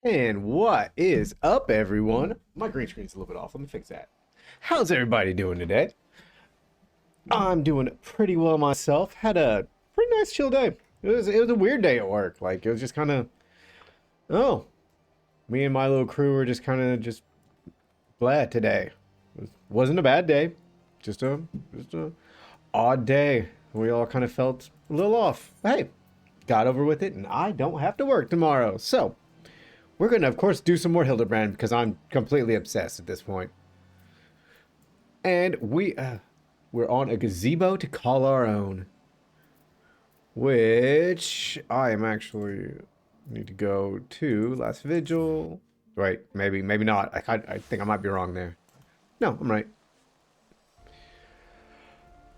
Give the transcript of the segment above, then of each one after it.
And what is up, everyone? My green screen's a little bit off. Let me fix that. How's everybody doing today? I'm doing pretty well myself. Had a pretty nice chill day. It was a weird day at work. Like it was just kind of oh, me and my little crew were just kind of just blah today. Wasn't a bad day. Just a odd day. We all kind of felt a little off. Hey, got over with it, and I don't have to work tomorrow. So we're gonna, of course, do some more Hildebrand because I'm completely obsessed at this point. And we're on a gazebo to call our own, which I am actually need to go to last vigil. Right? Maybe not. I think I might be wrong there. No, I'm right.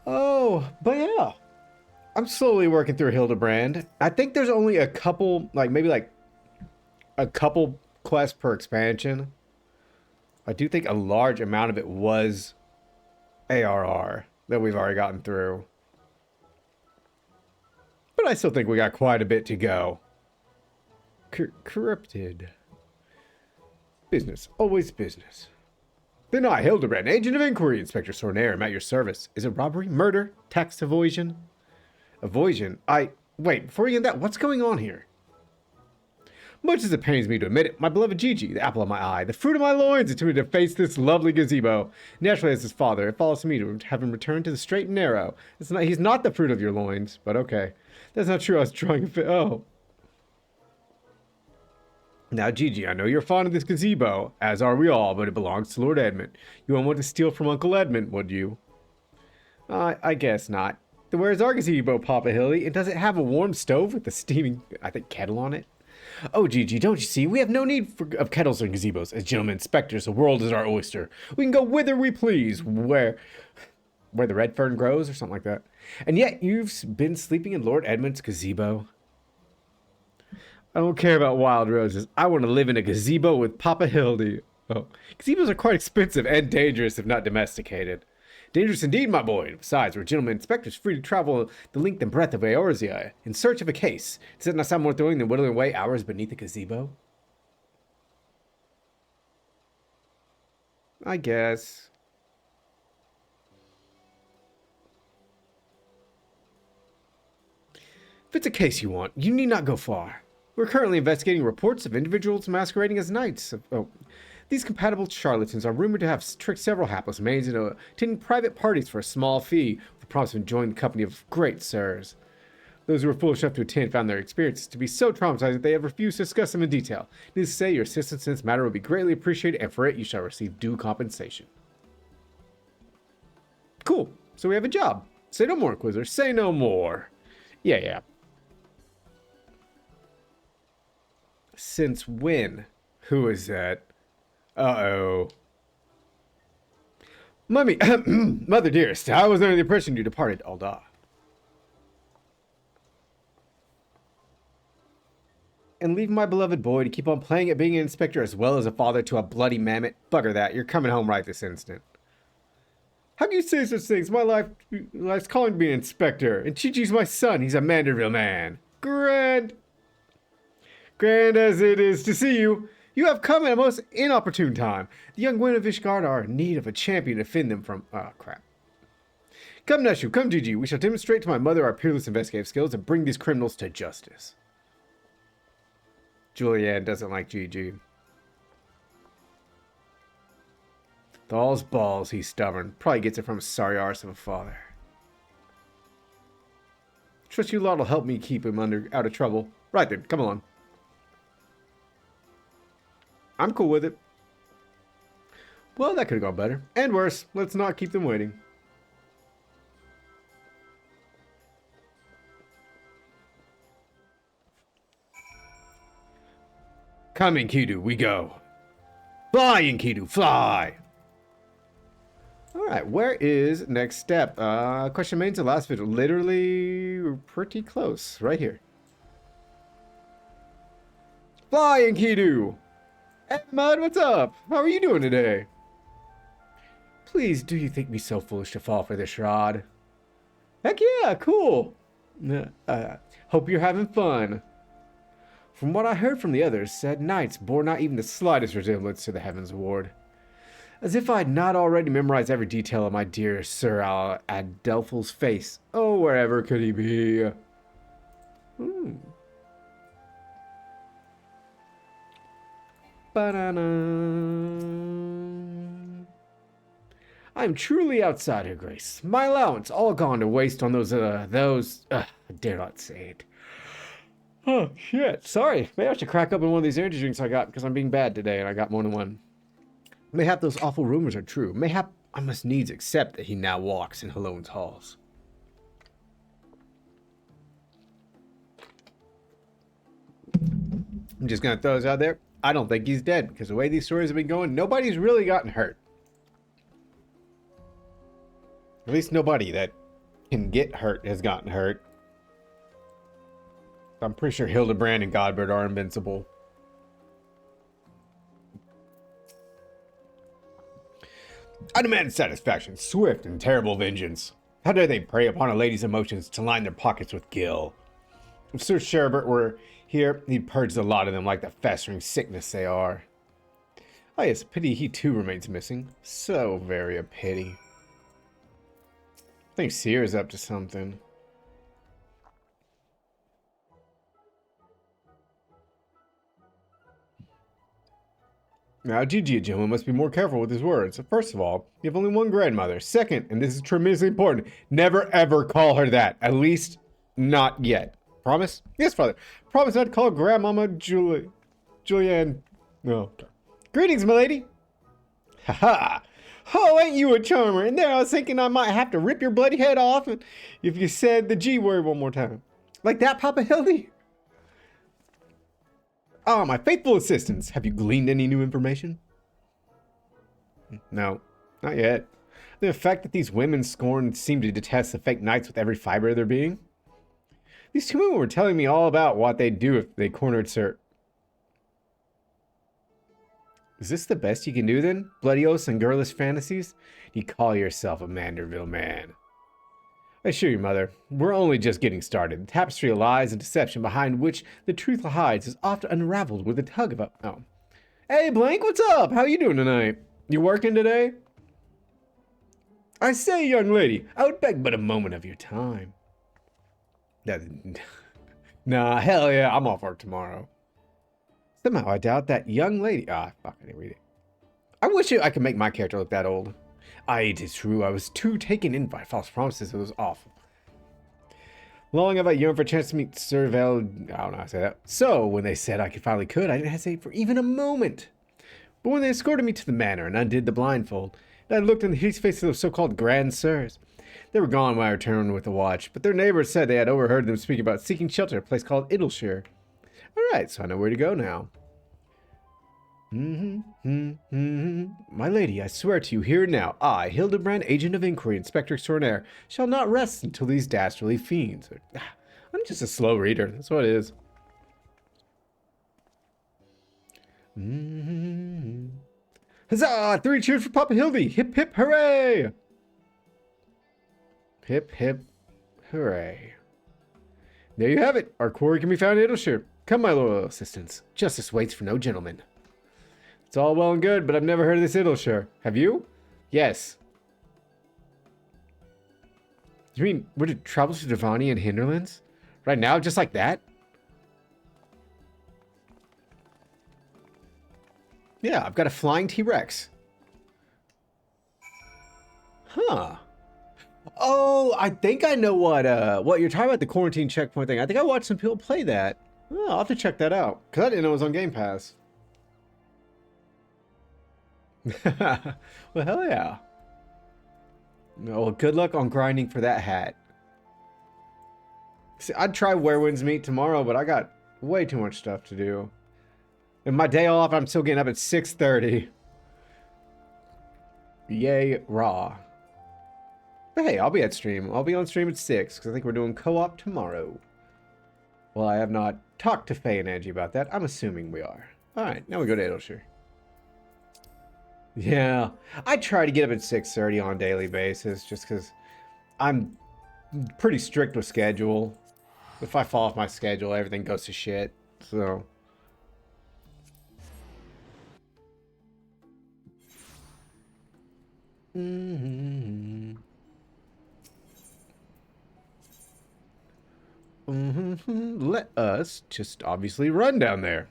Oh, but yeah, I'm slowly working through Hildebrand. I think there's only a couple, maybe a couple quests per expansion. I do think a large amount of it was ARR that we've already gotten through. But I still think we got quite a bit to go. Corrupted. Business. Always business. Then I, Hildebrand, agent of inquiry, Inspector Sornaire, am at your service. Is it robbery, murder, tax evasion? Evasion? Wait, before you get that, what's going on here? Much as it pains me to admit it, my beloved Gigi, the apple of my eye, the fruit of my loins, is to me to face this lovely gazebo. Naturally, as his father, it falls to me to have him return to the straight and narrow. He's not the fruit of your loins, but okay. That's not true. I was trying to oh. Now, Gigi, I know you're fond of this gazebo, as are we all, but it belongs to Lord Edmund. You won't want to steal from Uncle Edmund, would you? I guess not. Then where's our gazebo, Papa Hilly? And does it have a warm stove with a steaming, kettle on it? Oh, Gigi, don't you see? We have no need of kettles or gazebos. As gentlemen inspectors, the world is our oyster. We can go whither we please, where the red fern grows or something like that. And yet you've been sleeping in Lord Edmund's gazebo? I don't care about wild roses. I want to live in a gazebo with Papa Hildy. Oh, gazebos are quite expensive and dangerous if not domesticated. Dangerous indeed, my boy. Besides, we're gentlemen inspectors free to travel the length and breadth of Eorzea in search of a case. Does it not sound more thrilling than whittling away hours beneath a gazebo? I guess. If it's a case you want, you need not go far. We're currently investigating reports of individuals masquerading as knights. These compatible charlatans are rumored to have tricked several hapless maids into attending private parties for a small fee, with the promise of enjoying the company of great sirs. Those who were foolish enough to attend found their experiences to be so traumatizing that they have refused to discuss them in detail. Needless to say, your assistance in this matter would be greatly appreciated, and for it you shall receive due compensation. Cool. So we have a job. Say no more, Inquisitor. Say no more. Yeah. Since when? Who is that? Uh-oh. Mummy, Mother dearest, I was under the impression you departed, Alda. And leave my beloved boy to keep on playing at being an inspector as well as a father to a bloody mammoth. Bugger that, you're coming home right this instant. How can you say such things? Life's calling to be an inspector, and Chi-Chi's my son. He's a Manderville man. Grand as it is to see you, you have come at a most inopportune time. The young women of Ishgard are in need of a champion to defend them from... Oh, crap. Come, Nashu, come, Gigi. We shall demonstrate to my mother our peerless investigative skills and bring these criminals to justice. Julianne doesn't like Gigi. Thall's balls, he's stubborn. Probably gets it from a sorry arse of a father. Trust you lot will help me keep him out of trouble. Right then, come along. I'm cool with it. Well, that could have gone better. And worse. Let's not keep them waiting. Come, Enkidu, we go. Fly, Enkidu, fly! Alright, where is next step? Question remains the last video. Literally pretty close. Right here. Fly, Enkidu! Hey, Mud, what's up? How are you doing today? Please, do you think me so foolish to fall for this rod? Heck yeah, cool. Hope you're having fun. From what I heard from the others, said knights bore not even the slightest resemblance to the Heavens Ward. As if I had not already memorized every detail of my dear Sir Adelphal's face. Oh, wherever could he be? I'm truly outside her grace. My allowance all gone to waste on those, I dare not say it. Oh, shit. Sorry. Maybe I should crack open one of these energy drinks I got because I'm being bad today and I got more than one. Mayhap those awful rumors are true. Mayhap I must needs accept that he now walks in Halone's halls. I'm just going to throw this out there. I don't think he's dead because the way these stories have been going, nobody's really gotten hurt. At least nobody that can get hurt has gotten hurt. I'm pretty sure Hildebrand and Godbert are invincible. I demand satisfaction, swift and terrible vengeance. How dare they prey upon a lady's emotions to line their pockets with gall? If Sir Sherbert were here, he'd purge the lot of them like the festering sickness they are. Oh yes, pity he too remains missing. So very a pity. I think Seer's up to something. Now, Gigi, gentleman, must be more careful with his words. First of all, you have only one grandmother. Second, and this is tremendously important, never ever call her that. At least, not yet. Promise? Yes, father. Promise not to call Grandmama Julianne. No. Greetings, milady. Ha-ha. Oh, ain't you a charmer? And there I was thinking I might have to rip your bloody head off if you said the G word one more time. Like that, Papa Hildy? Ah, my faithful assistants. Have you gleaned any new information? No, not yet. The fact that these women scorn seem to detest the fake knights with every fiber of their being. These two women were telling me all about what they'd do if they cornered Sir. Is this the best you can do then? Bloody oaths and girlish fantasies? You call yourself a Manderville man. I assure you, Mother, we're only just getting started. The tapestry of lies and deception behind which the truth hides is often unraveled with a tug of a... Oh. Hey, Blank, what's up? How you doing tonight? You working today? I say, young lady, I would beg but a moment of your time. Nah, hell yeah, I'm off work tomorrow. Somehow I doubt that young lady... Ah, fuck, I didn't read it. I wish I could make my character look that old. It is true, I was too taken in by false promises, it was awful. Long have I yearned for a chance to meet Sir Vel... I don't know how to say that. So, when they said I finally could, I didn't hesitate for even a moment. But when they escorted me to the manor and undid the blindfold, and I looked in the hideous faces of so-called Grand Sirs, they were gone when I returned with the watch, but their neighbors said they had overheard them speak about seeking shelter at a place called Idleshire. Alright, so I know where to go now. My lady, I swear to you here and now, I, Hildebrand, agent of inquiry, Inspector Extraordinaire, shall not rest until these dastardly fiends are... I'm just a slow reader, that's what it is. Huzzah! 3 cheers for Papa Hildy! Hip hip hooray! Hip hip hooray. There you have it. Our quarry can be found in Idleshire. Come, my loyal assistants. Justice waits for no gentleman. It's all well and good, but I've never heard of this Idleshire. Have you? Yes. You mean we're to travel to Devani and Hinterlands? Right now, just like that? Yeah, I've got a flying T-Rex. Huh. Oh, I think I know what you're talking about, the quarantine checkpoint thing. I think I watched some people play that. Oh, I'll have to check that out. Because I didn't know it was on Game Pass. Well, hell yeah. Well, good luck on grinding for that hat. See, I'd try Werewind's Meat tomorrow, but I got way too much stuff to do. And my day off, I'm still getting up at 6:30. Yay, raw. But hey, I'll be at stream. I'll be on stream at 6, because I think we're doing co-op tomorrow. Well, I have not talked to Faye and Angie about that. I'm assuming we are. Alright, now we go to Idleshire. Yeah, I try to get up at 6:30 on a daily basis, just because I'm pretty strict with schedule. If I fall off my schedule, everything goes to shit. So. Let us just obviously run down there.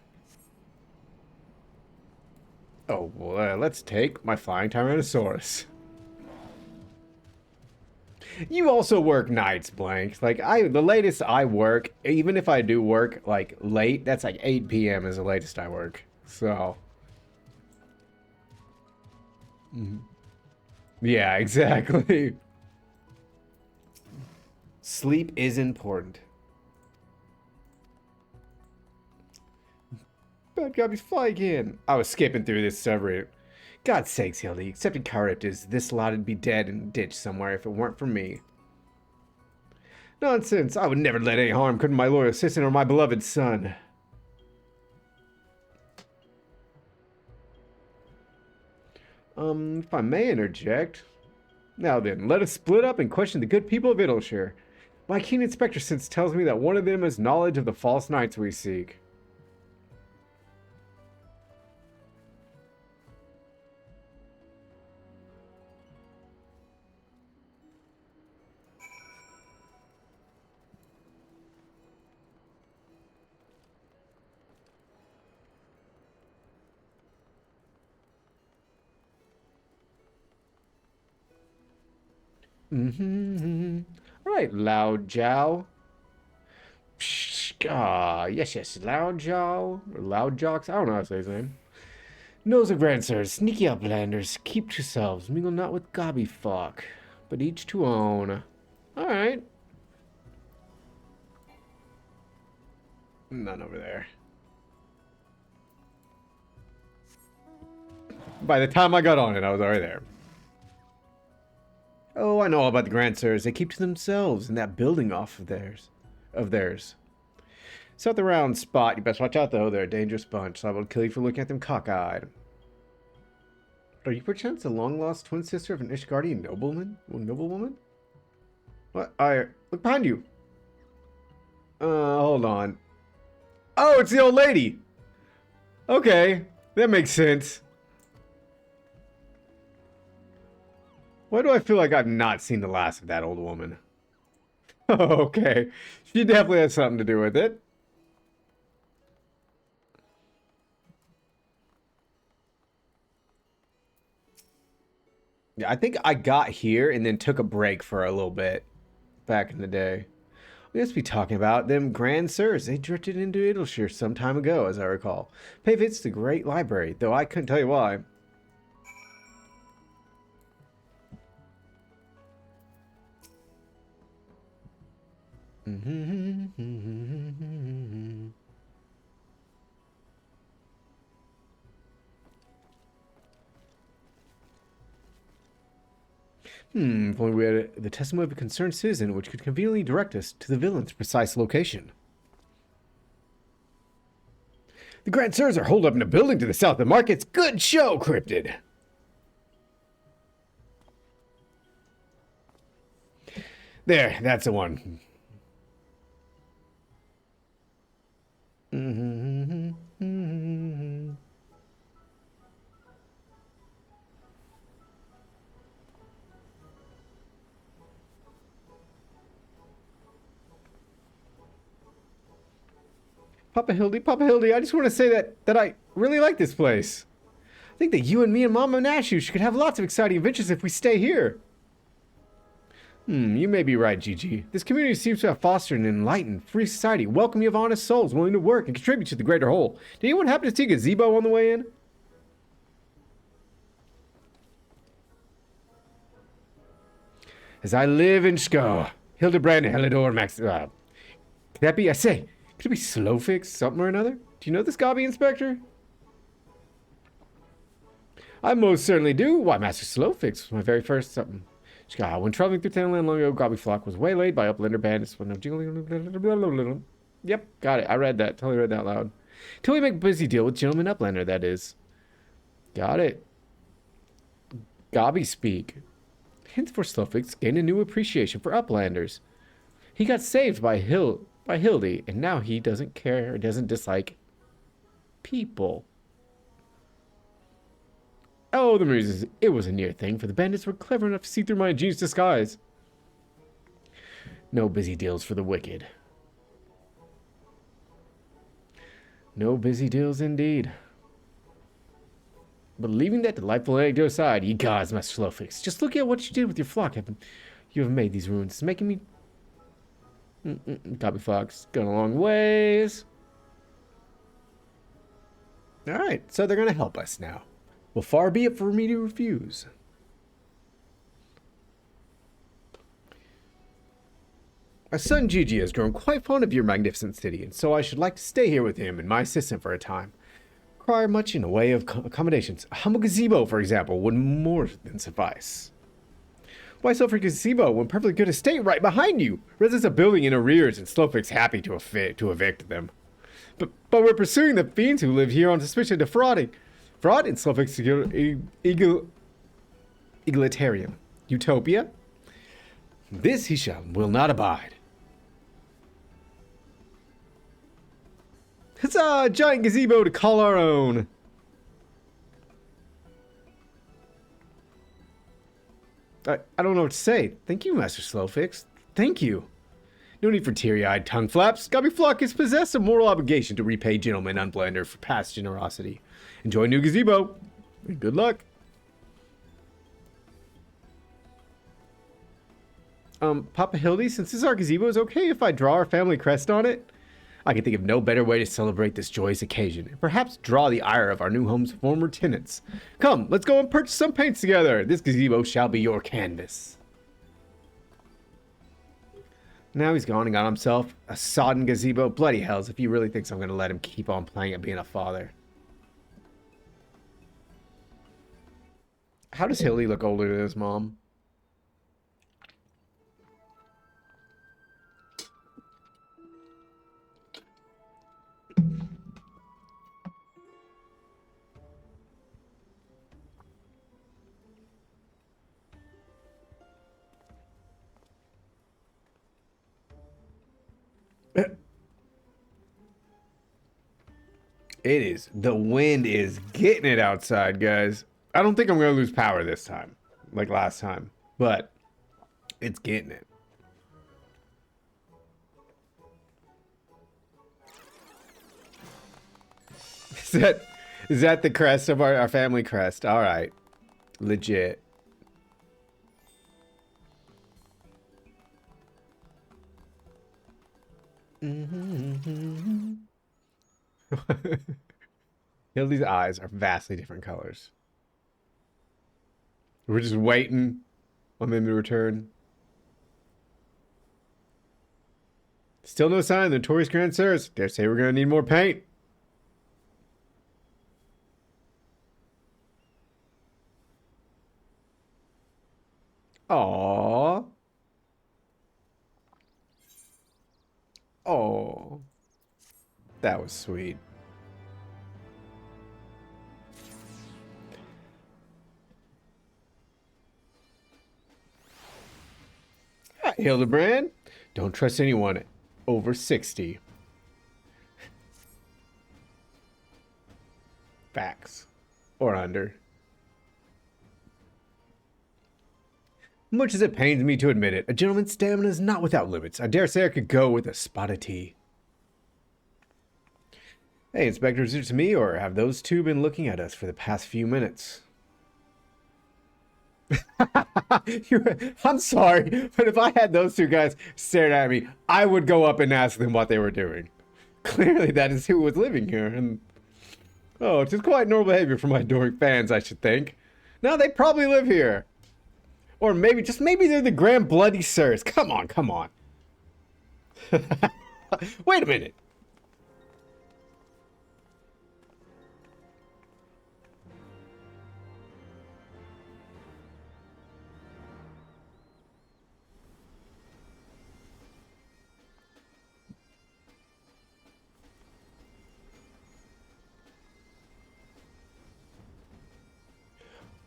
Oh, well, let's take my flying Tyrannosaurus. You also work nights, Blank. Like, the latest I work, even if I do work, like, late, that's like 8 p.m. is the latest I work. So. Yeah, exactly. Sleep is important. Bad gobbies, fly again. I was skipping through this subreddit. God's sakes, Hildy, accepting Charybdis, this lot'd be dead in a ditch somewhere if it weren't for me. Nonsense, I would never let any harm come to my loyal assistant or my beloved son. If I may interject. Now then, let us split up and question the good people of Idleshire. My keen inspector sense tells me that one of them has knowledge of the false knights we seek. Alright, Loud Jow. Yes, Loud Jow. Or Loud Jocks. I don't know how to say his name. Nose of Grandsires, sneaky uplanders, keep to yourselves, mingle not with gobby fuck, but each to own. Alright. None over there. By the time I got on it, I was already there. Oh, I know all about the Grandsires. They keep to themselves in that building off of theirs. South around spot. You best watch out, though. They're a dangerous bunch. So I will kill you for looking at them cockeyed. Are you perchance the long-lost twin sister of an Ishgardian noblewoman? What? Look behind you. Hold on. Oh, it's the old lady. Okay, that makes sense. Why do I feel like I've not seen the last of that old woman? Okay, she definitely has something to do with it. Yeah, I think I got here and then took a break for a little bit back in the day. We must be talking about them Grand Sirs. They drifted into Idleshire some time ago, as I recall. Pavit's the great library, though I couldn't tell you why. If only we had the testimony of a concerned citizen which could conveniently direct us to the villain's precise location. The Grand Sirs are holed up in a building to the south of the markets. Good show, Cryptid! There, that's the one. Papa Hildy, I just want to say that I really like this place. I think that you and me and Mama Nashu could have lots of exciting adventures if we stay here. You may be right, Gigi. This community seems to have fostered an enlightened, free society, welcoming of honest souls willing to work and contribute to the greater whole. Did anyone happen to see a gazebo on the way in? As I live in Sko, Hildebrand, Helidor, Max... could that be, I say, could it be Slowfix, something or another? Do you know this Gobby Inspector? I most certainly do. Why, Master Slowfix was my very first something. When traveling through Townland long ago, Gobby Flock was waylaid by Uplander bandits when Yep, got it. I read that. Totally read that out loud. Till we make a busy deal with Gentleman Uplander, that is. Got it. Gobby speak. Henceforth Slowfix gained a new appreciation for Uplanders. He got saved by by Hildy, and now he doesn't care, doesn't dislike people. Oh, the news it was a near thing, for the bandits were clever enough to see through my ingenious disguise. No busy deals for the wicked. No busy deals indeed. But leaving that delightful anecdote aside, ye gods, Master Slowfix, just look at what you did with your flock. You have made these ruins. It's making me... Copy Fox, going a long ways. Alright, so they're going to help us now. Well, far be it for me to refuse. My son Gigi has grown quite fond of your magnificent city, and so I should like to stay here with him and my assistant for a time. Require much in the way of accommodations. A humble gazebo, for example, would more than suffice. Why so for gazebo when perfectly good estate right behind you? Residents are building in arrears, and Slowfix happy to evict them. But we're pursuing the fiends who live here on suspicion of defrauding. Fraud in Slowfix egalitarian utopia. This he will not abide. It's a giant gazebo to call our own. I don't know what to say. Thank you, Master Slowfix. Thank you. No need for teary-eyed tongue flaps. Gobby Flock is possessed of moral obligation to repay gentleman Unblender for past generosity. Enjoy new gazebo. And good luck. Papa Hildy, since this is our gazebo, is okay if I draw our family crest on it? I can think of no better way to celebrate this joyous occasion, and perhaps draw the ire of our new home's former tenants. Come, let's go and purchase some paints together. This gazebo shall be your canvas. Now he's gone and got himself a sodden gazebo. Bloody hells, if he really thinks I'm going to let him keep on playing at being a father. How does Hildy look older than his mom? The wind is getting it outside, guys. I don't think I'm going to lose power this time, like last time, but it's getting it. Is that the crest of our family crest? All right. Legit. Hildy's eyes are vastly different colors. We're just waiting on them to return. Still no sign of the notorious Grand Sirs. Dare say we're gonna need more paint. Aww. Oh, that was sweet. Hi, Hildebrand. Don't trust anyone over 60. Facts. Or under. Much as it pains me to admit it, a gentleman's stamina is not without limits. I dare say I could go with a spot of tea. Hey, Inspector, is it to me, or have those two been looking at us for the past few minutes? I'm sorry, but if I had those two guys staring at me, I would go up and ask them what they were doing. Clearly, that is who was living here, and... oh, it is quite normal behavior for my adoring fans, I should think. Now, they probably live here. Or maybe, just maybe they're the Grand Bloody Sirs. Come on, come on. Wait a minute.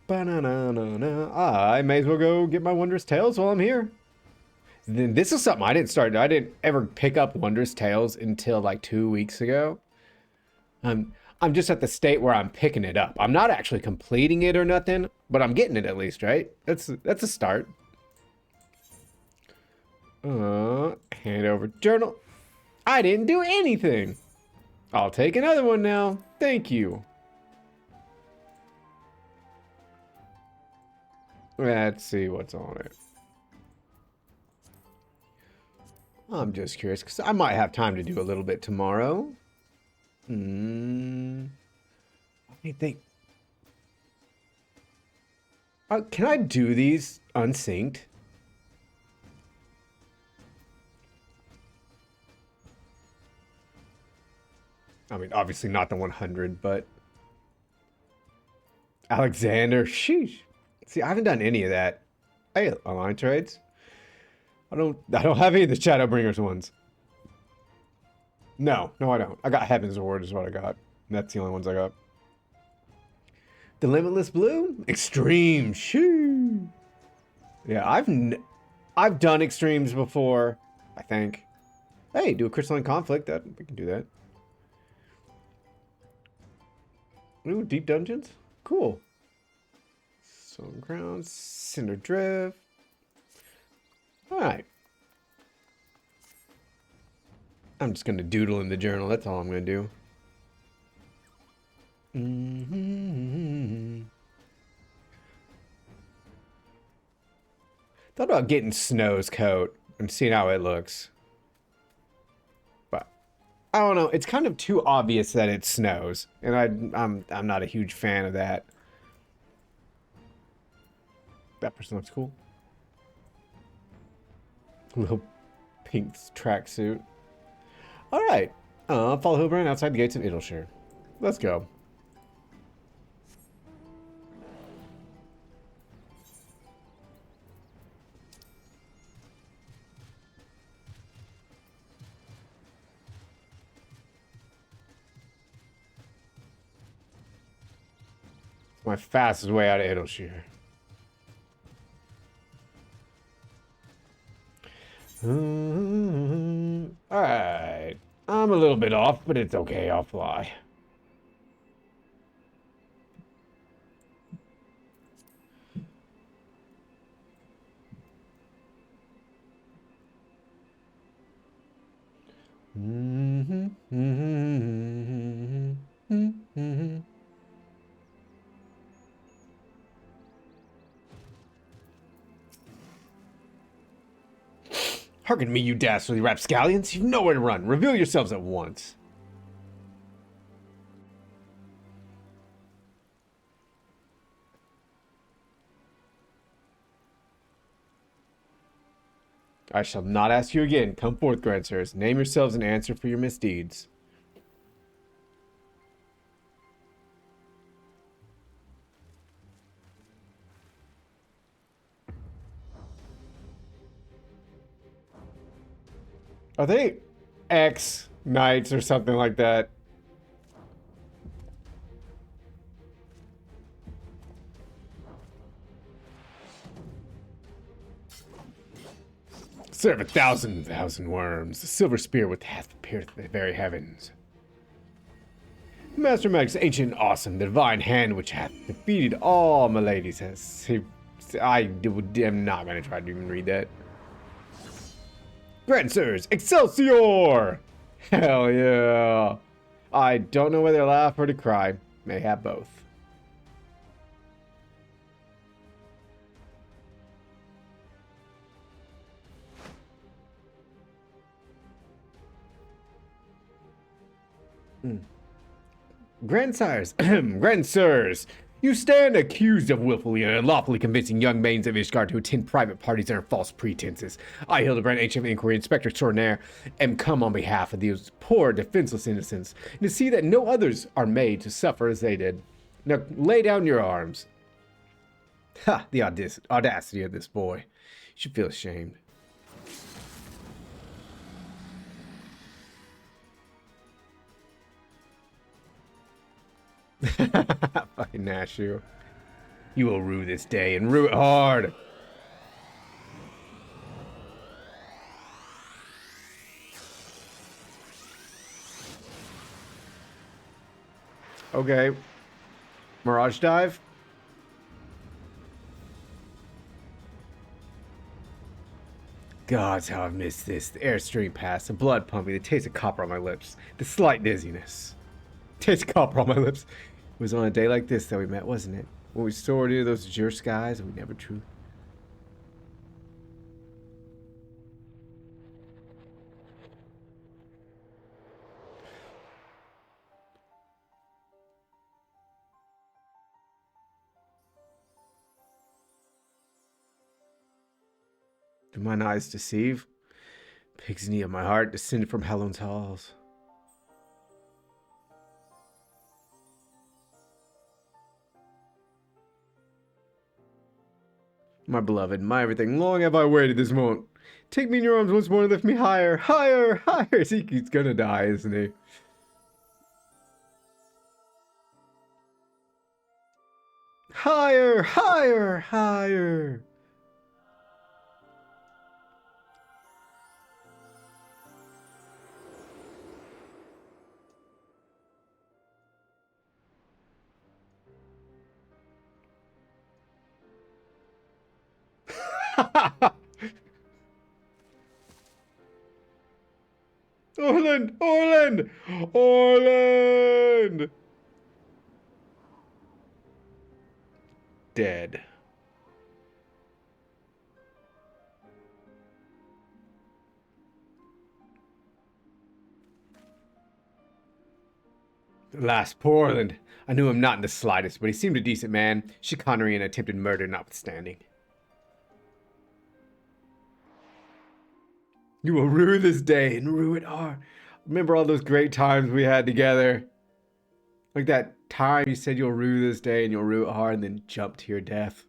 Ba-na-na-na-na. I may as well go get my wondrous tales while I'm here. Then this is something I didn't start. I didn't ever pick up Wondrous Tales until like 2 weeks ago. I'm just at the state where I'm picking it up. I'm not actually completing it or nothing, but I'm getting it at least, right? That's a start. Hand over journal. I didn't do anything. I'll take another one now. Thank you. Let's see what's on it. I'm just curious because I might have time to do a little bit tomorrow. Let me think. Can I do these unsynced? I mean, obviously not the 100, but Alexander, sheesh. See, I haven't done any of that. Hey, align trades. I don't have any of the Shadowbringers ones. No, I don't. I got Heaven's Ward is what I got. That's the only ones I got. The Limitless Blue? Extreme. Shoo. Yeah, I've done extremes before, I think. Hey, do a crystalline conflict. We can do that. Ooh, deep dungeons? Cool. Stone Crown, Cinder Drift. Alright. I'm just going to doodle in the journal. That's all I'm going to do. Thought about getting Snow's coat and seeing how it looks. But I don't know. It's kind of too obvious that it snows. And I'm not a huge fan of that. That person looks cool. Little pink tracksuit. Alright. Follow Hilbrand outside the gates of Idleshire. Let's go. My fastest way out of Idleshire. Alright. I'm a little bit off, but it's okay. I'll fly. Hearken me, you dastardly rapscallions. You've nowhere to run. Reveal yourselves at once. I shall not ask you again. Come forth, grandsirs. Name yourselves and answer for your misdeeds. Are they X-Knights or something like that? Serve 1,000 worms. The silver spear which hath pierced the very heavens. Master Magic's ancient and awesome, the divine hand which hath defeated all maladies has... I am not going to try to even read that. Grandsirs, Excelsior! Hell yeah. I don't know whether to laugh or to cry. May have both. Grandsires, grandsirs, you stand accused of willfully and unlawfully convincing young maidens of Ishgard to attend private parties under false pretenses. I, Hildebrand, HM Inquiry Inspector Extraordinaire, am come on behalf of these poor, defenseless innocents, and to see that no others are made to suffer as they did. Now, lay down your arms. Ha! The audacity of this boy. You should feel ashamed. Fucking Nashu. You will rue this day and rue it hard. Okay. Mirage dive. Gods, how I've missed this. The airstream pass, the blood pumping, the taste of copper on my lips, the slight dizziness. Taste of copper on my lips. It was on a day like this that we met, wasn't it? When we soared into those azure skies and we never truly... Do mine eyes deceive? Pig's knee of my heart descended from Helen's halls. My beloved, my everything, long have I waited this moment. Take me in your arms once more and lift me higher, higher, higher. See, he's gonna die, isn't he? Higher, higher, higher. Orland! Orland! Orland! Dead. Alas, poor Orland. I knew him not in the slightest, but he seemed a decent man, chicanery and attempted murder notwithstanding. You will rue this day and rue it hard. Remember all those great times we had together? Like that time you said you'll rue this day and you'll rue it hard and then jump to your death.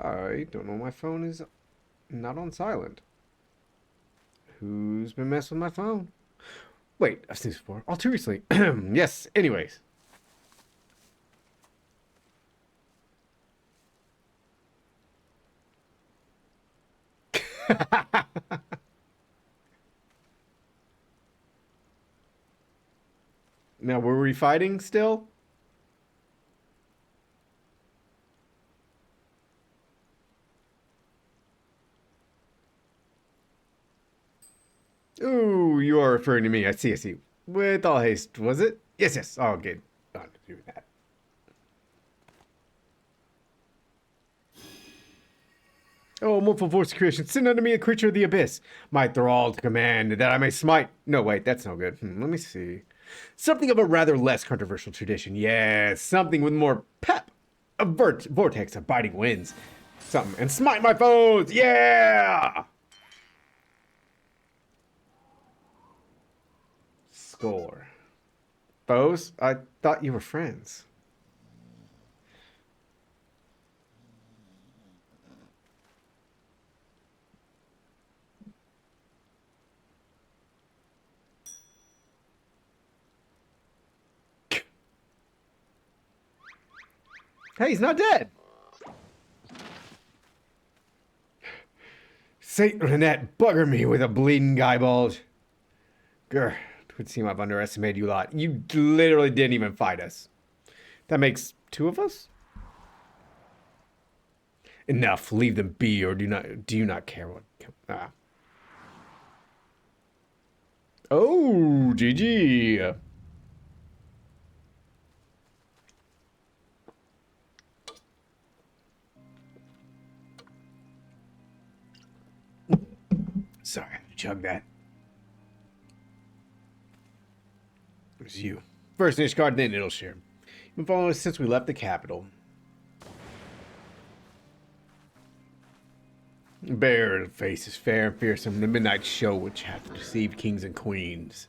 I don't know, my phone is not on silent. Who's been messing with my phone? Wait, I've seen this before. All too recently. Yes, anyways. Now, were we fighting still? Ooh, you are referring to me. I see, I see. With all haste, was it? Yes, yes. I'll get on to do that. Oh, mortal voice of creation, send unto me a creature of the abyss. My thrall to command, that I may smite. No, wait, that's no good. Let me see. Something of a rather less controversial tradition. Yes, something with more pep. A vortex of biting winds. Something. And smite my foes. Yeah! Score. Foes? I thought you were friends. Hey, he's not dead. Saint Renette, bugger me with a bleeding guy bulge. Grr, it would seem I've underestimated you a lot. You literally didn't even fight us. That makes two of us? Enough, leave them be, or do you not care what... Ah. Oh, GG. Sorry, I had to chug that. It was you. First Ishgard, then Idleshire. You've been following us since we left the capital. Bare face is fair and fearsome, the midnight show which hath deceived kings and queens.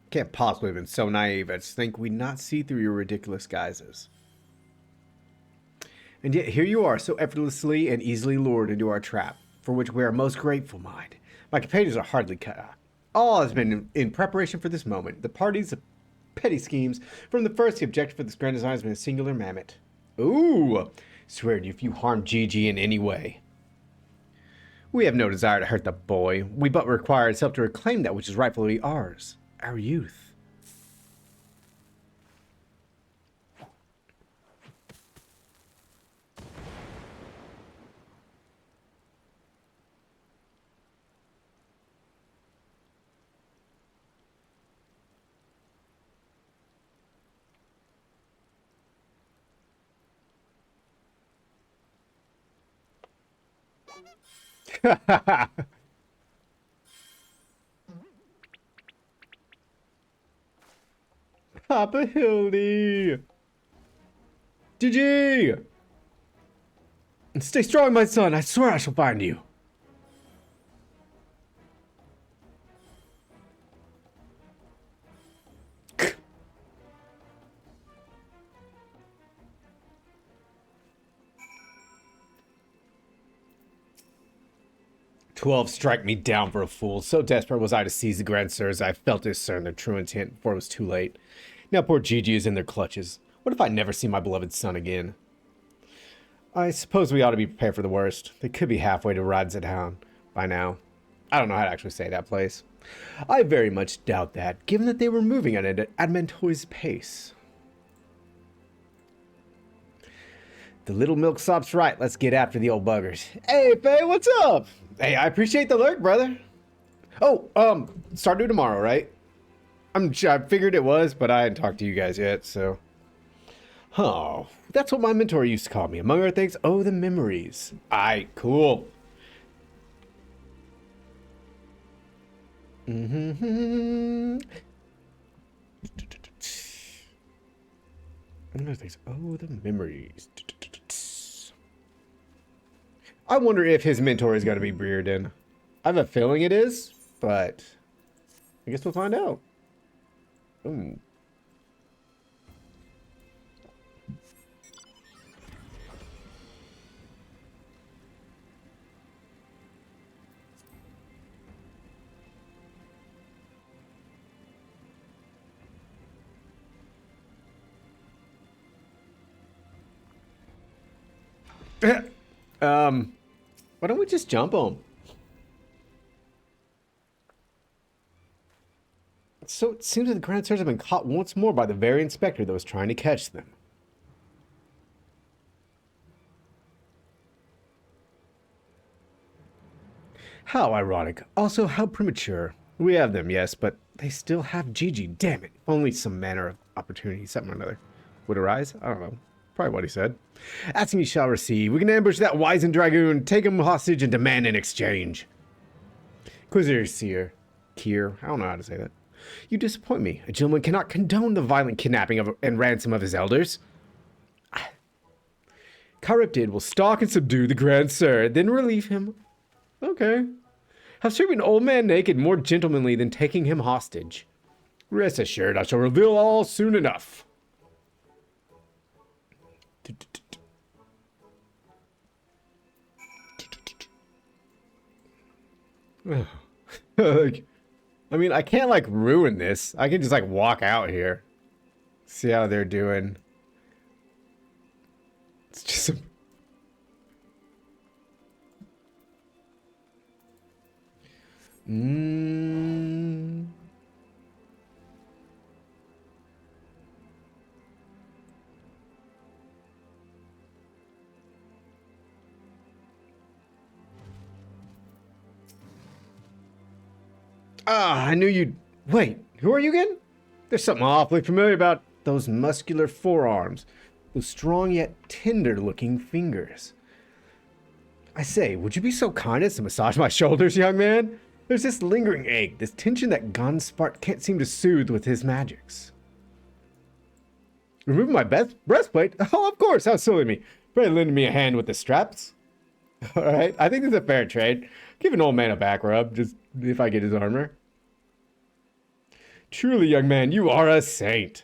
Can't possibly have been so naive as to think we'd not see through your ridiculous guises. And yet here you are, so effortlessly and easily lured into our trap, for which we are most grateful, mind. My companions are hardly cut out. All has been in preparation for this moment. The party's petty schemes. From the first, the objective for this grand design has been a singular mammoth. Ooh! Swear to you if you harm Gigi in any way. We have no desire to hurt the boy. We but require itself to reclaim that which is rightfully ours. Our youth. Papa Hildy! Gigi! Stay strong, my son. I swear I shall find you. "12 strike me down for a fool. So desperate was I to seize the Grand Sirs, I felt to discern their true intent before it was too late. Now poor Gigi is in their clutches. What if I never see my beloved son again? I suppose we ought to be prepared for the worst. They could be halfway to Radzetown by now. I don't know how to actually say that place. I very much doubt that, given that they were moving at an adamantine pace. The little milksop's right. Let's get after the old buggers. Hey, Faye, what's up? Hey, I appreciate the lurk, brother. Oh, start due tomorrow, right? I figured it was, but I hadn't talked to you guys yet, so. Oh, that's what my mentor used to call me. Among other things, oh, the memories. Aight, cool. Among other things, oh, the memories. I wonder if his mentor is going to be Brereton. I have a feeling it is, but I guess we'll find out. Ooh. Why don't we just jump them? So it seems that the Grand Sirs have been caught once more by the very inspector that was trying to catch them. How ironic. Also, how premature. We have them, yes, but they still have Gigi. Damn it. If only some manner of opportunity, something or another, would arise. I don't know. Probably what he said. Asking you shall receive. We can ambush that wizened dragoon, take him hostage, and demand an exchange. Inquisitor Seer. Kier. I don't know how to say that. You disappoint me. A gentleman cannot condone the violent kidnapping of and ransom of his elders. Charybdid will stalk and subdue the Grand Sir, then relieve him. Okay. How stripping an old man naked more gentlemanly than taking him hostage. Rest assured, I shall reveal all soon enough. Like, I mean, I can't like ruin this. I can just like walk out here. See how they're doing. It's just a... Ah, I knew you'd... Wait, who are you again? There's something awfully familiar about those muscular forearms. Those strong yet tender-looking fingers. I say, would you be so kind as to massage my shoulders, young man? There's this lingering ache, this tension that Gonspart can't seem to soothe with his magics. Remove my breastplate? Oh, of course, how silly of me. Better lend me a hand with the straps. Alright, I think this is a fair trade. Give an old man a back rub, just if I get his armor. Truly, young man, you are a saint.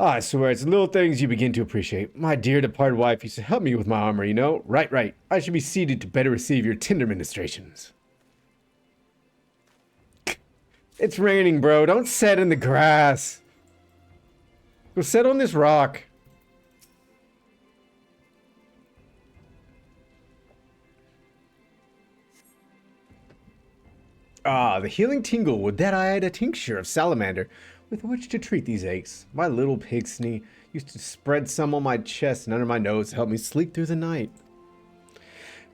I swear, it's the little things you begin to appreciate. My dear departed wife used to help me with my armor, you know? Right, right. I should be seated to better receive your tender ministrations. It's raining, bro. Don't sit in the grass. Go sit on this rock. Ah, the healing tingle. Would that I had a tincture of salamander with which to treat these aches. My little pigsney used to spread some on my chest and under my nose to help me sleep through the night.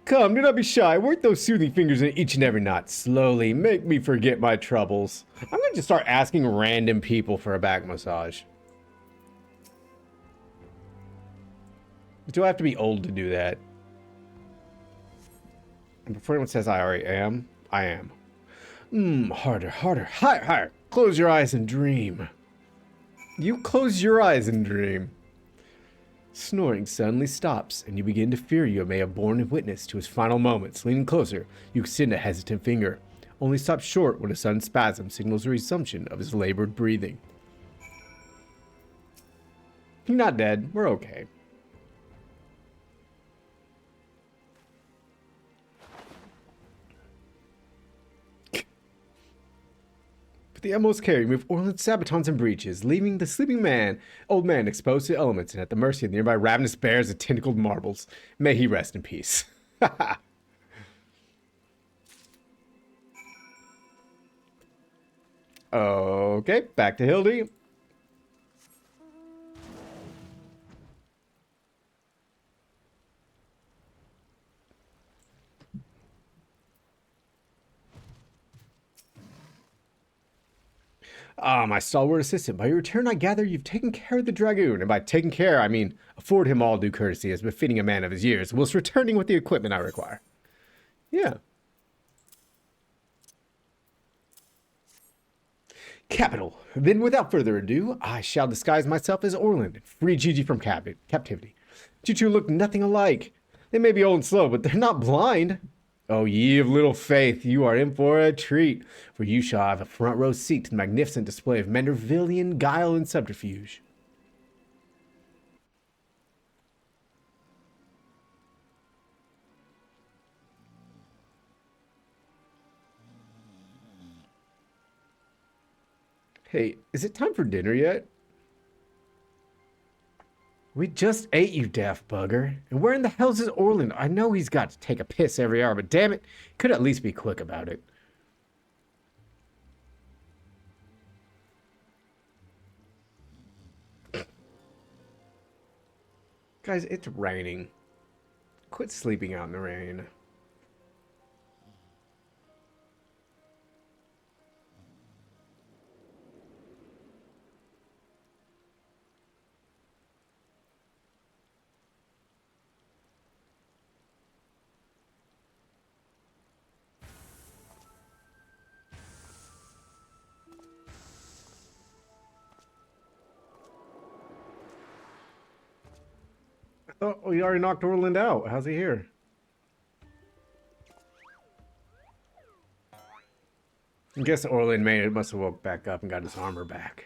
Come, do not be shy. Work those soothing fingers in each and every knot. Slowly, make me forget my troubles. I'm going to just start asking random people for a back massage. Do I have to be old to do that? And before anyone says I already am, I am. Harder, harder, higher, higher. Close your eyes and dream. You close your eyes and dream. Snoring suddenly stops, and you begin to fear you may have borne witness to his final moments. Leaning closer, you extend a hesitant finger, only stops short when a sudden spasm signals the resumption of his labored breathing. He's not dead. We're okay. With the utmost care, remove Orland's sabatons and breeches, leaving the sleeping old man exposed to elements and at the mercy of the nearby ravenous bears and tentacled marbles. May he rest in peace. Okay, back to Hildy. Ah, my stalwart assistant, by your return I gather you've taken care of the dragoon, and by taking care I mean afford him all due courtesy as befitting a man of his years, whilst returning with the equipment I require. Yeah. Capital. Then without further ado, I shall disguise myself as Orland and free Gigi from captivity. You two look nothing alike. They may be old and slow, but they're not blind. Oh, ye of little faith, you are in for a treat, for you shall have a front row seat to the magnificent display of Mandervillian guile and subterfuge. Hey, is it time for dinner yet? We just ate, you daft bugger. And where in the hell's is Orland? I know he's got to take a piss every hour, but damn it, could at least be quick about it. Guys, it's raining. Quit sleeping out in the rain. Oh, you already knocked Orland out. How's he here? I guess Orland must have woke back up and got his armor back.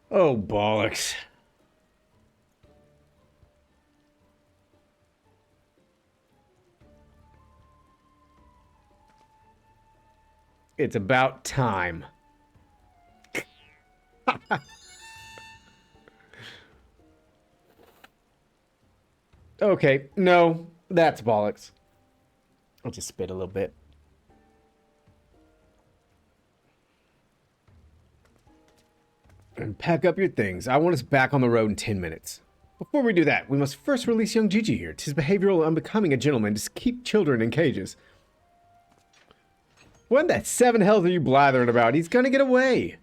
Oh, bollocks. It's about time. Okay, no, that's bollocks. I'll just spit a little bit. And pack up your things. I want us back on the road in 10 minutes. Before we do that, we must first release young Gigi here. 'Tis behavioral unbecoming a gentleman to keep children in cages. What the 7 hells are you blathering about? He's gonna get away.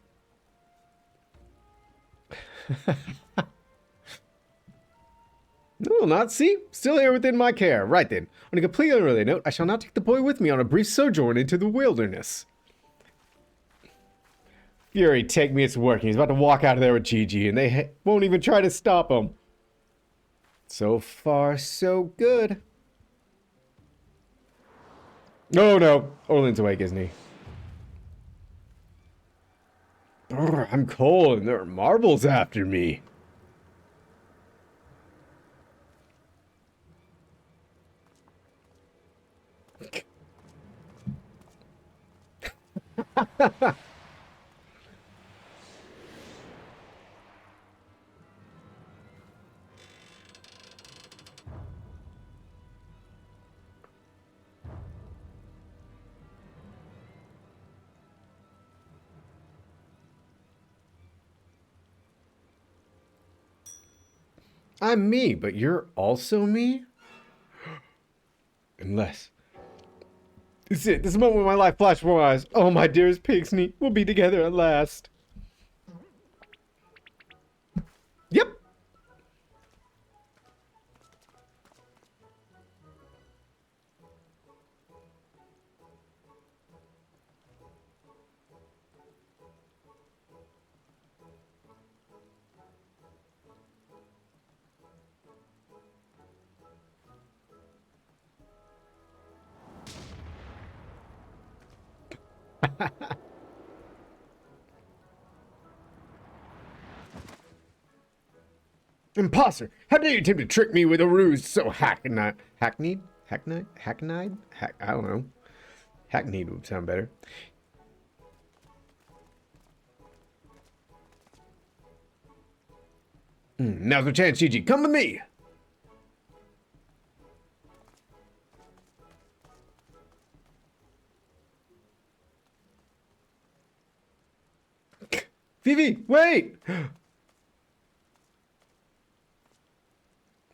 No, will not. See? Still here within my care. Right then. On a completely unrelated note, I shall not take the boy with me on a brief sojourn into the wilderness. Fury, take me, it's working. He's about to walk out of there with Gigi, and they won't even try to stop him. So far, so good. Oh no, Orlin's awake, isn't he? Brr, I'm cold and there are marbles after me. I'm me, but you're also me? Unless. This is it. This is the moment when my life flashed before my eyes. Oh, my dearest Pigsney, we'll be together at last. Yep. Imposter! How dare you attempt to trick me with a ruse so hackneyed? I don't know. Hackneyed would sound better. Now's my chance, Gigi. Come with me! Vivi, wait!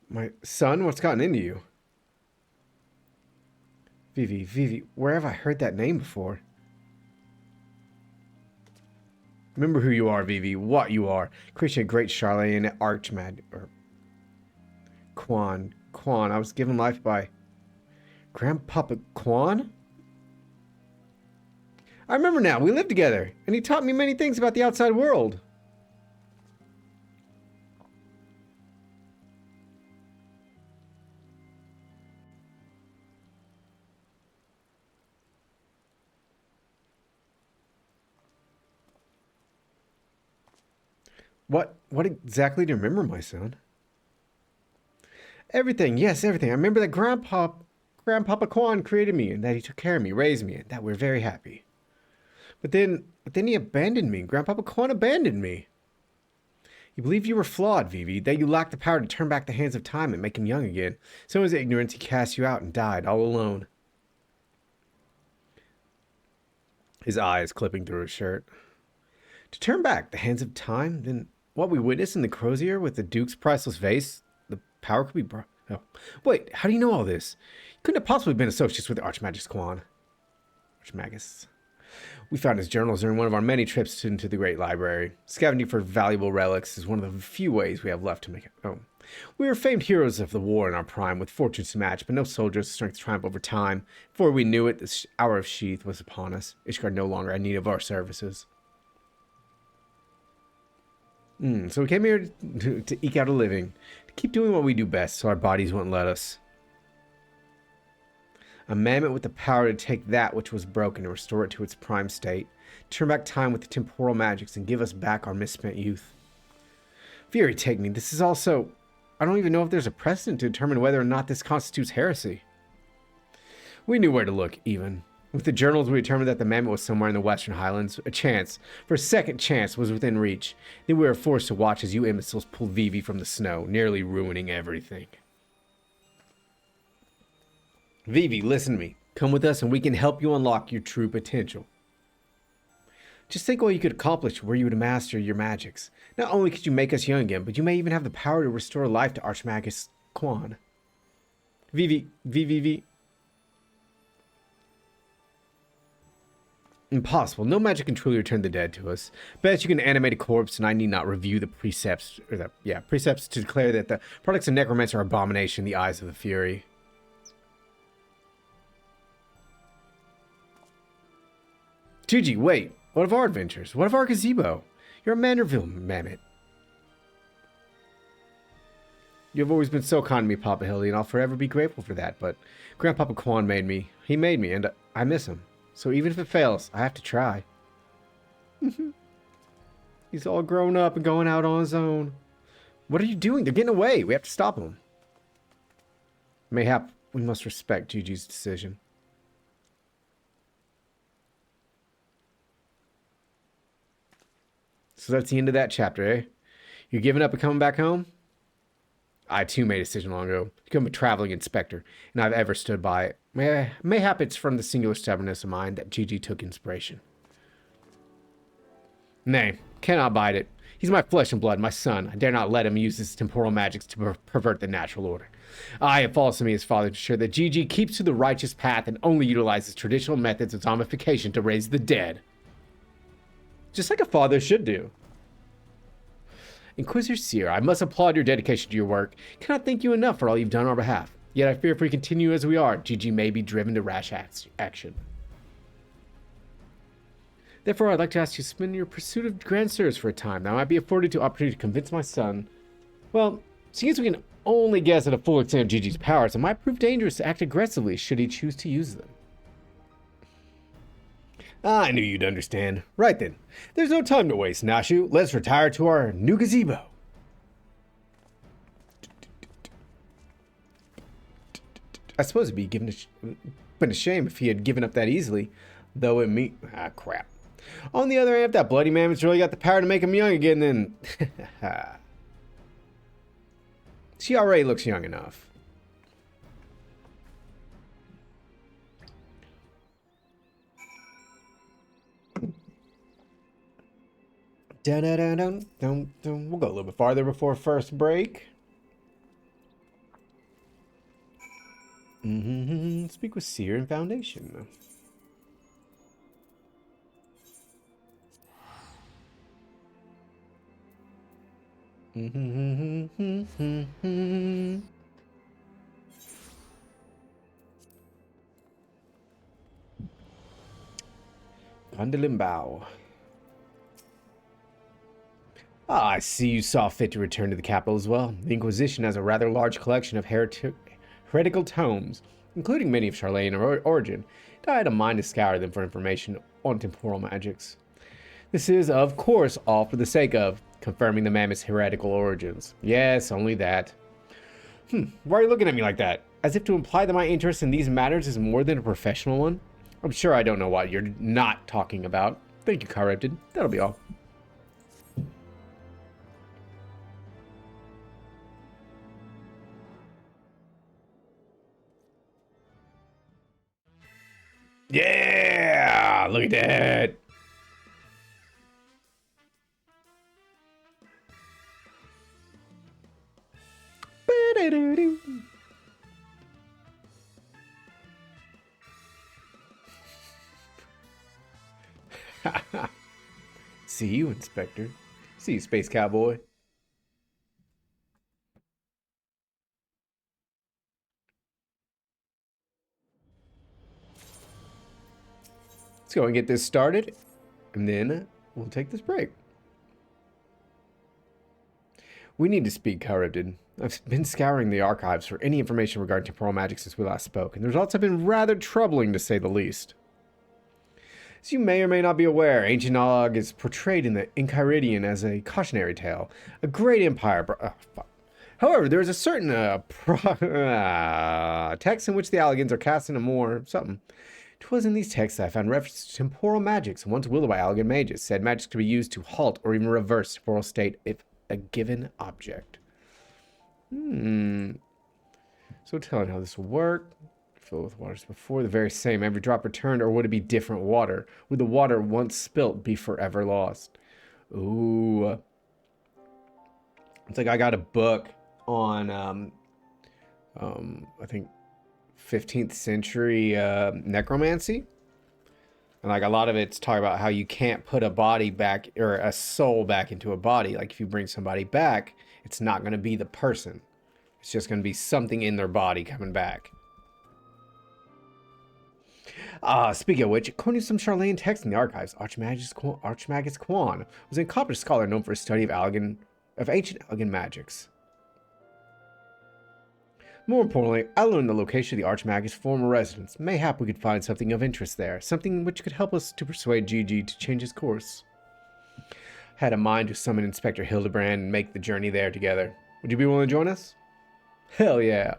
My son, what's gotten into you? Vivi, where have I heard that name before? Remember who you are, Vivi, what you are. Creation a great charlatan archmag, or Quan, I was given life by Grandpapa Quan? I remember now, we lived together, and he taught me many things about the outside world. What exactly do you remember, my son? Everything, yes, everything. I remember that Grandpapa Quan created me, and that he took care of me, raised me, and that we're very happy. But then he abandoned me. Grandpapa Quan abandoned me. You believed you were flawed, Vivi, that you lacked the power to turn back the hands of time and make him young again. So in his ignorance, he cast you out and died all alone. His eyes clipping through his shirt. To turn back the hands of time, then what we witnessed in the crozier with the Duke's priceless vase, the power could be brought. Oh, wait, how do you know all this? You couldn't have possibly been associates with the Archmagus Quan. Archmagus. We found his journals during one of our many trips into the Great Library. Scavenging for valuable relics is one of the few ways we have left to make it home. We were famed heroes of the war in our prime, with fortunes to match, but no soldier's strength triumph over time. Before we knew it, the hour of sheath was upon us. Ishgard no longer had need of our services. So we came here to eke out a living, to keep doing what we do best, so our bodies won't let us. A mammoth with the power to take that which was broken and restore it to its prime state, turn back time with the temporal magics and give us back our misspent youth. Fury take me, this is also... I don't even know if there's a precedent to determine whether or not this constitutes heresy. We knew where to look, even. With the journals, we determined that the mammoth was somewhere in the Western Highlands. For a second chance, was within reach. Then we were forced to watch as you imbeciles pulled Vivi from the snow, nearly ruining everything. Vivi, listen to me. Come with us and we can help you unlock your true potential. Just think what you could accomplish were you to master your magics. Not only could you make us young again, but you may even have the power to restore life to Archmagus Quan. Vivi. Impossible. No magic can truly return the dead to us. Best you can animate a corpse, and I need not review the precepts, precepts to declare that the products of necromancy are abomination in the eyes of the Fury. Gigi, wait. What of our adventures? What of our gazebo? You're a Manderville mammoth. You've always been so kind to me, Papa Hildy, and I'll forever be grateful for that, but Grandpapa Quan made me. He made me, and I miss him. So even if it fails, I have to try. He's all grown up and going out on his own. What are you doing? They're getting away. We have to stop them. Mayhap we must respect Gigi's decision. So that's the end of that chapter, eh? You're giving up and coming back home? I too made a decision long ago to become a traveling inspector, and I've ever stood by it. Mayhap it's from the singular stubbornness of mind that Gigi took inspiration. Nay, cannot abide it. He's my flesh and blood, my son. I dare not let him use his temporal magics to pervert the natural order. I have fallen to me as father to ensure that Gigi keeps to the righteous path and only utilizes traditional methods of zombification to raise the dead. Just like a father should do. Inquisitor Seer, I must applaud your dedication to your work. Cannot thank you enough for all you've done on our behalf. Yet I fear if we continue as we are, Gigi may be driven to rash action. Therefore, I'd like to ask you to suspend your pursuit of Grand Sirs for a time. That I might be afforded the opportunity to convince my son. Well, since we can only guess at a full extent of Gigi's powers, it might prove dangerous to act aggressively should he choose to use them. I knew you'd understand. Right then. There's no time to waste, Nashu. Let's retire to our new gazebo. I suppose it'd been a shame if he had given up that easily. Though it me... Ah, crap. On the other hand, if that bloody mammoth's really got the power to make him young again, then... She already looks young enough. We'll go a little bit farther before first break. Speak with Seer and Foundation. Gondelimbao. Ah, I see you saw fit to return to the capital as well. The Inquisition has a rather large collection of heretical tomes, including many of Charlatan origin, and I had a mind to scour them for information on temporal magics. This is, of course, all for the sake of confirming the mammoth's heretical origins. Yes, only that. Why are you looking at me like that? As if to imply that my interest in these matters is more than a professional one? I'm sure I don't know what you're not talking about. Thank you, Corrupted. That'll be all. Yeah! Look at that! See you, Inspector. See you, Space Cowboy. Let's go and get this started, and then we'll take this break. We need to speak, Corrupted. I've been scouring the archives for any information regarding temporal magic since we last spoke, and the results have been rather troubling to say the least. As you may or may not be aware, ancient Nog is portrayed in the Enchiridion as a cautionary tale, a great empire. However, there is a certain text in which the Alligans are cast into more something. 'Twas in these texts I found reference to temporal magics, once wielded by Alligan mages, said magics to be used to halt or even reverse temporal state if a given object. So telling how this will work. Fill with waters before the very same. Every drop returned, or would it be different water? Would the water once spilt be forever lost? Ooh. It's like I got a book on, I think 15th century necromancy. And like a lot of it's talking about how you can't put a body back or a soul back into a body. Like if you bring somebody back, it's not going to be the person. It's just going to be something in their body coming back. Speaking of which, according to some Charlatan texts in the archives, Archmagus Quan was an accomplished scholar known for his study of ancient Alligan magics. More importantly, I learned the location of the Archmag's former residence. Mayhap we could find something of interest there, something which could help us to persuade Gigi to change his course. Had a mind to summon Inspector Hildebrand and make the journey there together. Would you be willing to join us? Hell yeah.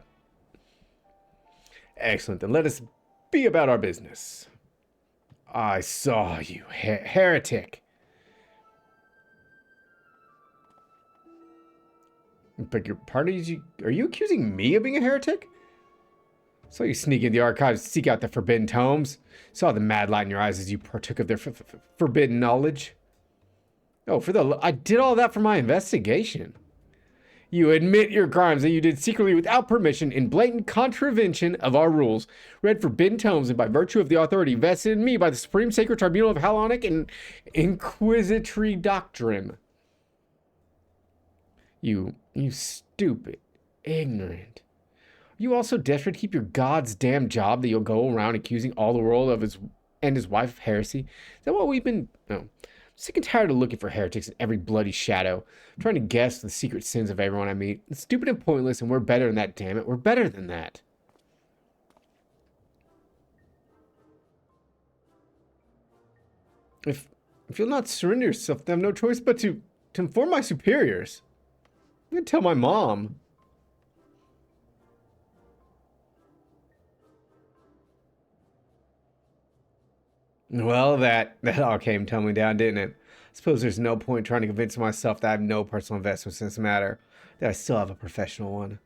Excellent, then let us be about our business. I saw you, heretic. Beg your pardon, are you accusing me of being a heretic? Saw you sneak into the archives, seek out the forbidden tomes. Saw the mad light in your eyes as you partook of their forbidden knowledge. Oh, I did all that for my investigation. You admit your crimes that you did secretly without permission in blatant contravention of our rules, read forbidden tomes, and by virtue of the authority vested in me by the Supreme Sacred Tribunal of Halonic and Inquisitory Doctrine. You stupid, ignorant. Are you also desperate to keep your god's damn job that you'll go around accusing all the world of his wife of heresy? Is that what we've been... No. Sick and tired of looking for heretics in every bloody shadow, trying to guess the secret sins of everyone I meet. It's stupid and pointless, and we're better than that, damn it. We're better than that. If you'll not surrender yourself, then I have no choice but to inform my superiors. I'm gonna tell my mom. Well, that all came tumbling down, didn't it? I suppose there's no point trying to convince myself that I have no personal investments in this matter, that I still have a professional one.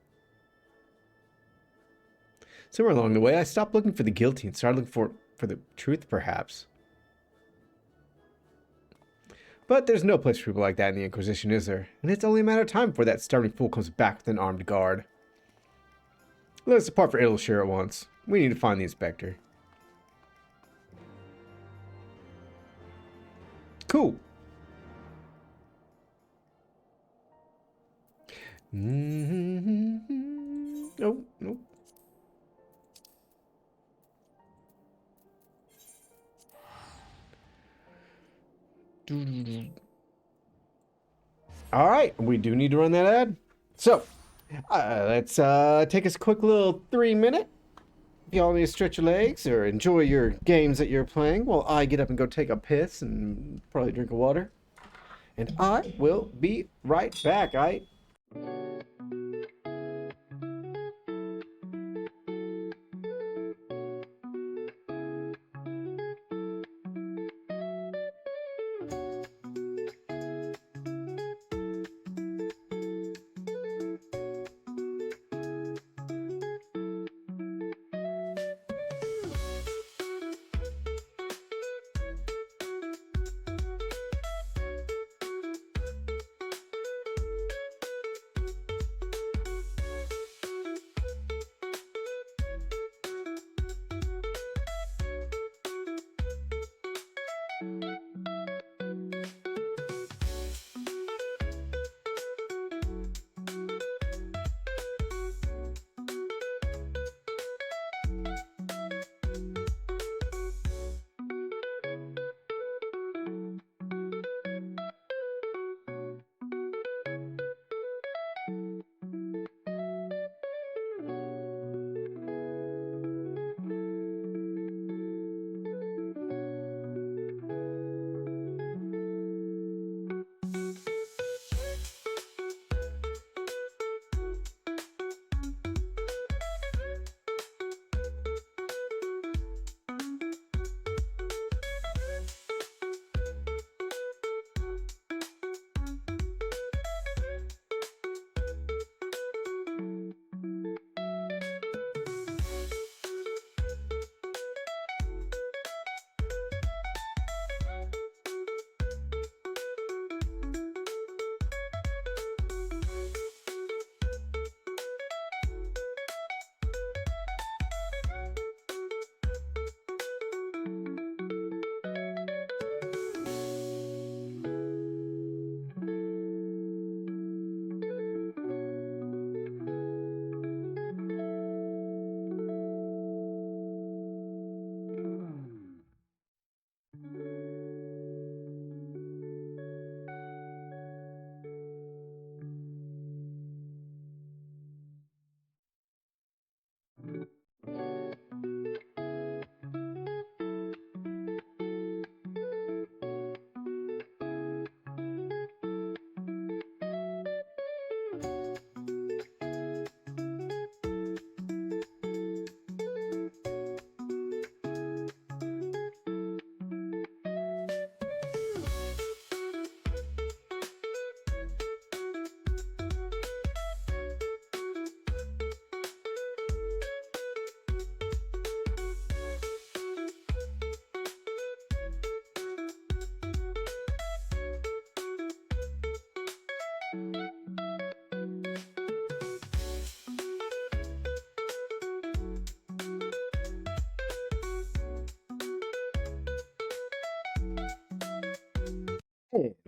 Somewhere along the way, I stopped looking for the guilty and started looking for the truth, perhaps. But there's no place for people like that in the Inquisition, is there? And it's only a matter of time before that stubborn fool comes back with an armed guard. Let us depart for Idleshire at once. We need to find the inspector. Cool. Nope, nope. All right, we do need to run that ad. So, let's take us a quick little 3-minute. If y'all need to stretch your legs or enjoy your games that you're playing, while I get up and go take a piss and probably drink a water. And I will be right back, alright?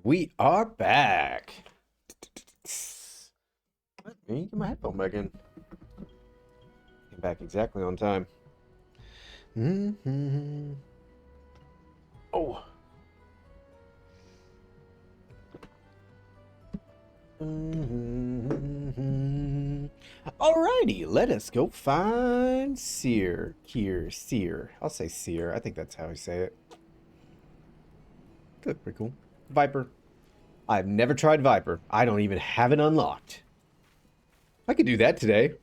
We are back. Let me get my headphone back in. Came back exactly on time. Oh. Alrighty, let us go find Seer. Seer. I'll say Seer. I think that's how I say it. Good, pretty cool. Viper. I've never tried Viper. I don't even have it unlocked. I could do that today.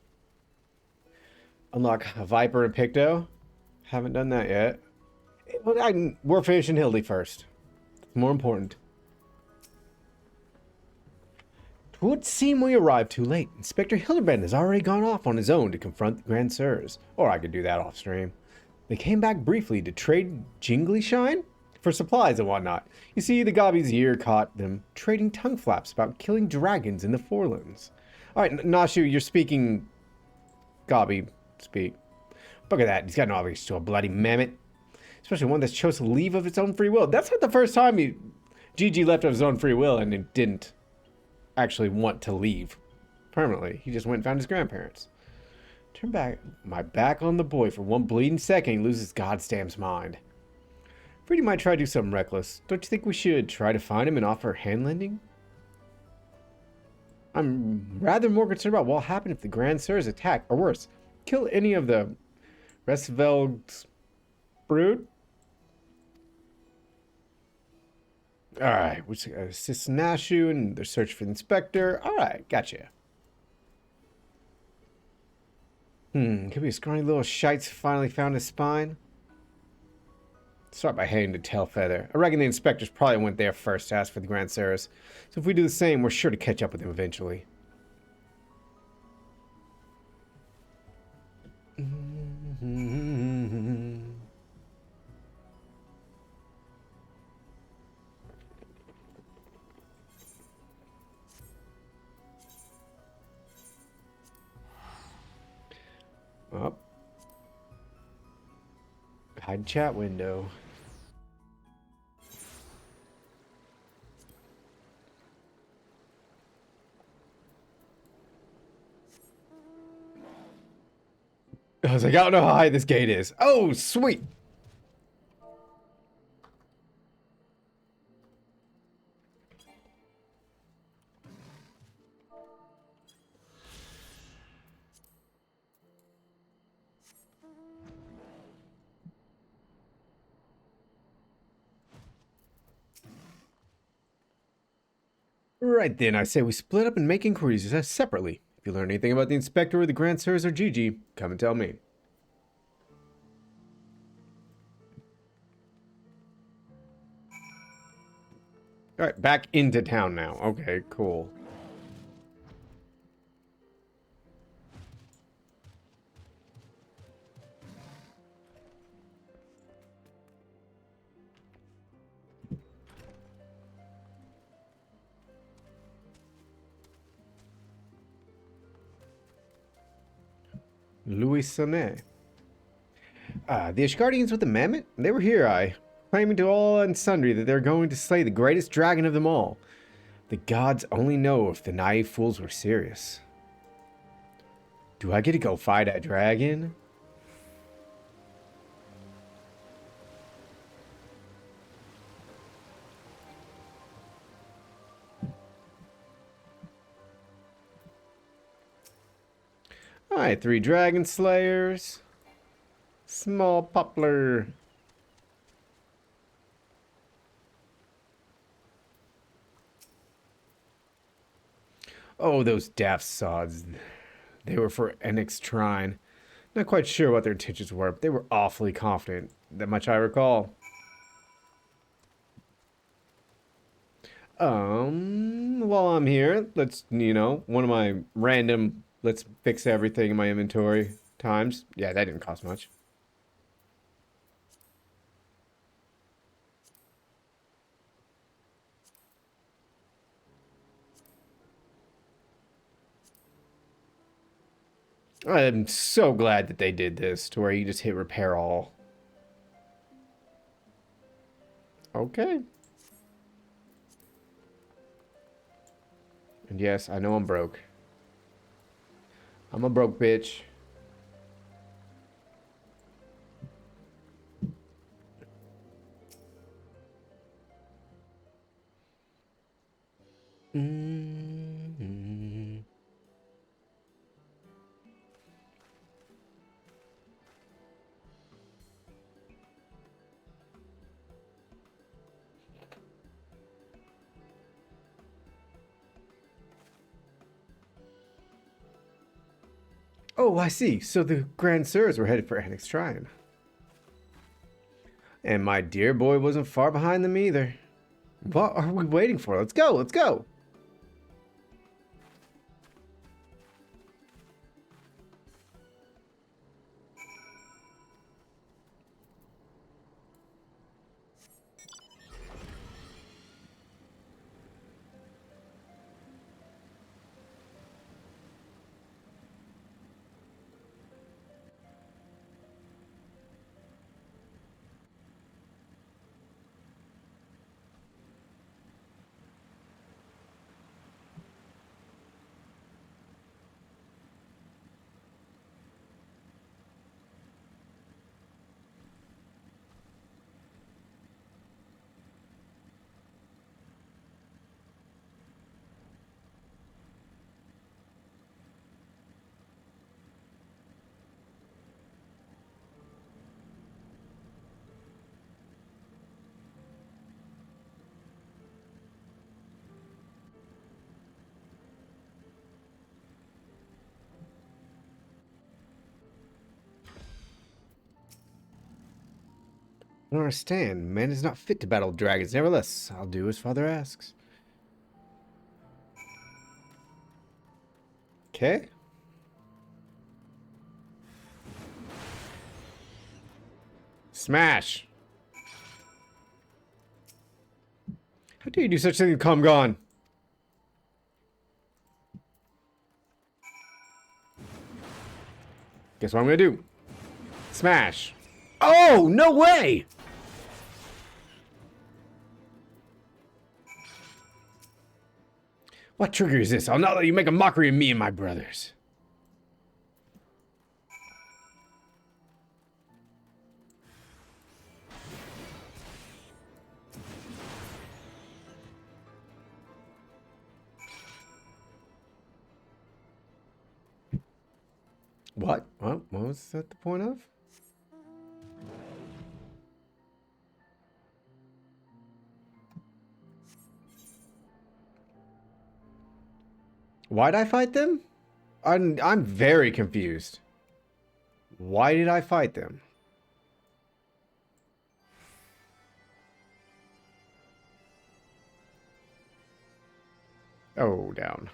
Unlock Viper and Picto. Haven't done that yet. But we're finishing Hildy first. It's more important. It would seem we arrived too late. Inspector Hildebrand has already gone off on his own to confront the Grand Sirs. Or I could do that off stream. They came back briefly to trade Jingly Shine for supplies and whatnot. You see, the Gobbies here caught them trading tongue flaps about killing dragons in the Forelands. Alright, Nashu, you're speaking Gobby speak. Look at that, he's got no obligation to a bloody mammoth. Especially one that's chose to leave of its own free will. That's not the first time GG left of his own free will and it didn't actually want to leave permanently. He just went and found his grandparents. Turn my back on the boy for one bleeding second, he loses Goddamn's mind. Freddie might try to do something reckless. Don't you think we should try to find him and offer hand lending? I'm rather more concerned about what will happen if the Grand Sirs attack, or worse, kill any of the Restveld's brood. Alright, we assist Nashu in their search for the inspector. Alright, gotcha. Could be a scrawny little shite's finally found his spine. Start by heading to Tailfeather. I reckon the inspectors probably went there first to ask for the Grand Sirs. So if we do the same, we're sure to catch up with him eventually. Up. Hide chat window. I was like, I don't know how high this gate is. Oh, sweet. Right then, I say we split up and make inquiries separately. If you learn anything about the inspector or the Grand Sirs or Gigi, come and tell me. Alright, back into town now. Okay, cool. Louis Sonnet. The Ashgardians with the mammoth? They were here, claiming to all and sundry that they're going to slay the greatest dragon of them all. The gods only know if the naive fools were serious. Do I get to go fight a dragon? Alright, 3 dragon slayers. Small poplar. Oh, those daft sods. They were for Enix Trine. Not quite sure what their intentions were, but they were awfully confident. That much I recall. While I'm here, let's, one of my random let's fix everything in my inventory times. Yeah, that didn't cost much. I'm so glad that they did this to where you just hit repair all. Okay. Yes, I know I'm broke. I'm a broke bitch. Mm-hmm. Oh, I see. So the Grand Sirs were headed for Annex Shrine. And my dear boy wasn't far behind them either. What are we waiting for? Let's go, let's go! I don't understand. Man is not fit to battle dragons. Nevertheless, I'll do as father asks. Okay. Smash! How dare you do such a thing to Comgon? Guess what I'm gonna do? Smash! Oh, no way! What trigger is this? I'll not let you make a mockery of me and my brothers. What? What was that the point of? Why'd I fight them? I'm very confused. Why did I fight them? Oh, down.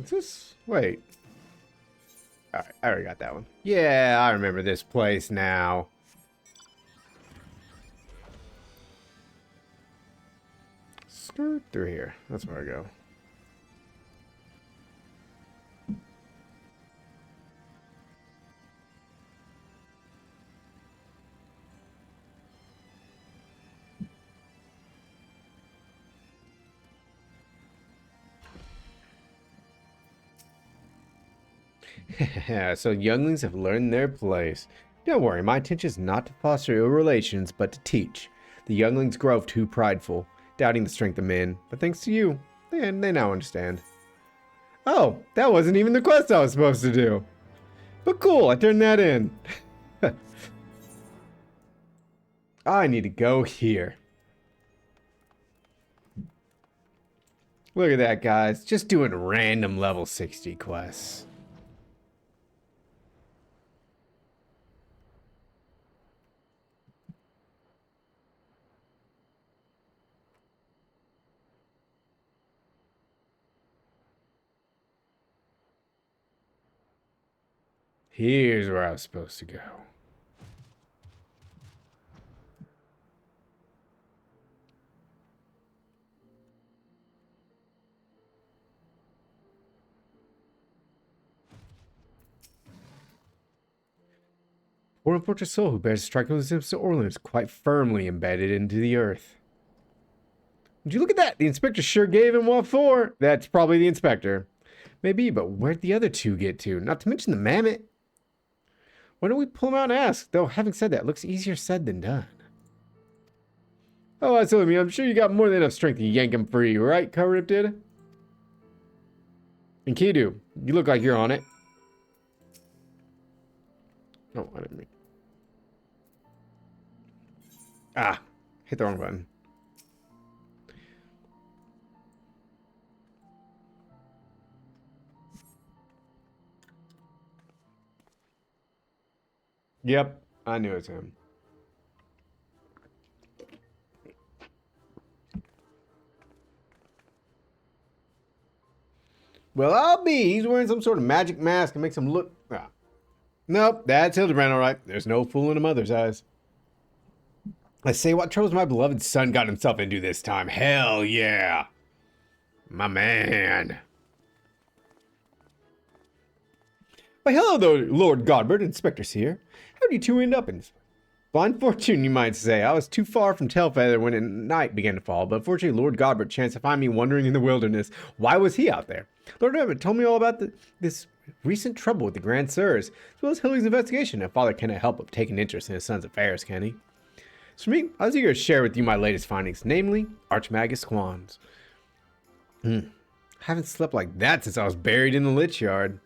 Is this... Wait. Alright, I already got that one. Yeah, I remember this place now. Skirt through here. That's where I go. So younglings have learned their place. Don't worry, my intention is not to foster ill relations, but to teach. The younglings grow too prideful, doubting the strength of men, but thanks to you, they now understand. Oh, that wasn't even the quest I was supposed to do. But cool, I turned that in. I need to go here. Look at that, guys. Just doing random level 60 quests. Here's where I was supposed to go. Poor unfortunate soul who bears a striking resemblance to Orlin is quite firmly embedded into the earth. Would you look at that? The inspector sure gave him what for. That's probably the inspector. Maybe, but where'd the other two get to? Not to mention the mammoth. Why don't we pull him out and ask? Though, having said that, it looks easier said than done. Oh, that's me. I'm sure you got more than enough strength to yank him free, right, Cover did? And Kidu, you look like you're on it. Oh, I didn't mean. Ah, hit the wrong button. Yep, I knew it was him. Well, I'll be. He's wearing some sort of magic mask and makes him look... Ah. Nope, that's Hildebrand, all right. There's no fool in a mother's eyes. I say, what troubles my beloved son got himself into this time? Hell yeah. My man. Why, hello, though, Lord Godbert. Inspector's here. How did you two end up in blind fortune, you might say? I was too far from Tailfeather when night began to fall, but fortunately Lord Godbert chanced to find me wandering in the wilderness. Why was he out there? Lord Godbert told me all about this recent trouble with the Grand Sirs, as well as Hilly's investigation. Now, Father cannot help but take an interest in his son's affairs, can he? So for me, I was eager to share with you my latest findings, namely Archmagus Quans. I haven't slept like that since I was buried in the Lich Yard.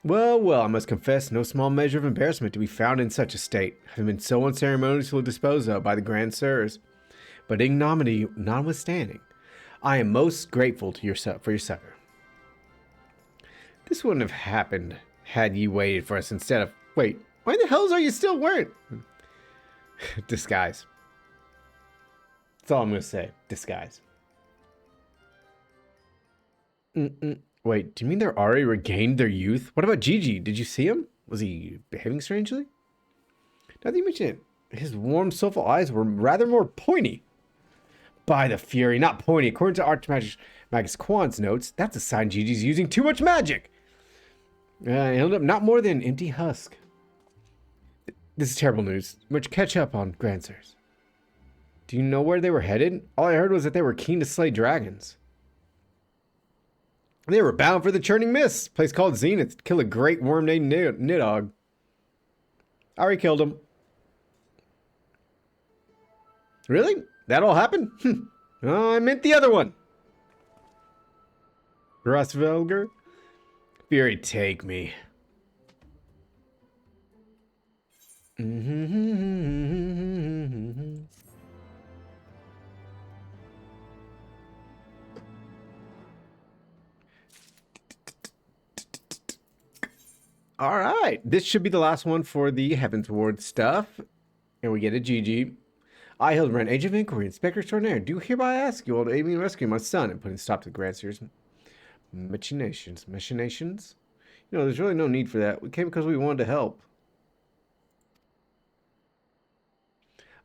Well, I must confess, no small measure of embarrassment to be found in such a state, having been so unceremoniously disposed of by the Grand Sirs. But ignominy notwithstanding, I am most grateful to for your succor. This wouldn't have happened had ye waited for us instead of... Wait, why the hells are you still wearing... Disguise. That's all I'm going to say. Disguise. Wait, do you mean they're already regained their youth? What about Gigi? Did you see him? Was he behaving strangely? Now that you mention it, his warm, soulful eyes were rather more pointy. By the fury, not pointy. According to Archmagus Quan's notes, that's a sign Gigi's using too much magic. He'll up not more than an empty husk. This is terrible news. Much catch up on Grandsers. Do you know where they were headed? All I heard was that they were keen to slay dragons. They were bound for the Churning Mists, a place called Zenith, to kill a great worm named Nidog. I already killed him. Really? That all happened? Oh, I meant the other one. Grosvelger? Fury, take me. All right, this should be the last one for the Heavensward stuff. And we get a GG. I, Hildebrand, Age of Inquiry, Inspector Extraordinaire, do hereby ask you all to aid me in rescuing my son and putting a stop to the Grand Seer's machinations. You know, there's really no need for that. We came because we wanted to help.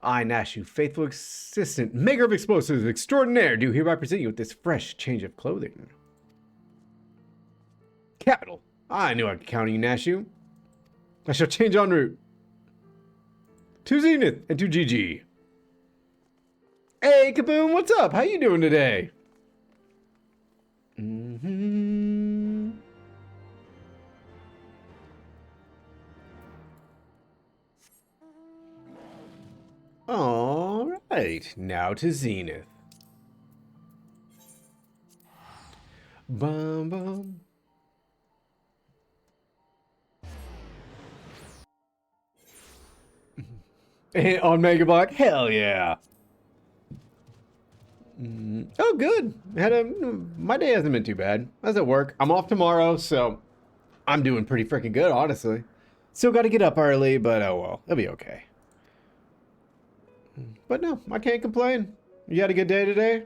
I, Nashu, faithful assistant, maker of explosives extraordinaire, do hereby present you with this fresh change of clothing. Capital. I knew I could count on you, Nashu. I shall change en route. To Zenith and to GG. Hey, Kaboom, what's up? How you doing today? All right, now to Zenith. Bum bum. On Mega Block, hell yeah. Oh, good. My day hasn't been too bad. I was at work. I'm off tomorrow, so I'm doing pretty freaking good, honestly. Still got to get up early, but oh well, it'll be okay. But no, I can't complain. You had a good day today?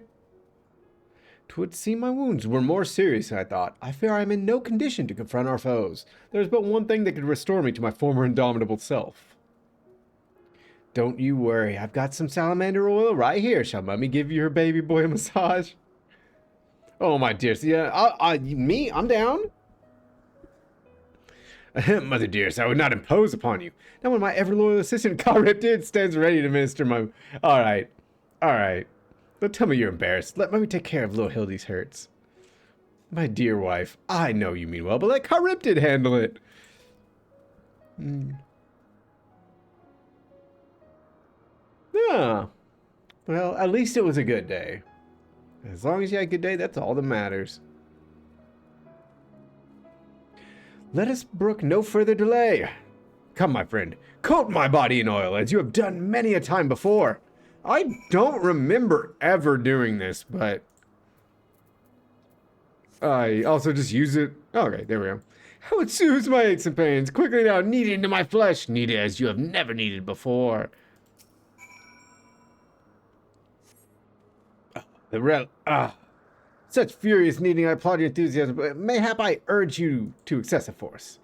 'Twould seem my wounds were more serious than I thought. I fear I am in no condition to confront our foes. There is but one thing that could restore me to my former indomitable self. Don't you worry, I've got some salamander oil right here. Shall Mummy give you her baby boy a massage? Oh, my dear. Yeah, I'm down. Mother dearest, I would not impose upon you. Now when my ever-loyal assistant, Charybdid, stands ready to minister my... Alright. Alright. Don't tell me you're embarrassed. Let me take care of little Hildy's hurts. My dear wife, I know you mean well, but let Charybdid handle it. Ah. Well, at least it was a good day. As long as you had a good day, that's all that matters. Let us brook no further delay. Come, my friend, coat my body in oil, as you have done many a time before. I don't remember ever doing this, but I also just use it. Okay, there we go. How it soothes my aches and pains. Quickly now, knead it into my flesh. Knead it as you have never kneaded before. Such furious kneading, I applaud your enthusiasm, but mayhap I urge you to excessive force.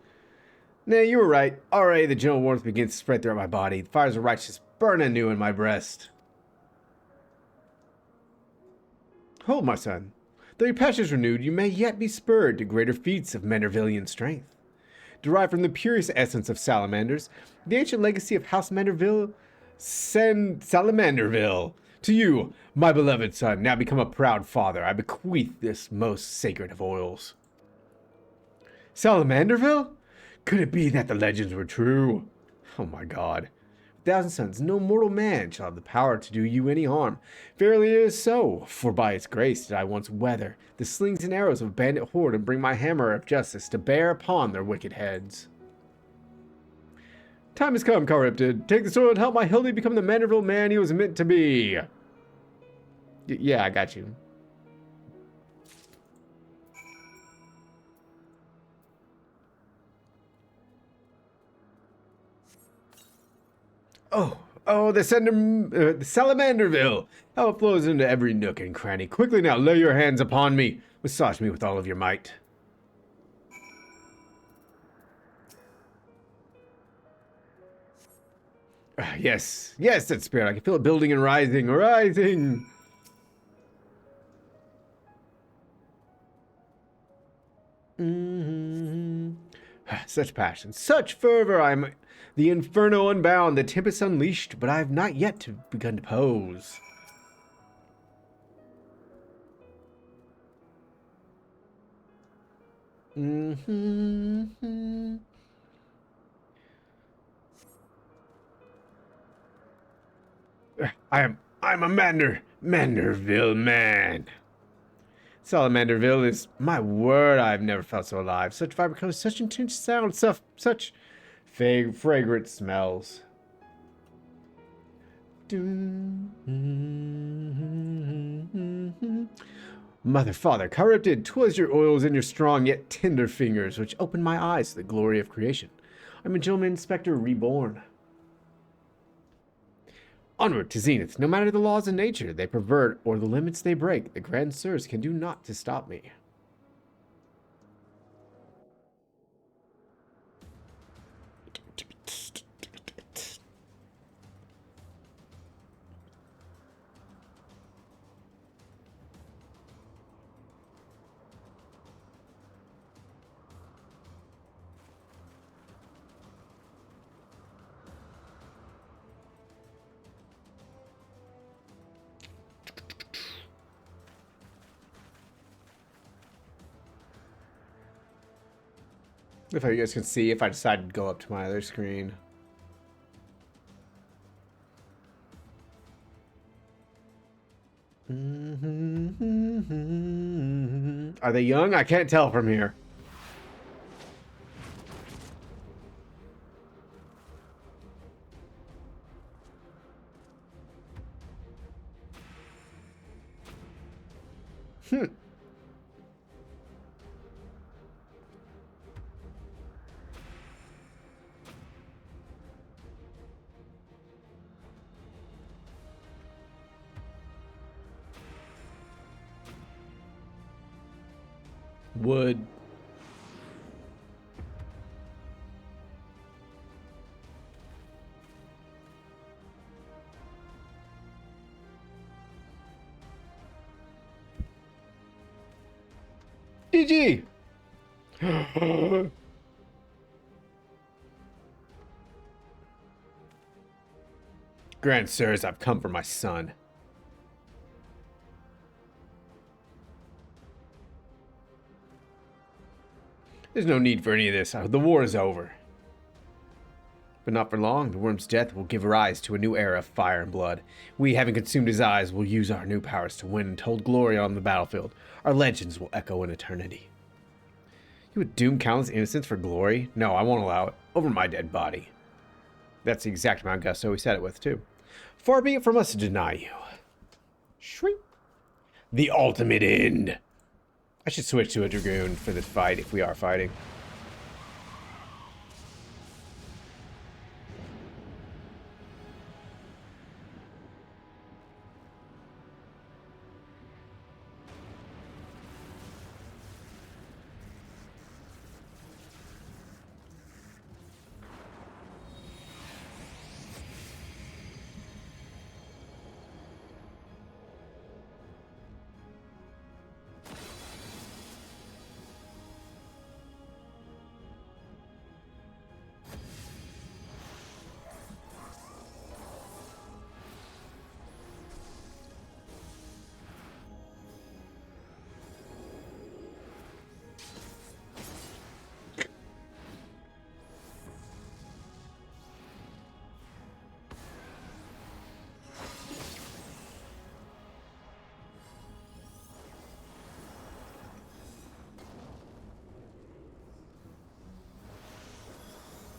Nay, you were right. Already the gentle warmth begins to spread throughout my body. The fires of righteousness burn anew in my breast. Hold, my son. Though your passion is renewed, you may yet be spurred to greater feats of Mandervillian strength. Derived from the purest essence of salamanders, the ancient legacy of House Manderville, Salamanderville. To you, my beloved son, now become a proud father, I bequeath this most sacred of oils. Salamanderville? Could it be that the legends were true? Oh my god. 1,000 sons, no mortal man shall have the power to do you any harm. Verily it is so, for by its grace did I once weather the slings and arrows of a bandit horde and bring my hammer of justice to bear upon their wicked heads. Time has come, Charybdid. Take the sword and help my Hildy become the Manderville man he was meant to be. Yeah, I got you. Oh, the Salamanderville. How it flows into every nook and cranny. Quickly now, lay your hands upon me. Massage me with all of your might. Yes, that spirit. I can feel it building and rising, rising. Such passion, such fervor. I'm the inferno unbound, the tempest unleashed, but I have not yet begun to pose. I'm a Manderville man. Salamanderville is my word. I've never felt so alive. Such vibrant colors, such intense sound, such fragrant smells. Mother, father, Charybdid, 'twas your oils and your strong yet tender fingers which opened my eyes to the glory of creation. I'm a gentleman inspector reborn. Onward to zenith, no matter the laws of nature they pervert or the limits they break, the grand sirs can do naught to stop me. If you guys can see, if I decide to go up to my other screen. Are they young? I can't tell from here. Wood. GG. Grand sirs, I've come for my son. There's no need for any of this. The war is over. But not for long. The worm's death will give rise to a new era of fire and blood. We, having consumed his eyes, will use our new powers to win untold glory on the battlefield. Our legends will echo in eternity. You would doom countless innocents for glory? No, I won't allow it. Over my dead body. That's the exact amount Gusto we said it with, too. Far be it from us to deny you. Shrink. The ultimate end. I should switch to a Dragoon for this fight if we are fighting.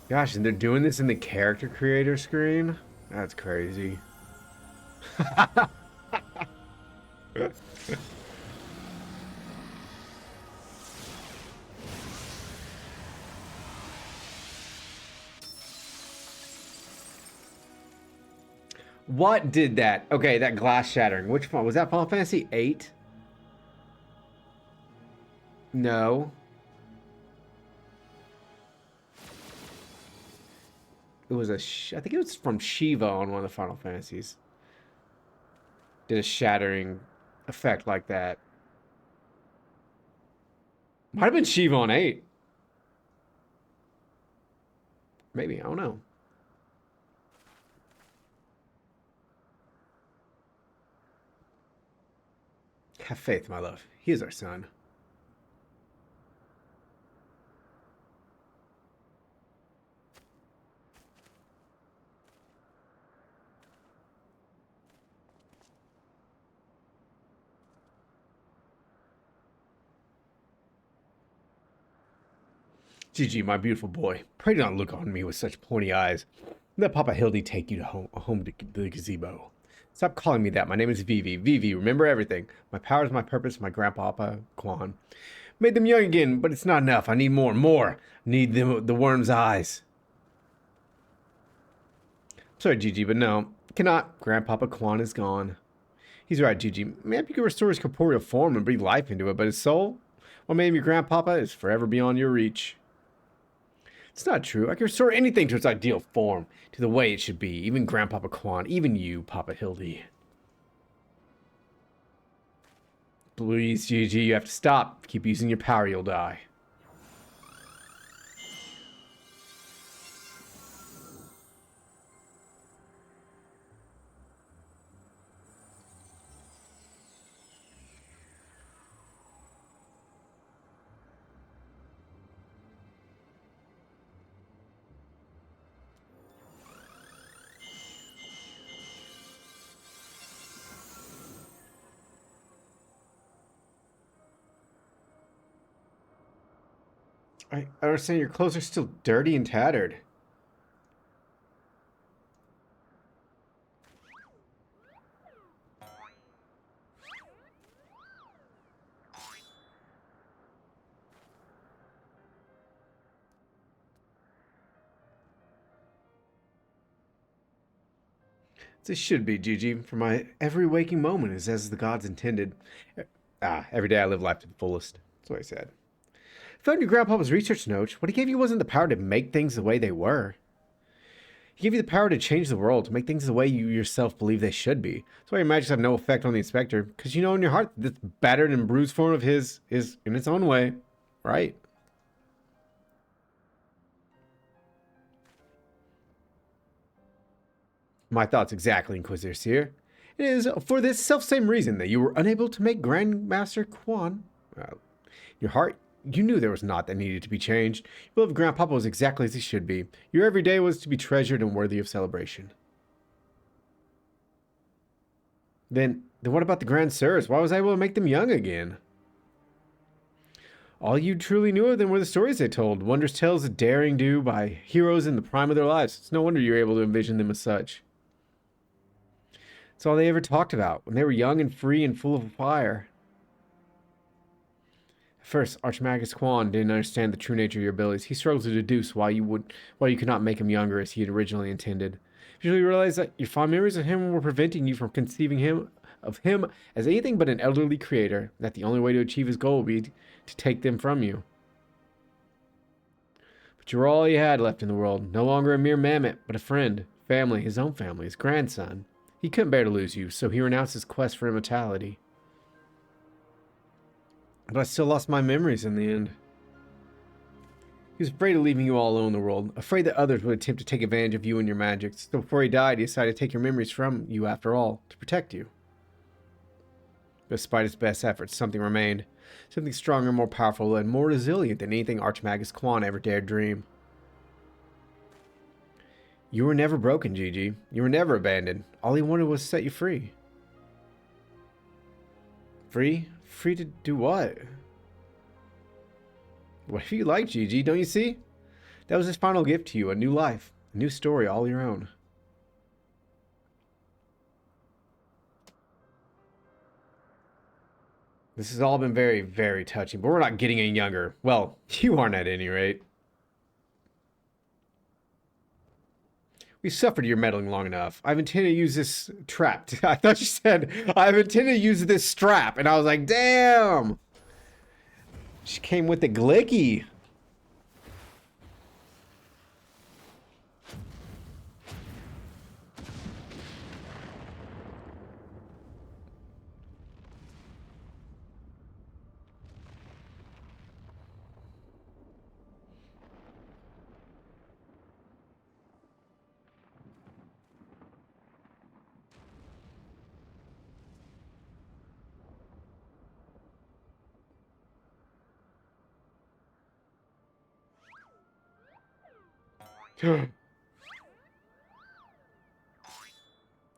Gosh, and they're doing this in the character creator screen? That's crazy. What did that? Okay, that glass shattering. Which one? Was that Final Fantasy VIII? No. It was I think it was from Shiva on one of the Final Fantasies. Did a shattering effect like that. Might have been Shiva on 8. Maybe, I don't know. Have faith, my love. He is our son. Gigi, my beautiful boy, pray do not look on me with such pointy eyes. Let Papa Hildy take you to home to the gazebo. Stop calling me that. My name is Vivi. Vivi, remember everything. My powers, my purpose, my grandpapa, Quan. Made them young again, but it's not enough. I need more, more. Need the worm's eyes. Sorry, Gigi, but no. Cannot. Grandpapa Quan is gone. He's right, Gigi. Maybe you can restore his corporeal form and breathe life into it, but his soul, what made me grandpapa, is forever beyond your reach. It's not true. I can restore anything to its ideal form, to the way it should be. Even Grandpapa Quan, even you, Papa Hildy. Please, Gigi, you have to stop. Keep using your power, you'll die. I understand your clothes are still dirty and tattered. This should be, Gigi, for my every waking moment is as the gods intended. Every day I live life to the fullest. That's what I said. Found your grandpapa's research notes. What he gave you wasn't the power to make things the way they were. He gave you the power to change the world, to make things the way you yourself believe they should be. That's why your magics have no effect on the inspector, because you know in your heart that this battered and bruised form of his is in its own way, right? My thoughts exactly, Inquisitor Seer. It is for this self-same reason that you were unable to make Grandmaster Quan. Your heart, you knew there was naught that needed to be changed. Your beloved Grandpapa was exactly as he should be. Your every day was to be treasured and worthy of celebration. Then what about the Grand Sirs? Why was I able to make them young again? All you truly knew of them were the stories they told, wondrous tales of daring do by heroes in the prime of their lives. It's no wonder you were able to envision them as such. It's all they ever talked about, when they were young and free and full of fire. At first, Archmagus Quan didn't understand the true nature of your abilities. He struggled to deduce why you could not make him younger as he had originally intended. Eventually, you realized that your fond memories of him were preventing you from conceiving him as anything but an elderly creator, that the only way to achieve his goal would be to take them from you. But you were all he had left in the world, no longer a mere mammoth, but a friend, family, his own family, his grandson. He couldn't bear to lose you, so he renounced his quest for immortality. But I still lost my memories in the end. He was afraid of leaving you all alone in the world, afraid that others would attempt to take advantage of you and your magics. So before he died, he decided to take your memories from you after all, to protect you. But despite his best efforts, something remained. Something stronger, more powerful, and more resilient than anything Archmagus Quan ever dared dream. You were never broken, Gigi. You were never abandoned. All he wanted was to set you free. Free? Free to do what? Whatever you like, Gigi, don't you see? That was his final gift to you, a new life, a new story all your own. This has all been very, very touching, but we're not getting any younger. Well, you aren't at any rate. We suffered your meddling long enough. I've intended to use this trap. I thought you said, I've intended to use this strap. And I was like, damn. She came with the glicky.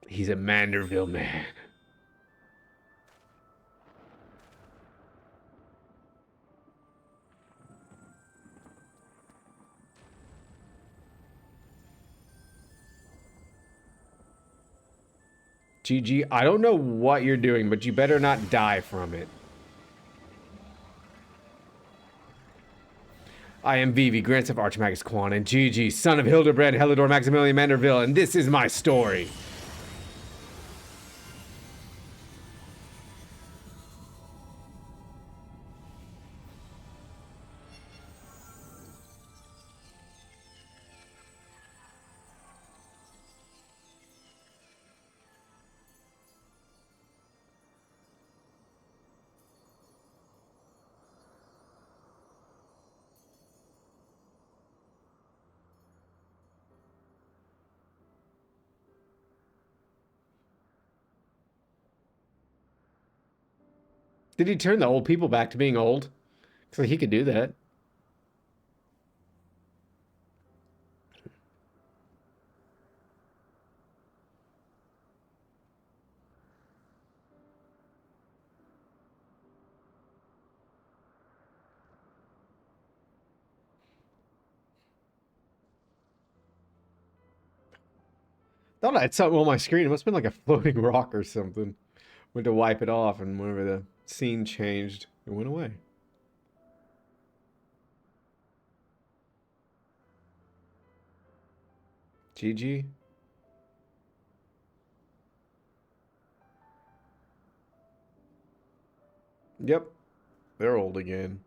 He's a Manderville man. GG, I don't know what you're doing, but you better not die from it. I am Vivi, grandson of Archmagus Quan, and GG, son of Hildebrand Helidor Maximilian Manderville, and this is my story. Did he turn the old people back to being old? So he could do that. Thought I had something on my screen. It must have been like a floating rock or something. Went to wipe it off, and whenever the scene changed, it went away. GG. Yep. They're old again.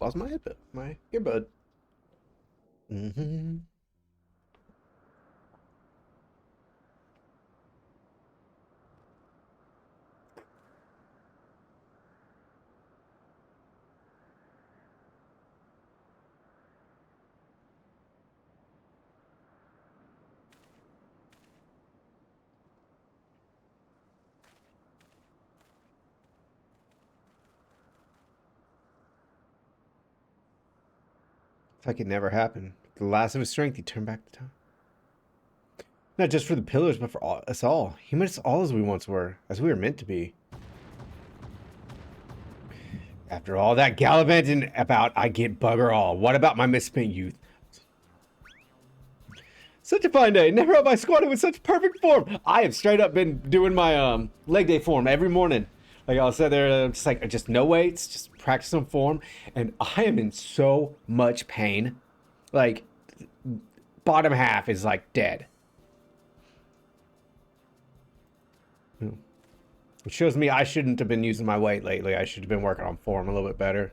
Lost my headbud. My earbud. Mm-hmm. It's like it never happened. The last of his strength, he turned back the time. Not just for the pillars, but for us all. He made us all as we once were, as we were meant to be. After all that gallivanting about, I get bugger all. What about my misspent youth? Such a fine day. Never have I squatted with such perfect form. I have straight up been doing my leg day form every morning. Like I'll sit there, just no weights, just practicing form, and I am in so much pain. Like bottom half is like dead. It shows me I shouldn't have been using my weight lately. I should have been working on form a little bit better.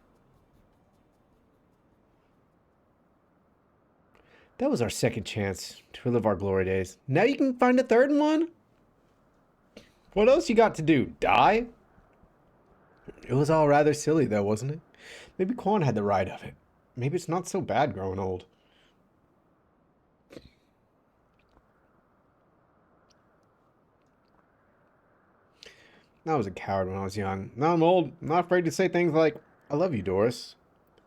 That was our second chance to relive our glory days. Now you can find a third one? What else you got to do? Die? It was all rather silly though, wasn't it? Maybe Quan had the right of it. Maybe it's not so bad growing old. I was a coward when I was young. Now I'm old. I'm not afraid to say things like, I love you, Doris.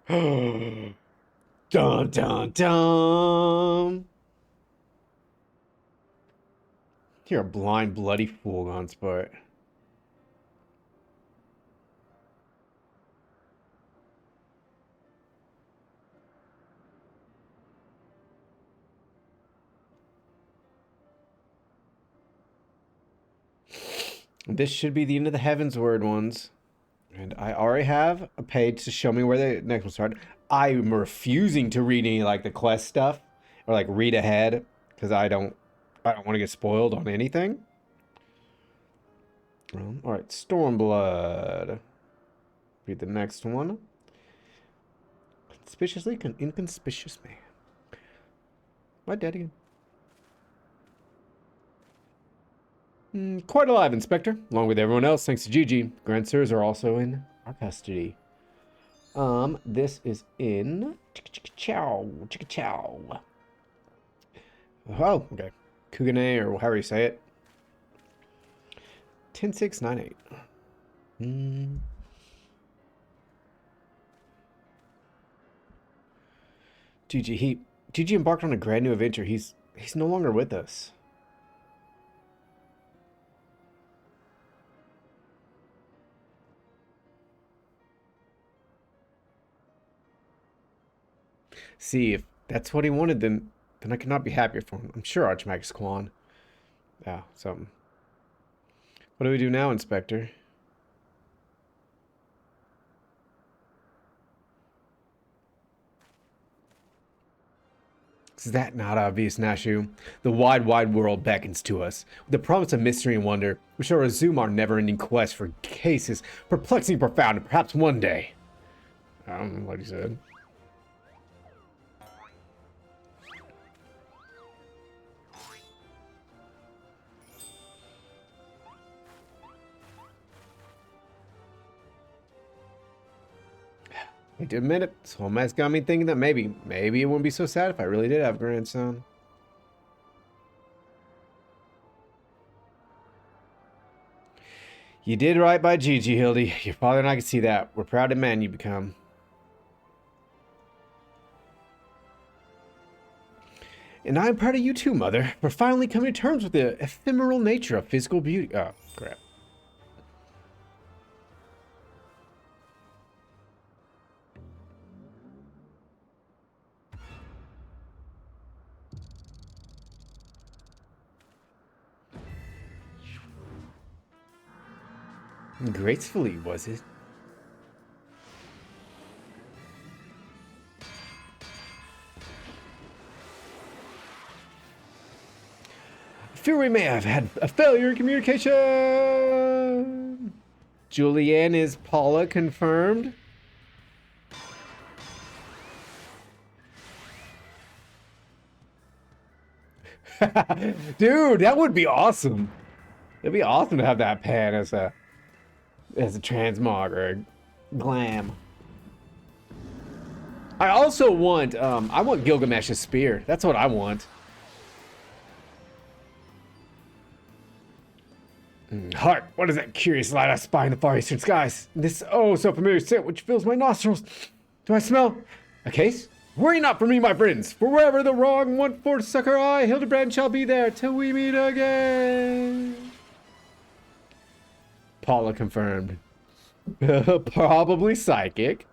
Dun dun dun. You're a blind, bloody fool, Gunsport. This should be the end of the Heaven's Word ones. And I already have a page to show me where the next one started. I'm refusing to read any like the quest stuff or like read ahead because I don't want to get spoiled on anything. All right, Stormblood. Read the next one. Conspicuously inconspicuous man. Why dead again? Quite alive, Inspector. Along with everyone else, thanks to Gigi. Grand Sirs are also in our custody. This is in Chow. Oh, okay. Kugane, or however you say it. 10698. Gigi embarked on a grand new adventure. He's no longer with us. See, if that's what he wanted, then I could not be happier for him. I'm sure Archmagus Quan. Yeah, something. What do we do now, Inspector? Is that not obvious, Nashu? The wide, wide world beckons to us. With the promise of mystery and wonder, we shall resume our never-ending quest for cases perplexing, profound, and perhaps one day. I don't know what he said. I to admit it, this whole mess got me thinking that maybe it wouldn't be so sad if I really did have a grandson. You did right by Gigi, Hildy. Your father and I can see that. We're proud of the man you become. And I'm proud of you too, Mother, for finally coming to terms with the ephemeral nature of physical beauty. Oh, crap. Gracefully, was it? I fear we may have had a failure in communication. Julianne is Paula confirmed. Dude, that would be awesome. It'd be awesome to have that pan as a transmog or a glam. I also want I want Gilgamesh's spear. That's what I want. Hark, what is that curious light I spy in the far eastern skies? This oh so familiar scent which fills my nostrils. Do I smell a case? Worry not for me, my friends, for wherever the wrong want for succor I, Hildebrand shall be there till we meet again. Paula confirmed. Probably psychic.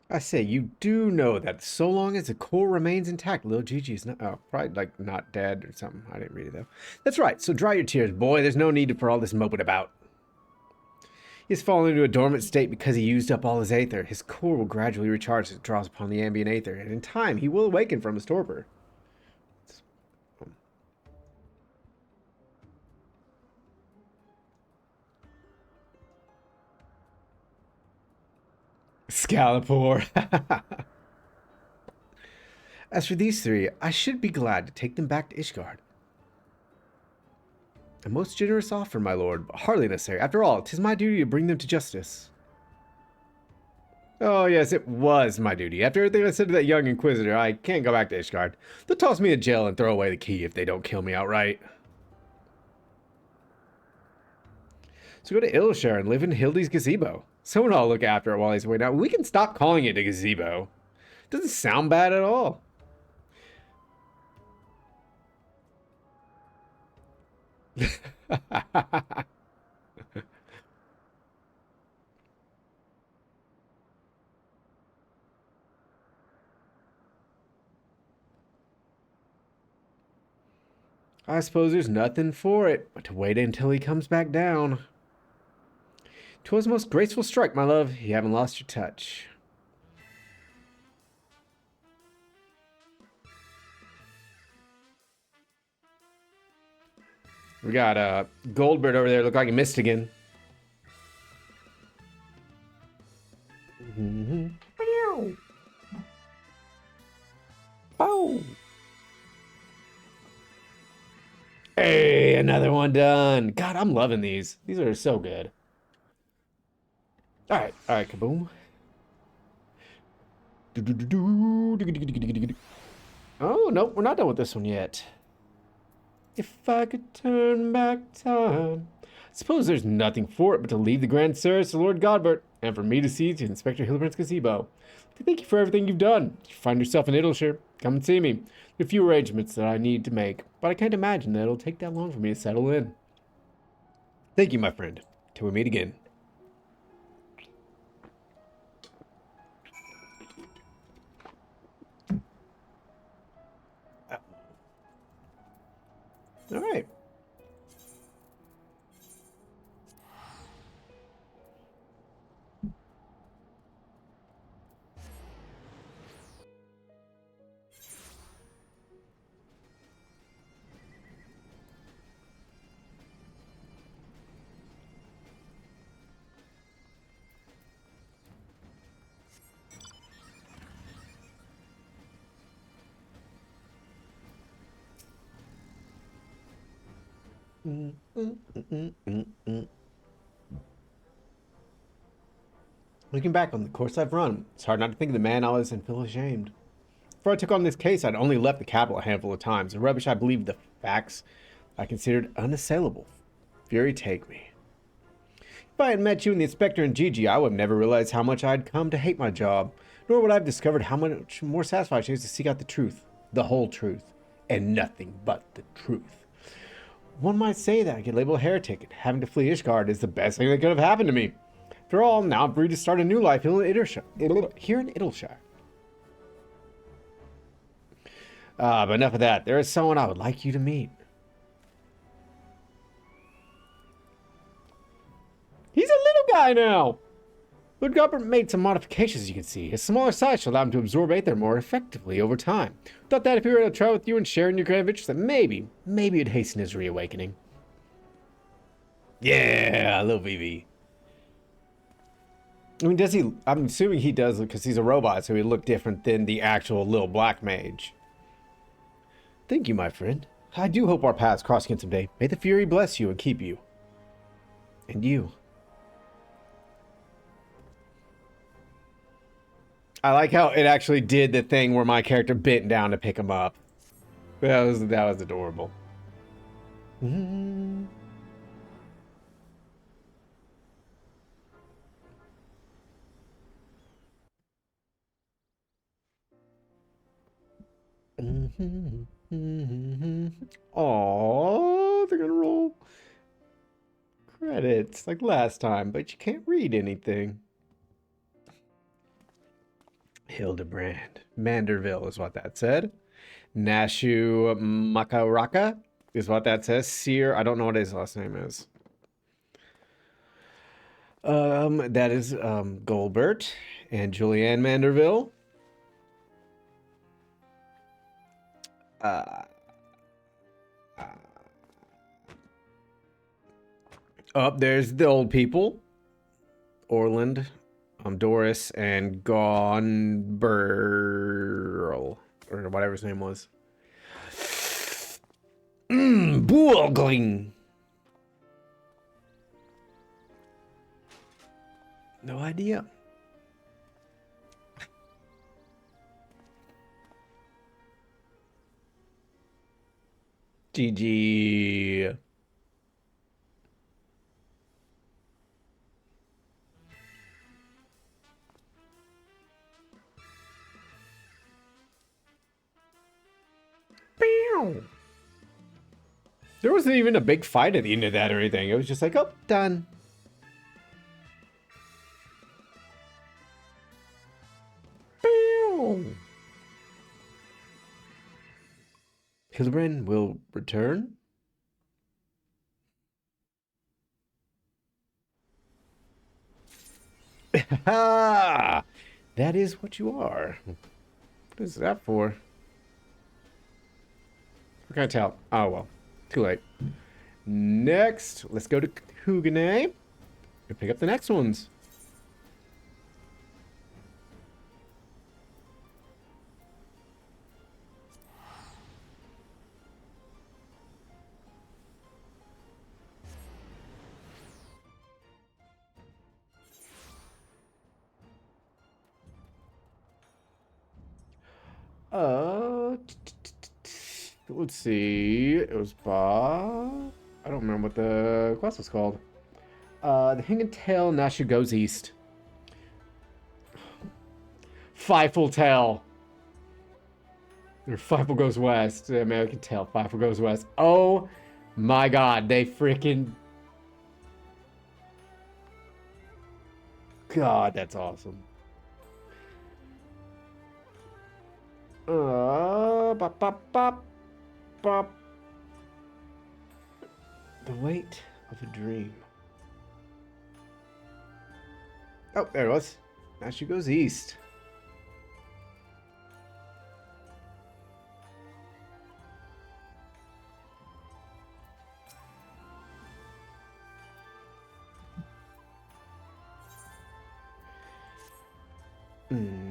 I say, you do know that so long as the core remains intact, little Gigi is not, oh, probably like not dead or something. I didn't read it though. That's right, so dry your tears, boy. There's no need for all this moping about. He's fallen into a dormant state because he used up all his aether. His core will gradually recharge as it draws upon the ambient aether, and in time he will awaken from his torpor. Scalipor. As for these three, I should be glad to take them back to Ishgard. A most generous offer, my lord, but hardly necessary. After all, 'tis my duty to bring them to justice. Oh, yes, it was my duty. After everything I said to that young inquisitor, I can't go back to Ishgard. They'll toss me in jail and throw away the key if they don't kill me outright. So go to Ilshar and live in Hildy's gazebo. Someone ought to look after it while he's away. Now, we can stop calling it a gazebo. Doesn't sound bad at all. I suppose there's nothing for it but to wait until he comes back down. 'Twas a most graceful strike, my love. You haven't lost your touch. We got Goldbird over there. Look like he missed again. Oh. Hey, another one done. God, I'm loving these. These are so good. All right, kaboom. Oh, no, we're not done with this one yet. If I could turn back time. Suppose there's nothing for it but to leave the grand service to Lord Godbert, and for me to see to Inspector Hildebrand's gazebo. Thank you for everything you've done. If you find yourself in Idleshire, come and see me. There are a few arrangements that I need to make, but I can't imagine that it'll take that long for me to settle in. Thank you, my friend. Till we meet again. All right. Looking back on the course I've run, it's hard not to think of the man I was and feel ashamed. Before I took on this case, I'd only left the capital a handful of times. The rubbish I believed, the facts I considered unassailable. Fury take me. If I had met you and the inspector and Gigi, I would have never realized how much I'd come to hate my job, nor would I have discovered how much more satisfied it is to seek out the truth, the whole truth, and nothing but the truth. One might say that I could label a heretic, and having to flee Ishgard is the best thing that could have happened to me. After all, now I'm free to start a new life here in Idleshire. But enough of that. There is someone I would like you to meet. He's a little guy now. Lord Goblin made some modifications, as you can see. His smaller size should allow him to absorb aether more effectively over time. Thought that if he were to travel with you and share in your great adventures, that maybe it'd hasten his reawakening. Yeah, I love Vivi. I mean, does he? I'm assuming he does because he's a robot, so he look different than the actual little black mage. Thank you, my friend. I do hope our paths cross again someday. May the Fury bless you and keep you. And you. I like how it actually did the thing where my character bent down to pick him up. That was adorable. Mm-hmm. Oh, they're gonna roll credits like last time, but you can't read anything. Hildebrand. Manderville is what that said. Nashu Makaraka is what that says. Seer, I don't know what his last name is. That is Goldbert and Julianne Manderville. Up there's the old people. Orland, Doris, and Gonberl, or whatever his name was. Boogling. No idea. GG. There wasn't even a big fight at the end of that or anything. It was just like, oh, done. Hildebrand will return. Ha! That is what you are. What is that for? I can't tell. Oh, well. Too late. Next, let's go to Hugane and pick up the next ones. Let's see. It was Bob. I don't remember what the quest was called. The Hang and Tail Nashu goes east. Fifle Tail. Or Fifle goes west. The American Tail. Fifle goes west. Oh my god. They freaking. God, that's awesome. Bop, bop, bop, bop. The weight of a dream. Oh, there it was. Nashu goes east.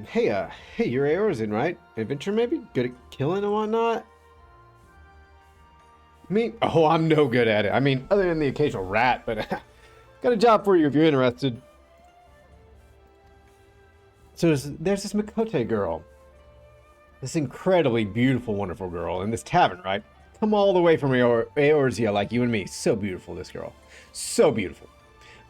Hey, your arrow's in, right? Adventure, maybe? Good at killing and whatnot? Me? Oh, I'm no good at it. I mean, other than the occasional rat, but got a job for you if you're interested. So there's this Makote girl. This incredibly beautiful, wonderful girl in this tavern, right? Come all the way from Eorzea like you and me. So beautiful, this girl. So beautiful.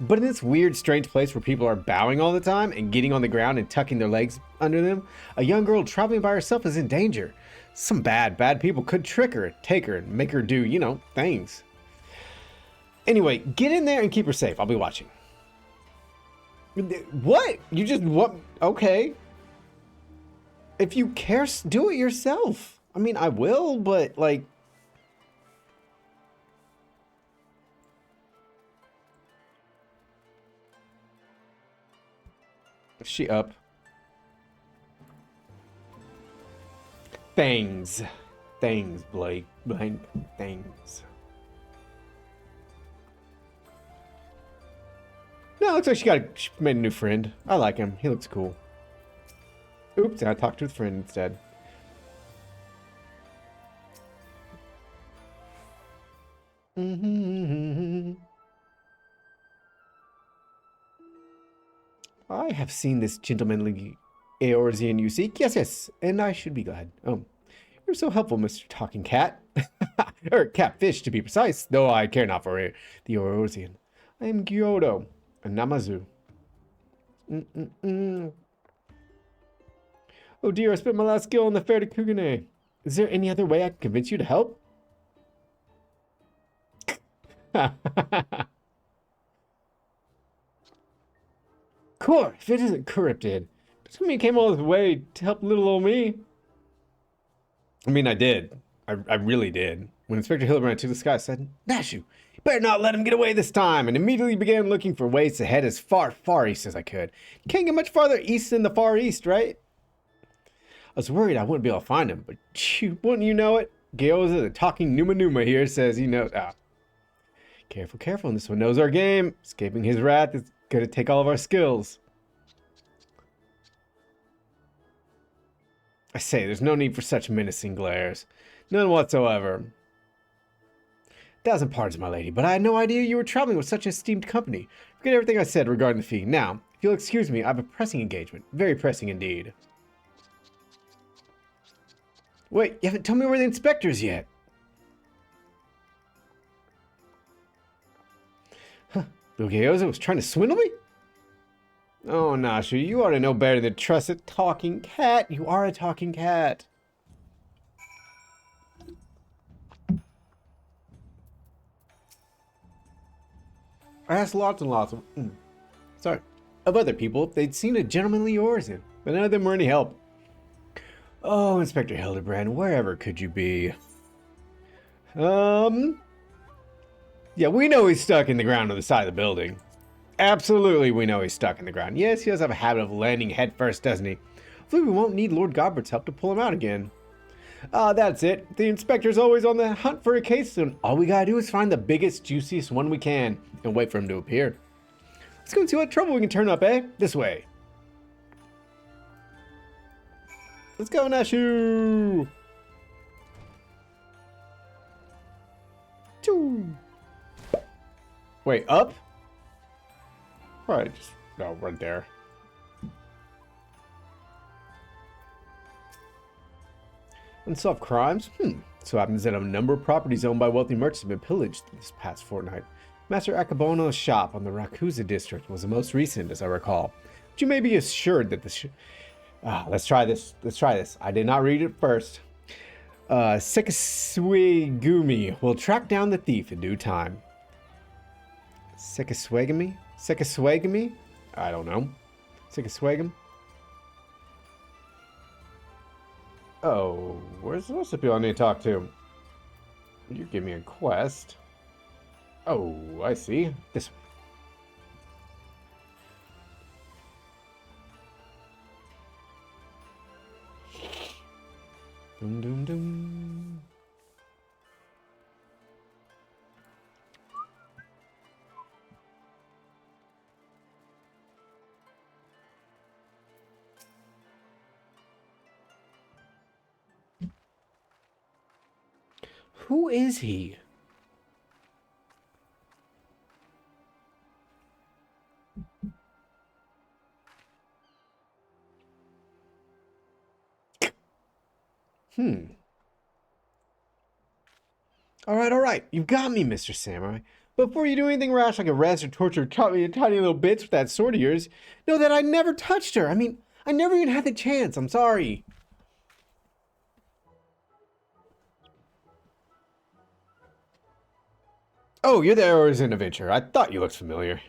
But in this weird, strange place where people are bowing all the time and getting on the ground and tucking their legs under them, a young girl traveling by herself is in danger. Some bad people could trick her, take her, and make her do, you know, things. Anyway, get in there and keep her safe. I'll be watching. What? You just, what? Okay. If you care, do it yourself. I mean, I will, but, like... Is she up? Things. Things, Blake. Blank. Things. No, looks like she made a new friend. I like him. He looks cool. Oops, I talked to the friend instead. I have seen this gentlemanly Eorzean you seek. Yes, yes, and I should be glad. You're so helpful, Mr. Talking Cat. Or Catfish, to be precise, though I care not for the Eorzean. I am Gyoto, a Namazu. Oh dear, I spent my last skill on the fair to Kugane. Is there any other way I can convince you to help? Core, if it isn't corrupted. Doesn't mean you came all this way to help little old me. I mean, I did. I really did. When Inspector Hildebrand to the sky, I said, Nashu, you better not let him get away this time, and immediately began looking for ways to head as far east as I could. Can't get much farther east than the Far East, right? I was worried I wouldn't be able to find him, but wouldn't you know it? Gyoza, the talking Numa here, says he knows. Careful, careful, and this one knows our game. Escaping his wrath is gonna take all of our skills. I say, there's no need for such menacing glares. None whatsoever. 1,000 pardons, my lady, but I had no idea you were traveling with such esteemed company. Forget everything I said regarding the fee. Now, if you'll excuse me, I have a pressing engagement. Very pressing indeed. Wait, you haven't told me where the inspector is yet. Huh, Bill Gyoza was trying to swindle me? Oh, Nashu, you ought to know better than to trust a talking cat. You are a talking cat. I asked lots and lots of other people if they'd seen a gentlemanly Eorzean, but none of them were any help. Oh, Inspector Hildebrand, wherever could you be? Yeah, we know he's stuck in the ground on the side of the building. Absolutely, we know he's stuck in the ground. Yes, he does have a habit of landing headfirst, doesn't he? Hopefully we won't need Lord Godbert's help to pull him out again. That's it. The inspector's always on the hunt for a case, and all we gotta do is find the biggest, juiciest one we can, and wait for him to appear. Let's go and see what trouble we can turn up, eh? This way. Let's go, Nashu! Choo! Wait, up? Alright, just go right there. Unsolved crimes? So happens that a number of properties owned by wealthy merchants have been pillaged this past fortnight. Master Akabono's shop on the Rakusa district was the most recent, as I recall. But you may be assured that this... let's try this. Let's try this. I did not read it first. Sekasuegumi will track down the thief in due time. Sekasuegumi? Sekasuegumi? I don't know. Sekasuegum? Oh, where's the rest of the people I need to talk to? You give me a quest. Oh, I see. This way. Dum dum dum. Who is he? All right. You've got me, Mr. Samurai. But before you do anything rash like arrest or torture or cut me in tiny little bits with that sword of yours, know that I never touched her. I mean, I never even had the chance. I'm sorry. Oh, you're the Eorzean adventurer. I thought you looked familiar.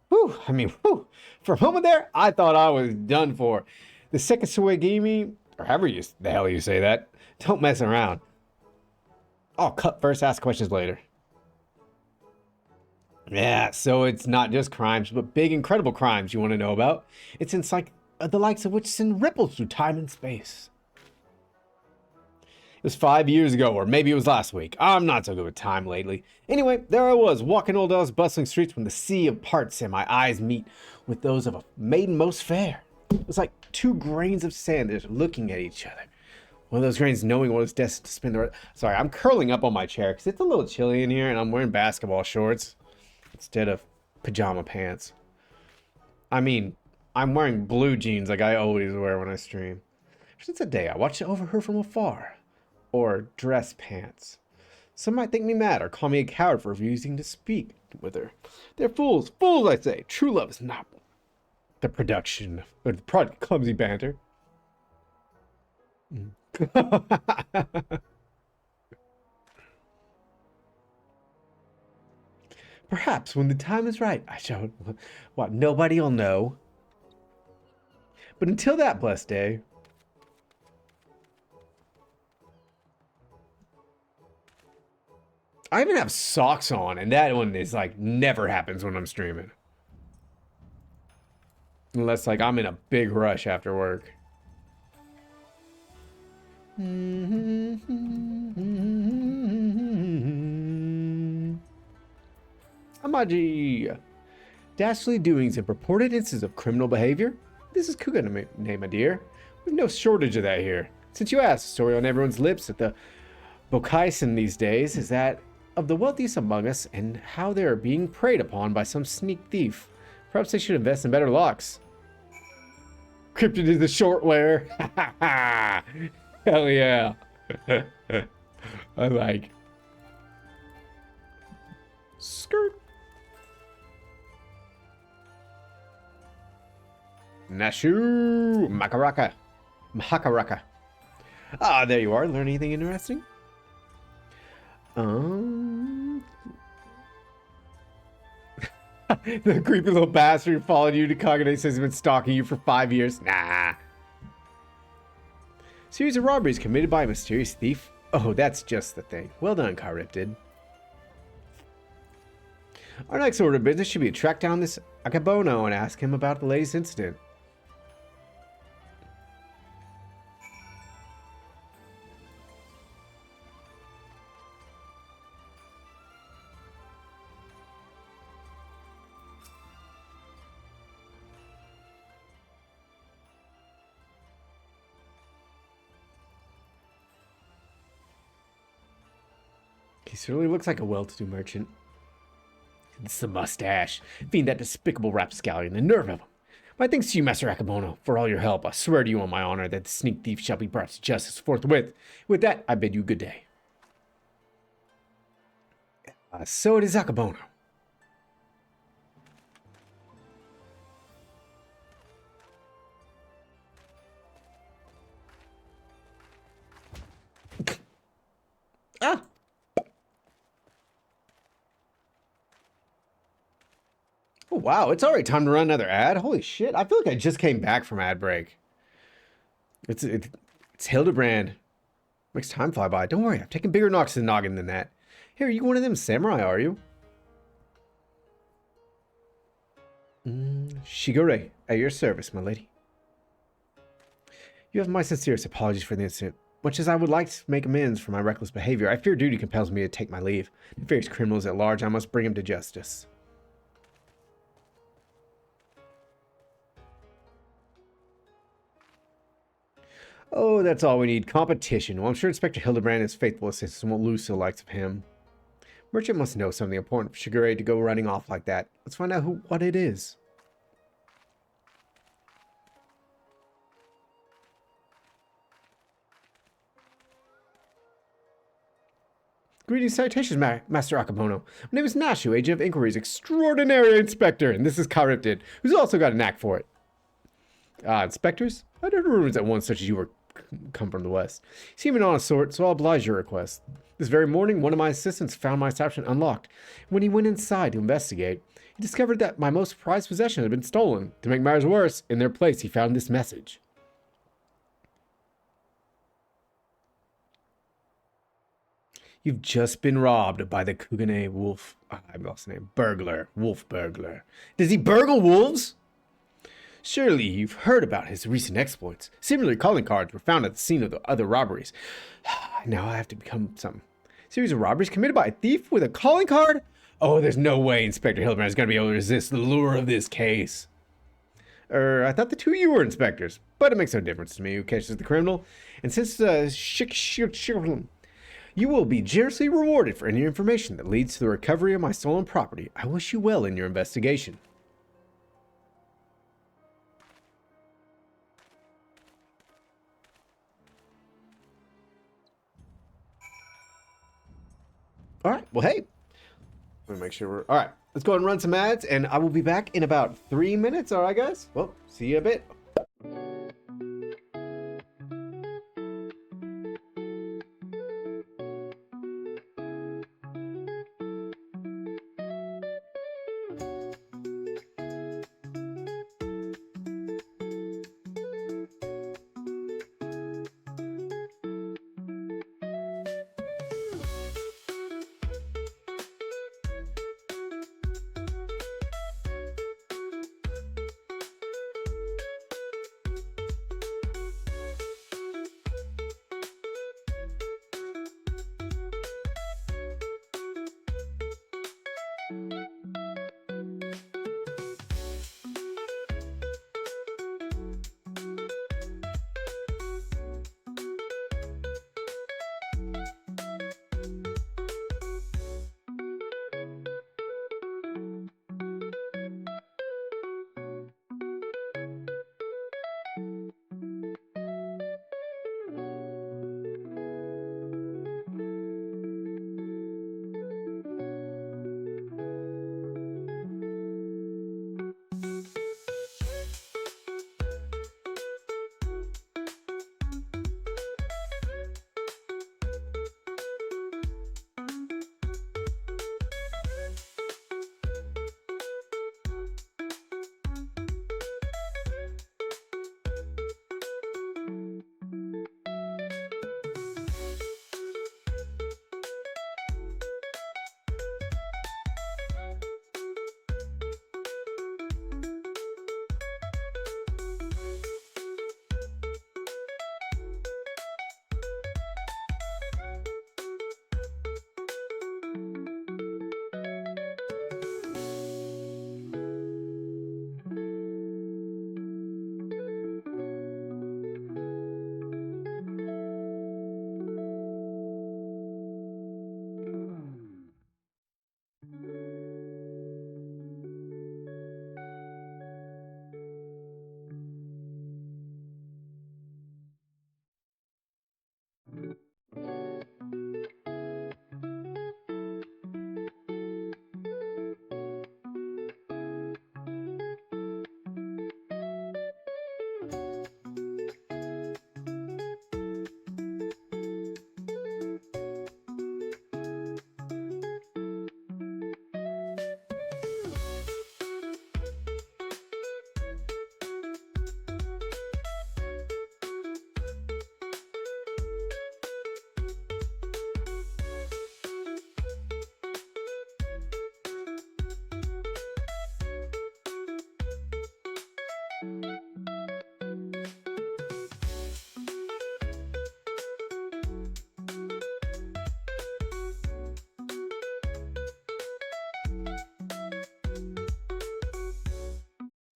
Whew, I mean, whew. For a moment there, I thought I was done for. The Sekasuegimi Or however the hell you say that. Don't mess around. I'll cut first, ask questions later. Yeah, so it's not just crimes, but big, incredible crimes you want to know about. It's in the likes of which send ripples through time and space. It was 5 years ago, or maybe it was last week. I'm not so good with time lately. Anyway, there I was, walking old El's bustling streets when the sea of parts and my eyes meet with those of a maiden most fair. It was like two grains of sand just looking at each other. One of those grains knowing what is destined to spin the rest. Sorry, I'm curling up on my chair because it's a little chilly in here and I'm wearing basketball shorts instead of pajama pants. I mean, I'm wearing blue jeans like I always wear when I stream. Since a day I watched over her from afar. Or dress pants. Some might think me mad or call me a coward for refusing to speak with her. They're fools. Fools, I say. True love is not the production or the product of clumsy banter. Perhaps when the time is right, I shall... What, nobody'll know? But until that blessed day... I even have socks on, and that one is like never happens when I'm streaming. Unless like I'm in a big rush after work. Amaji. Dastardly doings and purported instances of criminal behavior? This is Kuga name, my dear. We've no shortage of that here. Since you asked, the story on everyone's lips at the Bokaisen these days is that of the wealthiest among us and how they are being preyed upon by some sneak thief. Perhaps they should invest in better locks. Cryptid is the short wear. Hell yeah. I like. Skirt. Nashu. Mahakaraka. Ah, there you are. Learn anything interesting? The creepy little bastard who followed you to Kagane says he's been stalking you for 5 years. Nah. Series of robberies committed by a mysterious thief? Oh, that's just the thing. Well done, Charybdid. Our next order of business should be to track down this Akabono and ask him about the latest incident. He certainly looks like a well-to-do merchant. It's the mustache. Fiend, that despicable rapscallion, the nerve of him. My thanks to you, Master Akabono, for all your help. I swear to you on my honor that the sneak thief shall be brought to justice forthwith. With that, I bid you good day. So it is Akabono. Ah! Oh, wow, it's already time to run another ad. Holy shit, I feel like I just came back from ad break. It's Hildebrand. Makes time fly by. Don't worry, I've taken bigger knocks to the noggin than that. Here, you one of them samurai, are you? Shigure, at your service, my lady. You have my sincerest apologies for the incident. Much as I would like to make amends for my reckless behavior, I fear duty compels me to take my leave. The various criminals at large, I must bring them to justice. Oh, that's all we need. Competition. Well, I'm sure Inspector Hildebrand is faithful assistant won't lose to the likes of him. Merchant must know something important for Shigure to go running off like that. Let's find out what it is. Greetings, salutations, Master Akabono. My name is Nashu, Agent of Inquiries, Extraordinary Inspector, and this is Charybdid, who's also got a knack for it. Inspectors? I'd heard rumors that one such as you were come from the West. You seem an honest sort, so I'll oblige your request. This very morning, one of my assistants found my establishment unlocked. When he went inside to investigate, he discovered that my most prized possession had been stolen. To make matters worse, in their place, he found this message. You've just been robbed by the Kugane Wolf. I lost the name. Burglar. Wolf burglar. Does he burgle wolves? Surely you've heard about his recent exploits. Similar calling cards were found at the scene of the other robberies. Now I have to become some series of robberies committed by a thief with a calling card? Oh, there's no way Inspector Hildebrand is going to be able to resist the lure of this case. I thought the two of you were inspectors, but it makes no difference to me who catches the criminal. And since you will be generously rewarded for any information that leads to the recovery of my stolen property, I wish you well in your investigation. All right, well, hey, let me make sure we're all right. Let's go ahead and run some ads, and I will be back in about 3 minutes. All right, guys? Well, see you a bit.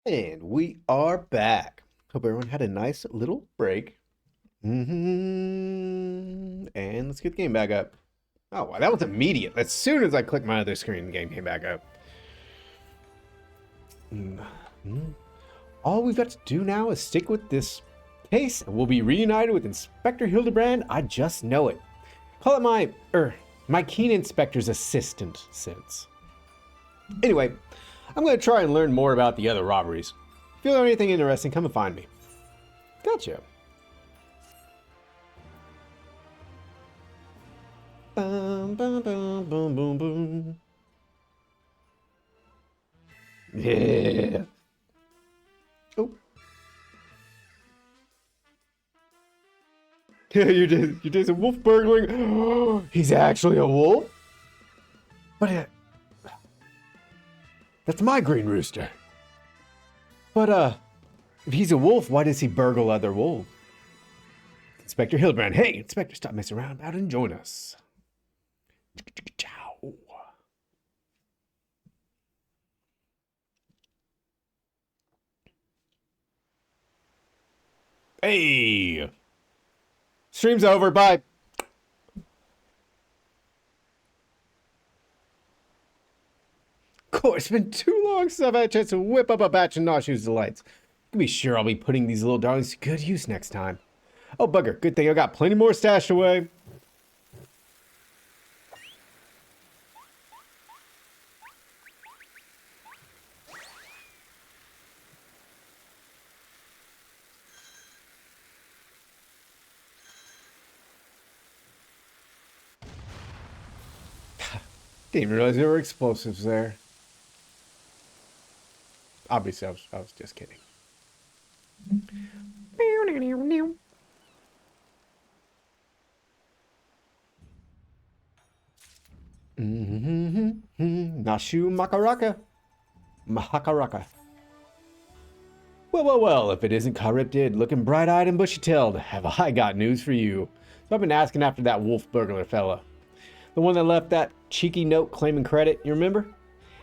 And we are back. Hope everyone had a nice little break. And let's get the game back up. Oh, wow, that was immediate. As soon as I clicked my other screen, the game came back up. All we've got to do now is stick with this case, and we'll be reunited with Inspector Hildebrand. I just know it. Call it my keen inspector's assistant since. Anyway, I'm going to try and learn more about the other robberies. If you learn anything interesting, come and find me. Gotcha. Bum, bum, bum, boom, boom, boom. Yeah. Oh. You did some wolf burgling. He's actually a wolf? But that's my green rooster. But if he's a wolf, why does he burgle other wolves? Inspector Hildebrand. Hey, Inspector, stop messing around about and join us. Ciao. Hey. Stream's over. Bye. Of course, it's been too long since I've had a chance to whip up a batch of Nashu's delights. You can be sure I'll be putting these little darlings to good use next time. Oh, bugger. Good thing I got plenty more stashed away. Didn't even realize there were explosives there. Obviously, I was just kidding. Nashu Makaraka. Mahakaraka. Well, if it isn't Charybdid, looking bright-eyed and bushy-tailed, have I got news for you. So I've been asking after that wolf burglar fella. The one that left that cheeky note claiming credit, you remember?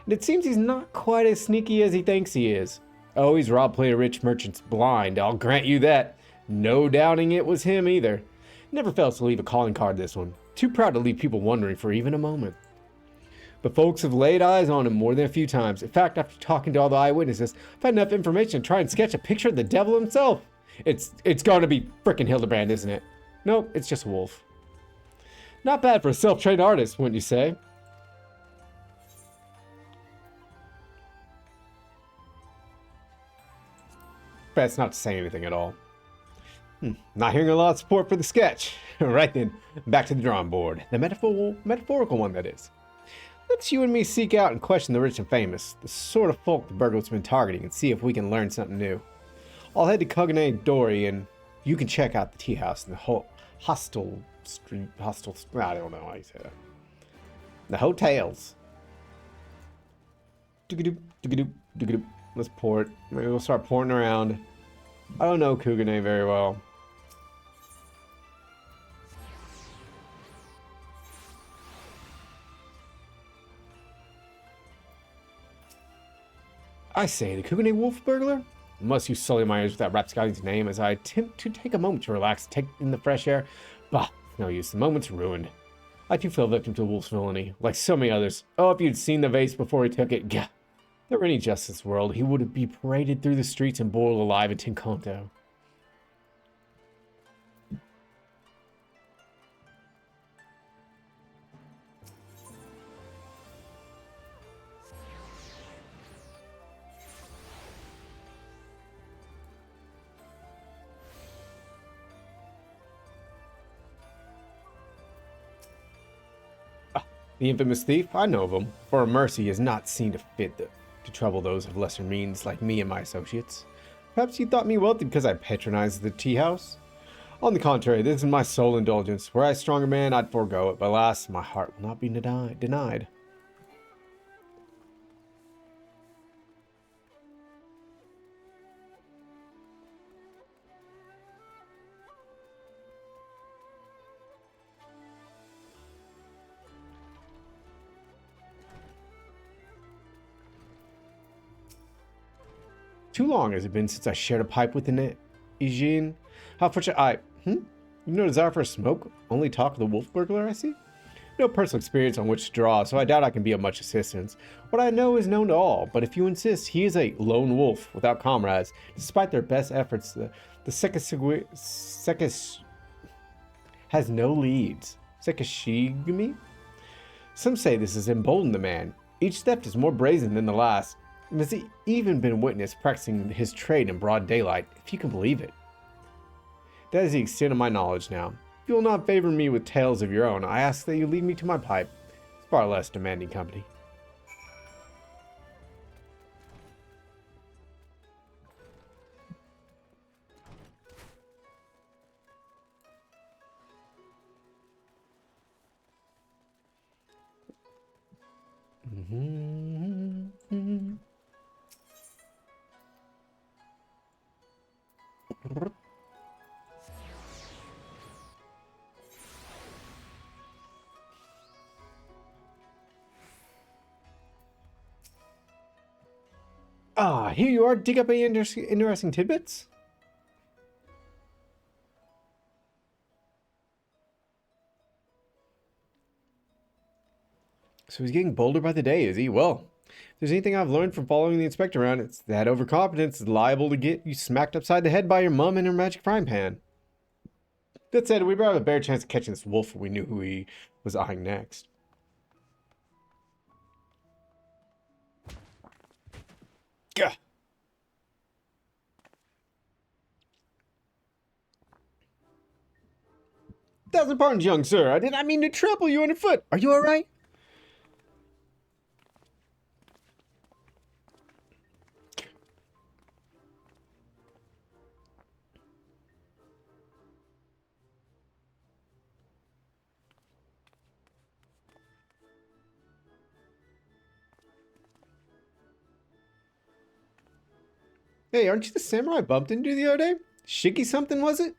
And it seems he's not quite as sneaky as he thinks he is. Oh, he's robbed plenty of rich merchants blind, I'll grant you that. No doubting it was him either. Never fails to leave a calling card, this one. Too proud to leave people wondering for even a moment. But folks have laid eyes on him more than a few times. In fact, after talking to all the eyewitnesses, I've had enough information to try and sketch a picture of the devil himself. It's gonna be frickin' Hildebrand, isn't it? Nope, it's just a wolf. Not bad for a self-trained artist, wouldn't you say? Best not to say anything at all. Not hearing a lot of support for the sketch. Right then, back to the drawing board. The metaphorical one, that is. Let's you and me seek out and question the rich and famous, the sort of folk the burglar's been targeting, and see if we can learn something new. I'll head to Kogane Dory, and you can check out the tea house and the hostel, I don't know how you say that. The hotels. Doogadoop, doogadoop, doogadoop. Let's pour it. Maybe we'll start pouring around. I don't know Kugane very well. I say, the Kugane wolf burglar? Must you sully my ears with that rapscalliong's name as I attempt to take a moment to relax, take in the fresh air? Bah, no use, the moment's ruined. I too fell victim to the wolf's villainy, like so many others. Oh, if you'd seen the vase before he took it, gah. If there were any justice in this world, he would be paraded through the streets and boiled alive in Tinkonto. The infamous thief? I know of him. For a mercy, he has not seen fit to trouble those of lesser means like me and my associates. Perhaps you thought me wealthy because I patronized the tea house? On the contrary, this is my sole indulgence. Were I a stronger man, I'd forego it, but alas, my heart will not be denied. Too long has it been since I shared a pipe with an Eugene? How fortunate You no desire for a smoke? Only talk of the wolf burglar, I see? No personal experience on which to draw, so I doubt I can be of much assistance. What I know is known to all, but if you insist, he is a lone wolf without comrades. Despite their best efforts, the Sekis has no leads. Sekishigami? Some say this has emboldened the man. Each theft is more brazen than the last. And has even been witnessed practicing his trade in broad daylight, if you can believe it. That is the extent of my knowledge now. If you will not favor me with tales of your own, I ask that you lead me to my pipe. It's far less demanding company. Ah, here you are. Dig up any interesting tidbits? So he's getting bolder by the day, is he? Well, if there's anything I've learned from following the inspector around, it's that overconfidence is liable to get you smacked upside the head by your mum and her magic frying pan. That said, we'd rather have a better chance of catching this wolf if we knew who he was eyeing next. Gah! Thousand pardons, young sir. I did not mean to trample you underfoot. Are you all right? Hey, aren't you the samurai I bumped into the other day? Shiki something, was it?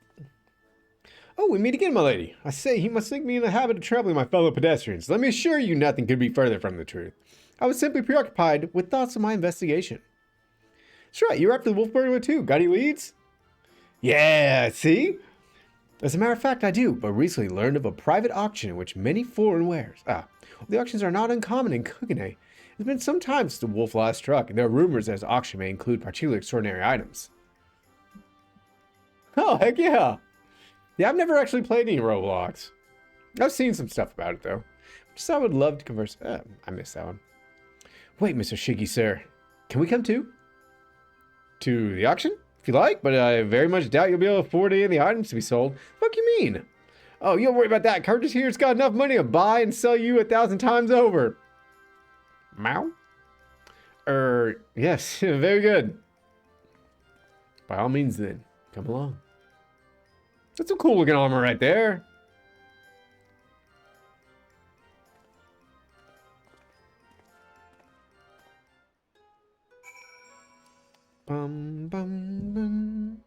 Oh, we meet again, my lady. I say, he must think me in the habit of trampling my fellow pedestrians. Let me assure you nothing could be further from the truth. I was simply preoccupied with thoughts of my investigation. That's right, you're after the wolf burglar too. Got any leads? Yeah, see? As a matter of fact, I do, but recently learned of a private auction in which many foreign wares. The auctions are not uncommon in Kugane. It's been some time since the wolf last struck, and there are rumors that his auction may include particularly extraordinary items. Oh, heck yeah! Yeah, I've never actually played any Roblox. I've seen some stuff about it, though. Just I would love to converse. I missed that one. Wait, Mr. Shiki, sir. Can we come too? To the auction? If you like, but I very much doubt you'll be able to afford any of the items to be sold. What do you mean? Oh, you don't worry about that. Curtis here's got enough money to buy and sell you 1,000 times over. Meow? Yes, very good. By all means then, come along. That's some cool looking armor right there. Bum, bum, bum.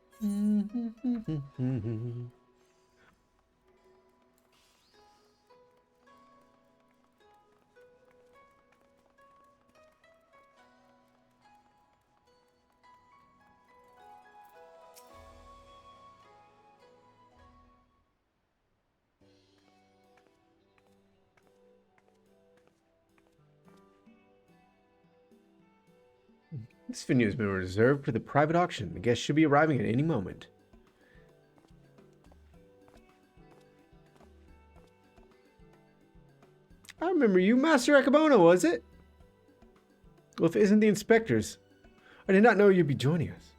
This venue has been reserved for the private auction. The guests should be arriving at any moment. I remember you, Master Akabona, was it? Well, if it isn't the inspectors, I did not know you'd be joining us.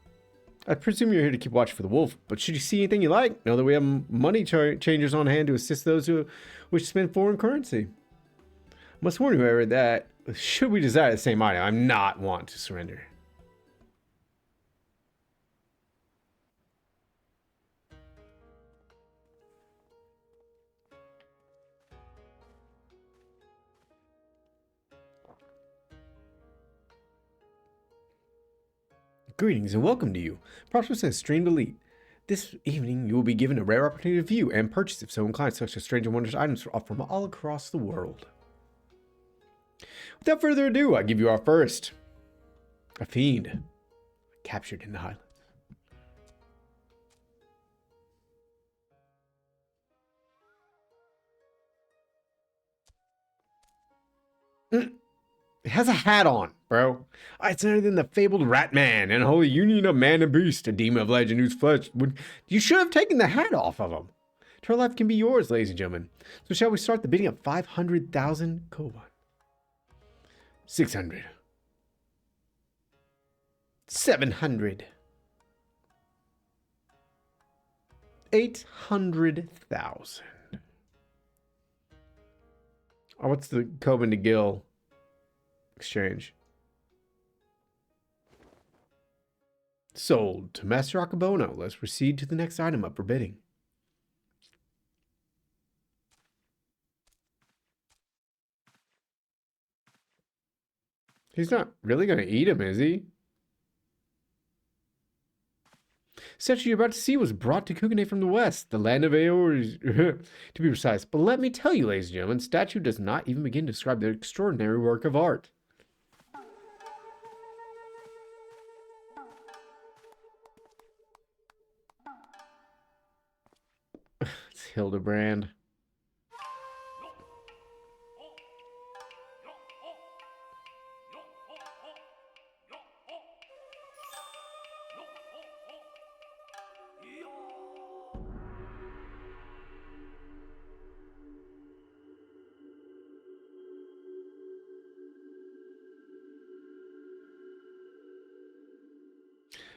I presume you're here to keep watch for the wolf, but should you see anything you like, know that we have money changers on hand to assist those who wish to spend foreign currency. I must warn you, however, that should we desire the same item, I'm not want to surrender. Greetings and welcome to you. Prosperous and Streamed Elite. This evening, you will be given a rare opportunity to view and purchase, if so inclined, such as strange and wondrous items from all across the world. Without further ado, I give you our first. A fiend. Captured in the Highlands. It has a hat on, bro. It's none other than the fabled Rat Man and holy union of man and beast, a demon of legend whose flesh would... You should have taken the hat off of him. Her life can be yours, ladies and gentlemen. So shall we start the bidding at 500,000 koban? 600. 700. 800,000. Oh, what's the koban to Gil exchange? Sold to Master Akabono. Let's proceed to the next item up for bidding. He's not really gonna eat him, is he? Statue you're about to see was brought to Kugane from the west, the land of Aores, to be precise. But let me tell you, ladies and gentlemen, statue does not even begin to describe the extraordinary work of art. It's Hildebrand.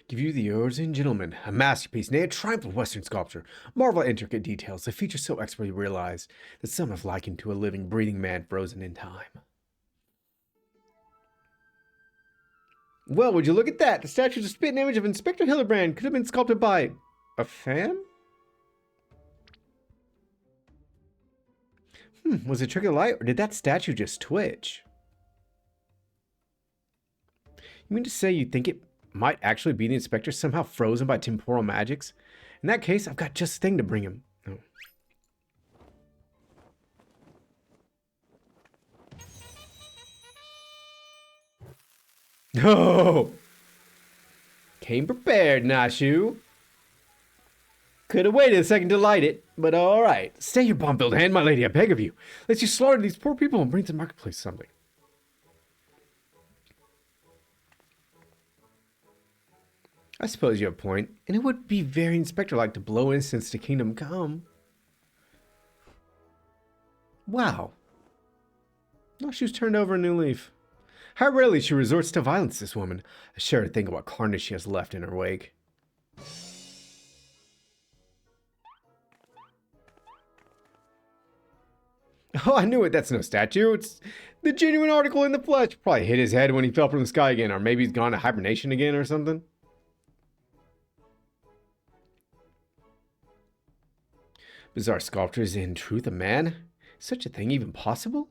Give you the Origin Gentleman, a masterpiece, nay, a triumph of Western sculpture. Marvel at intricate details, a feature so expertly realized that some have likened to a living, breathing man frozen in time. Well, would you look at that? The statue's a spitting image of Inspector Hildebrand. Could have been sculpted by a fan? Was it a trick of the light, or did that statue just twitch? You mean to say you think it might actually be the inspector somehow frozen by temporal magics? In that case, I've got just the thing to bring him. Oh! Came prepared, Nashu. Could have waited a second to light it, but alright. Stay your bomb-filled hand, my lady, I beg of you. Let's you slaughter these poor people and bring to the marketplace something. I suppose you have a point, and it would be very inspector-like to blow incense to Kingdom Come. Wow. Nashu's turned over a new leaf. How rarely she resorts to violence, this woman. I shudder to think of what carnage she has left in her wake. Oh, I knew it. That's no statue. It's the genuine article in the flesh. Probably hit his head when he fell from the sky again, or maybe he's gone to hibernation again or something. Bizarre sculpture is in truth a man? Is such a thing even possible?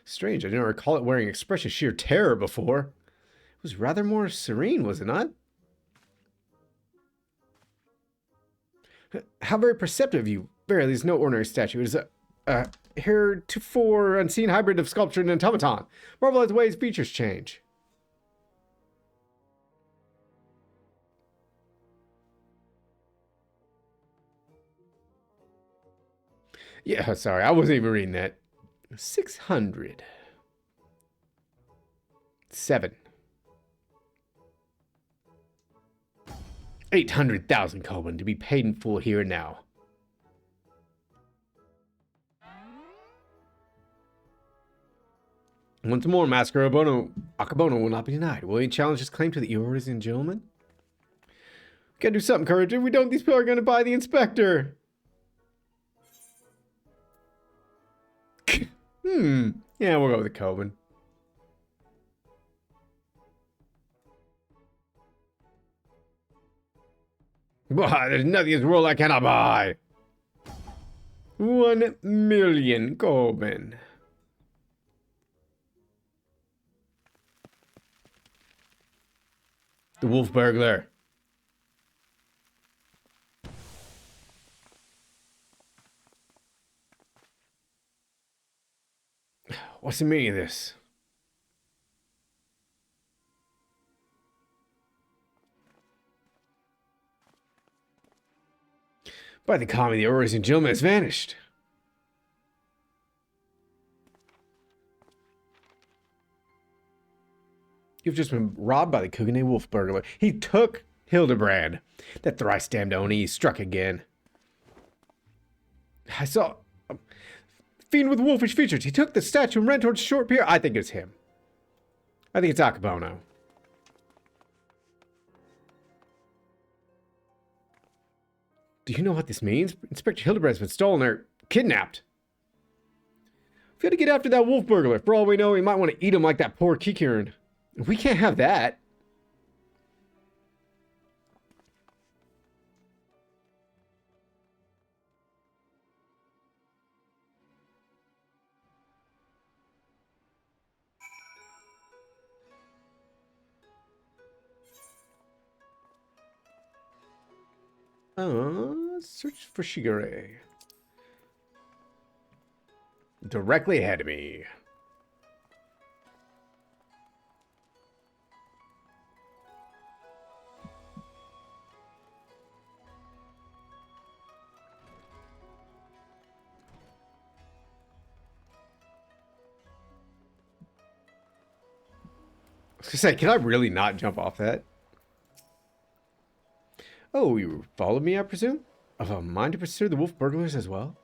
Strange, I didn't recall it wearing expression of sheer terror before. It was rather more serene, was it not? How very perceptive of you. Verily, it's no ordinary statue. It is a heretofore unseen hybrid of sculpture and automaton. Marvel at the way its features change. Yeah, sorry, I wasn't even reading that. 600. 7. 800,000, Coleman, to be paid in full here and now. Once more, Master Akabono will not be denied. Will he challenge his claim to the Eorzean Gentleman? We gotta do something, Courage. If we don't, these people are gonna buy the inspector. Yeah, we'll go with the Coben. There's nothing in this world I cannot buy. 1 million Coben. The Wolf Burglar. What's the meaning of this? By the common, the Eorzean Gentleman has vanished. You've just been robbed by the Kugane Wolf Burglar. He took Hildebrand. That thrice damned Oni struck again. I saw a fiend with wolfish features. He took the statue and ran towards the short pier. I think it's him. I think it's Akabono. Do you know what this means? Inspector Hildebrand's been stolen or kidnapped. We've got to get after that wolf burglar. For all we know, he might want to eat him like that poor Kikirin. We can't have that. Search for Shigure. Directly ahead of me. I was gonna say, can I really not jump off that? Oh, you followed me, I presume? Of a mind to pursue the wolf burglars as well?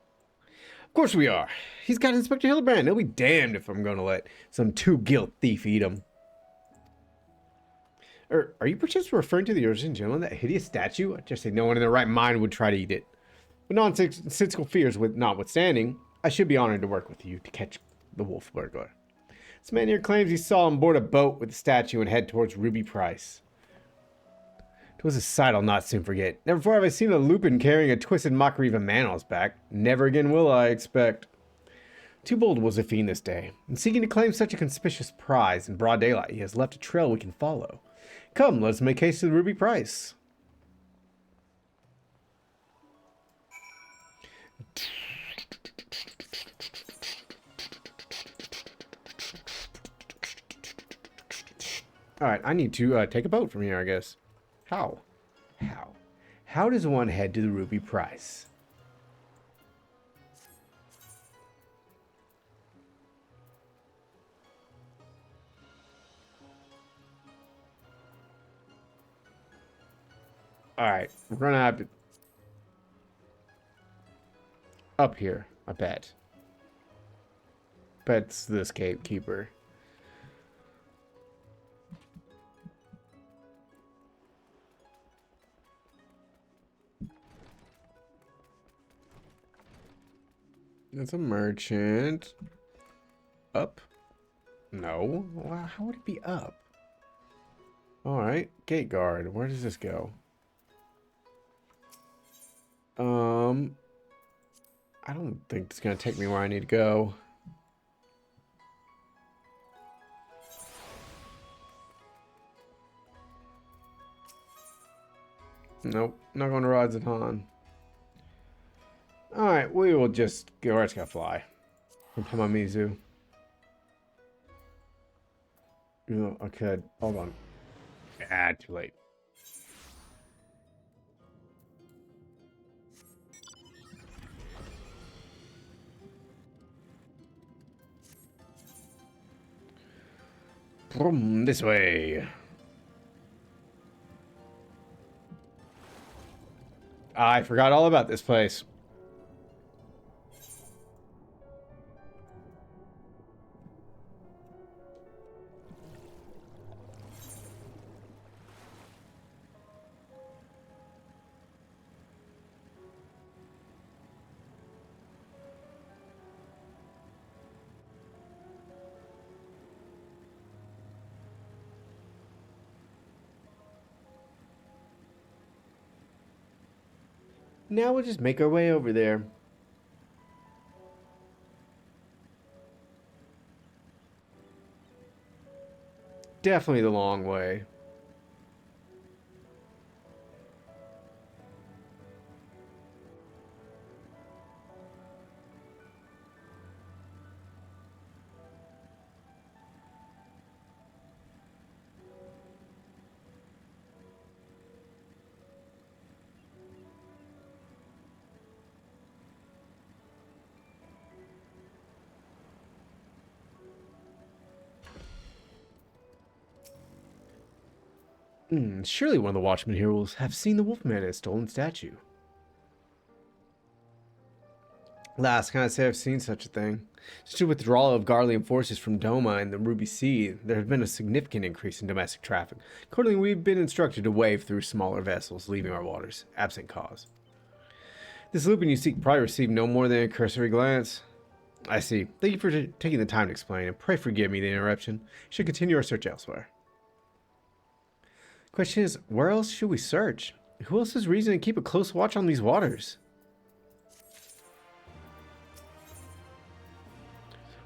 Of course we are. He's got Inspector Hildebrand. He'll be damned if I'm gonna let some two-gilt thief eat him. Are you perchance referring to the Urchin gentleman, that hideous statue? I just say no one in their right mind would try to eat it. But nonsensical fears notwithstanding, I should be honored to work with you to catch the wolf burglar. This man here claims he saw him board a boat with the statue and head towards Ruby Price. It was a sight I'll not soon forget. Never before have I seen a lupin carrying a twisted mockery of a man on his back. Never again will I expect. Too bold was the fiend this day. In seeking to claim such a conspicuous prize in broad daylight, he has left a trail we can follow. Come, let us make haste to the Ruby Price. Alright, I need to take a boat from here, I guess. How? How does one head to the Ruby Price? Alright, we're gonna have to... Up here, I bet. Bet's this gatekeeper. It's a merchant. Up? No. Well, how would it be up? Alright. Gate guard. Where does this go? I don't think it's gonna take me where I need to go. Nope. Not going to Radzaton. Alright, we will just go. We're just gonna fly. From Hamamizu. You know, I could. Hold on. Ah, too late. Boom, this way. I forgot all about this place. Now we'll just make our way over there. Definitely the long way. Surely one of the watchmen here will have seen the Wolfman and his stolen statue. Last, can I say I've seen such a thing? Since the withdrawal of Garlean forces from Doma and the Ruby Sea, there has been a significant increase in domestic traffic. Accordingly, we've been instructed to wave through smaller vessels leaving our waters, absent cause. This lupin you seek probably received no more than a cursory glance. I see. Thank you for taking the time to explain, and pray forgive me the interruption. We should continue our search elsewhere. Question is, where else should we search? Who else has reason to keep a close watch on these waters?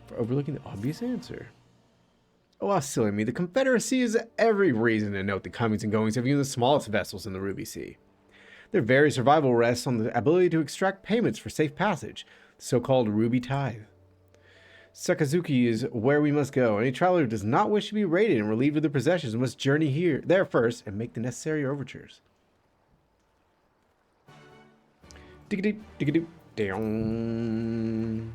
For overlooking the obvious answer. Oh, how silly me. The Confederacy has every reason to note the comings and goings of even the smallest vessels in the Ruby Sea. Their very survival rests on the ability to extract payments for safe passage, the so-called ruby tithe. Sakazuki is where we must go. Any traveler who does not wish to be raided and relieved of their possessions must journey there first and make the necessary overtures. Diggity down.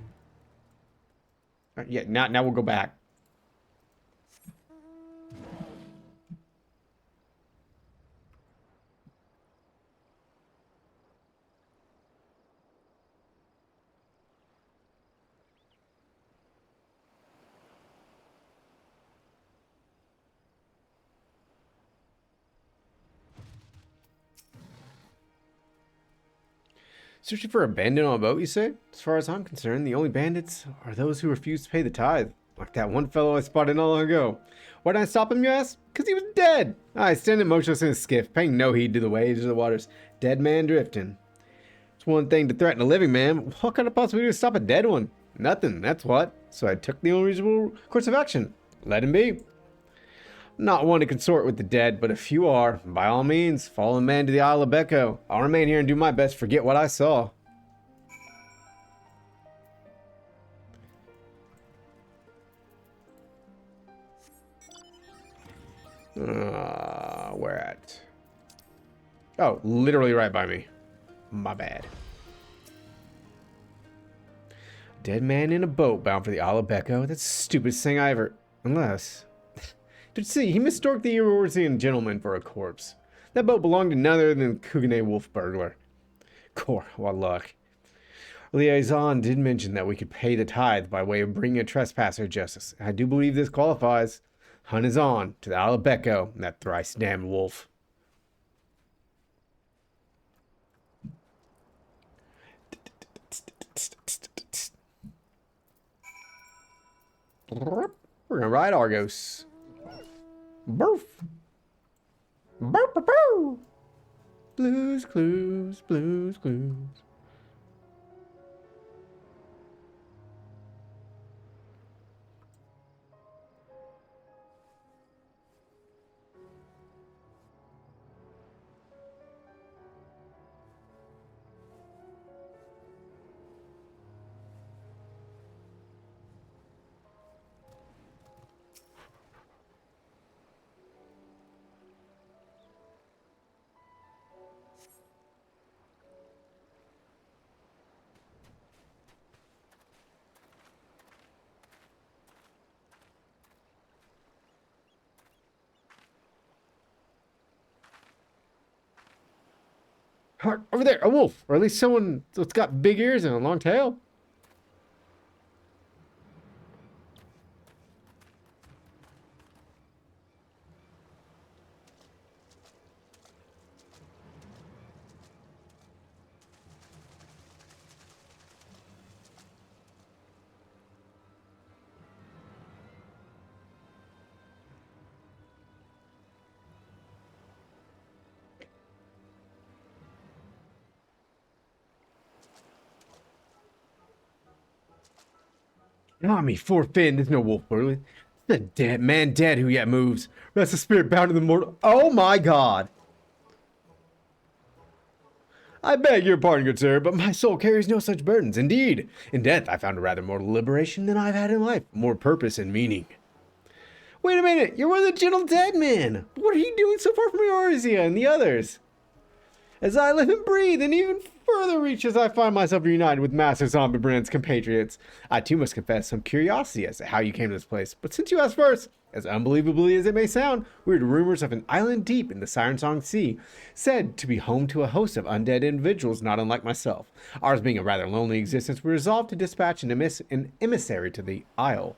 Yeah, now we'll go back. Searching for a bandit on a boat, you say? As far as I'm concerned, the only bandits are those who refuse to pay the tithe. Like that one fellow I spotted not long ago. Why didn't I stop him, you ask? Because he was dead. I stand motionless in his skiff, paying no heed to the waves of the waters. Dead man drifting. It's one thing to threaten a living man. What kind of possibility to stop a dead one? Nothing, that's what. So I took the only reasonable course of action. Let him be. Not one to consort with the dead, but if you are, by all means, follow a man to the Isle of Becco. I'll remain here and do my best to forget what I saw. Where at? Oh, literally right by me. My bad. Dead man in a boat bound for the Isle of Becco. That's the stupidest thing I ever... Unless... Did you see, he mistook the Eorzean gentleman for a corpse. That boat belonged to none other than Kugane Wolf burglar. Core, what luck. Liaison did mention that we could pay the tithe by way of bringing a trespasser to justice. I do believe this qualifies. Hunt is on to the Isle of Becco, that thrice damned wolf. We're gonna ride Argos. Burf. Burp, burp, burp. Blues Clues, Blues Clues. Over there, a wolf, or at least someone that's got big ears and a long tail. Not me, forfeit. There's no wolf, Burley. The dead man dead who yet moves. That's the spirit bound to the mortal. Oh my god. I beg your pardon, good sir, but my soul carries no such burdens. Indeed, in death I found a rather more liberation than I've had in life. More purpose and meaning. Wait a minute, you're one of the gentle dead men. What are you doing so far from Eorzea and the others? As I live and breathe, and even further reaches, I find myself reunited with Master Zombiebrand's compatriots. I too must confess some curiosity as to how you came to this place. But since you asked first, as unbelievably as it may sound, we heard rumors of an island deep in the Siren Song Sea, said to be home to a host of undead individuals not unlike myself. Ours being a rather lonely existence, we resolved to dispatch an emissary to the isle.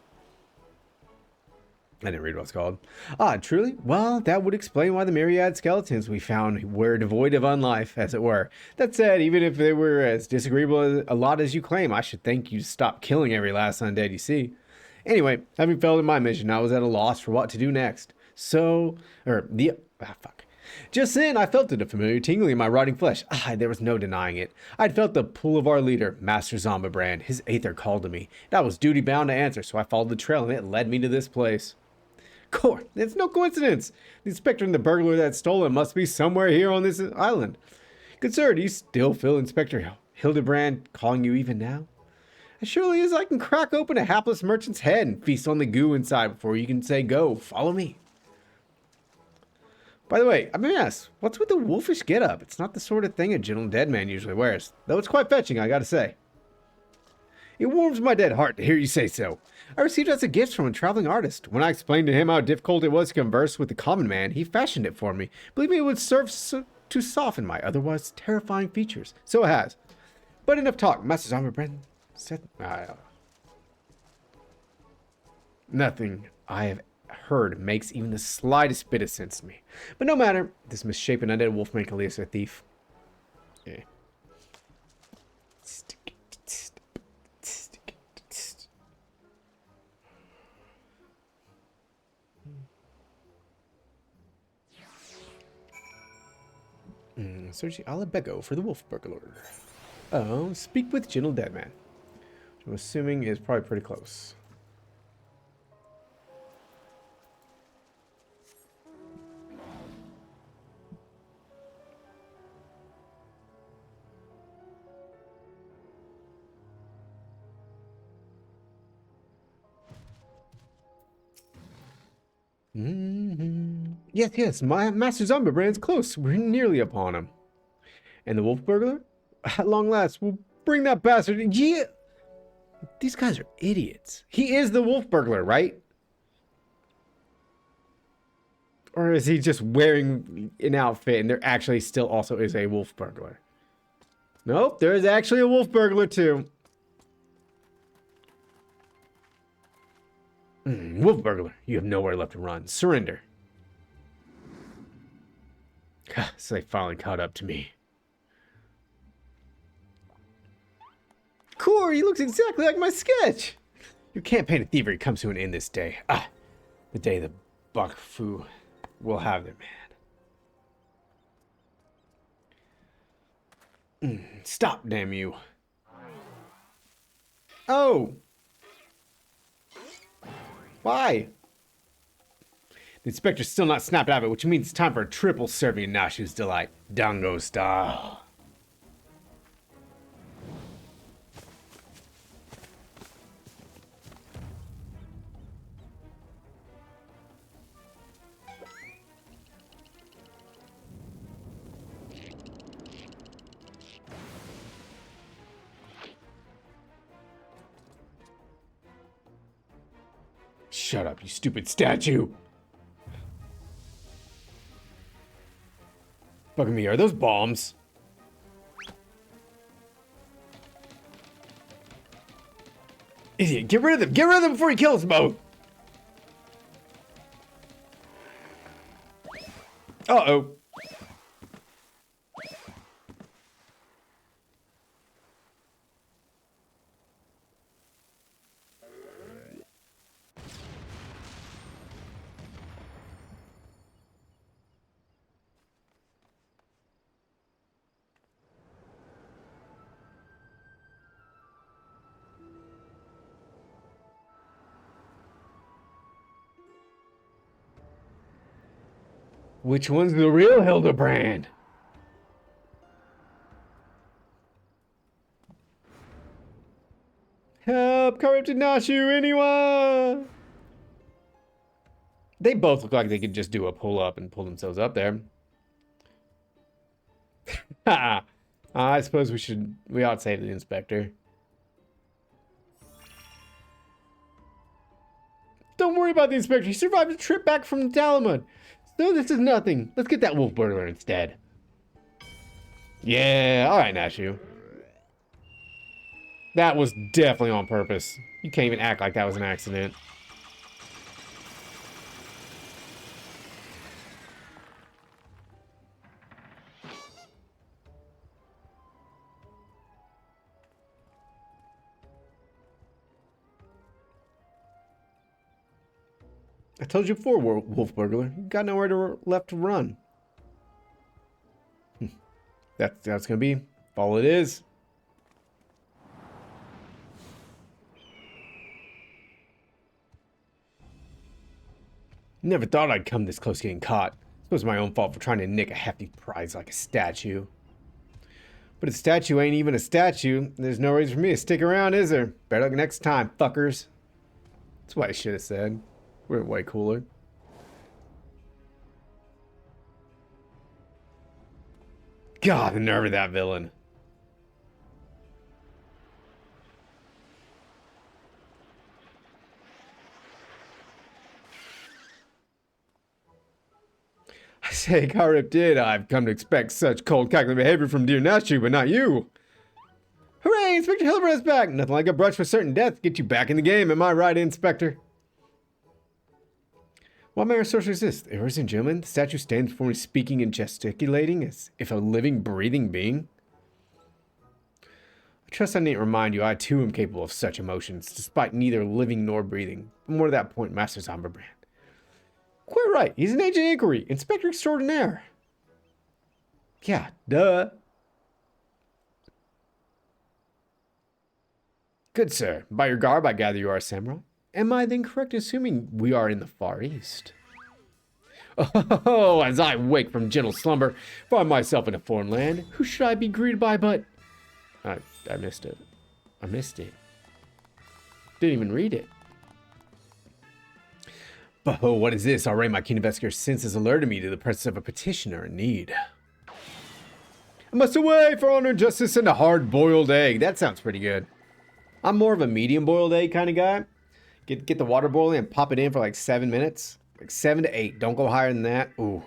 I didn't read what it's called. Ah, truly? Well, that would explain why the myriad skeletons we found were devoid of unlife, as it were. That said, even if they were as disagreeable a lot as you claim, I should thank you to stop killing every last undead you see. Anyway, having failed in my mission, I was at a loss for what to do next. Just then, I felt it, a familiar tingling in my rotting flesh. There was no denying it. I'd felt the pull of our leader, Master Zombiebrand. His aether called to me, and I was duty-bound to answer, so I followed the trail, and it led me to this place. Core, it's no coincidence. The inspector and the burglar that stole it must be somewhere here on this island. Good sir, do you still feel Inspector Hildebrand calling you even now? As surely as I can crack open a hapless merchant's head and feast on the goo inside before you can say, go, follow me. By the way, I may ask, what's with the wolfish getup? It's not the sort of thing a gentle dead man usually wears, though it's quite fetching, I gotta say. It warms my dead heart to hear you say so. I received it as a gift from a traveling artist. When I explained to him how difficult it was to converse with the common man, he fashioned it for me, believing it would serve to soften my otherwise terrifying features. So it has. But enough talk. Master Zommerbrand said... Nothing I have heard makes even the slightest bit of sense to me. But no matter. This misshapen undead wolf make Elias a thief. Yeah. Searching Alabego for the wolf burglar. Oh, speak with gentle dead man. Which I'm assuming is probably pretty close. Yes, my Master Zomberbrand's close. We're nearly upon him. And the wolf burglar? At long last, we'll bring that bastard. Yeah. These guys are idiots. He is the wolf burglar, right? Or is he just wearing an outfit and there actually still also is a wolf burglar? Nope, there is actually a wolf burglar too. Wolf burglar, you have nowhere left to run. Surrender. So they finally caught up to me. Core, he looks exactly like my sketch. Your campaign of thievery comes to an end this day. The day the Bakfu will have their man. Stop, damn you. Oh. Why? The inspector's still not snapped out of it, which means it's time for a triple serving of Nashu's delight. Dango style. Shut up, you stupid statue! Fucking me, are those bombs? Idiot, get rid of them! Get rid of them before he kills us both! Uh-oh. Which one's the real Hildebrand? Help! Corrupted Nashu, anyone? They both look like they could just do a pull up and pull themselves up there. I suppose we ought to save the inspector. Don't worry about the inspector. He survived a trip back from Dalamud. So this is nothing. Let's get that wolf burglar instead. Yeah, alright, Nashu. That was definitely on purpose. You can't even act like that was an accident. I told you before, wolf burglar. You got nowhere left to run. That's gonna be all it is. Never thought I'd come this close to getting caught. It was my own fault for trying to nick a hefty prize like a statue. But a statue ain't even a statue. There's no reason for me to stick around, is there? Better luck next time, fuckers. That's what I should have said. We're way cooler. God, the nerve of that villain. I say, Karip did. I've come to expect such cold, calculating behavior from dear Nashu, but not you. Hooray, Inspector Hillebrand's back. Nothing like a brush for certain death to get you back in the game. Am I right, Inspector? What manner of sorcery is this? Ladies and gentlemen, the statue stands before me speaking and gesticulating as if a living, breathing being. I trust I need to remind you I too am capable of such emotions, despite neither living nor breathing. But more to that point, Master Zomberbrand. Quite right, he's an agent of inquiry, Inspector Extraordinaire. Yeah, duh. Good sir, by your garb I gather you are a samurai. Am I then correct in assuming we are in the Far East? Oh, as I wake from gentle slumber, find myself in a foreign land, who should I be greeted by but... I missed it. I missed it. Didn't even read it. But oh, what is this? Already my keen investigator senses alerted me to the presence of a petitioner in need. I must away for honor and justice and a hard-boiled egg. That sounds pretty good. I'm more of a medium-boiled egg kind of guy. Get the water boiling and pop it in for like 7 minutes. Like 7 to 8. Don't go higher than that. Ooh.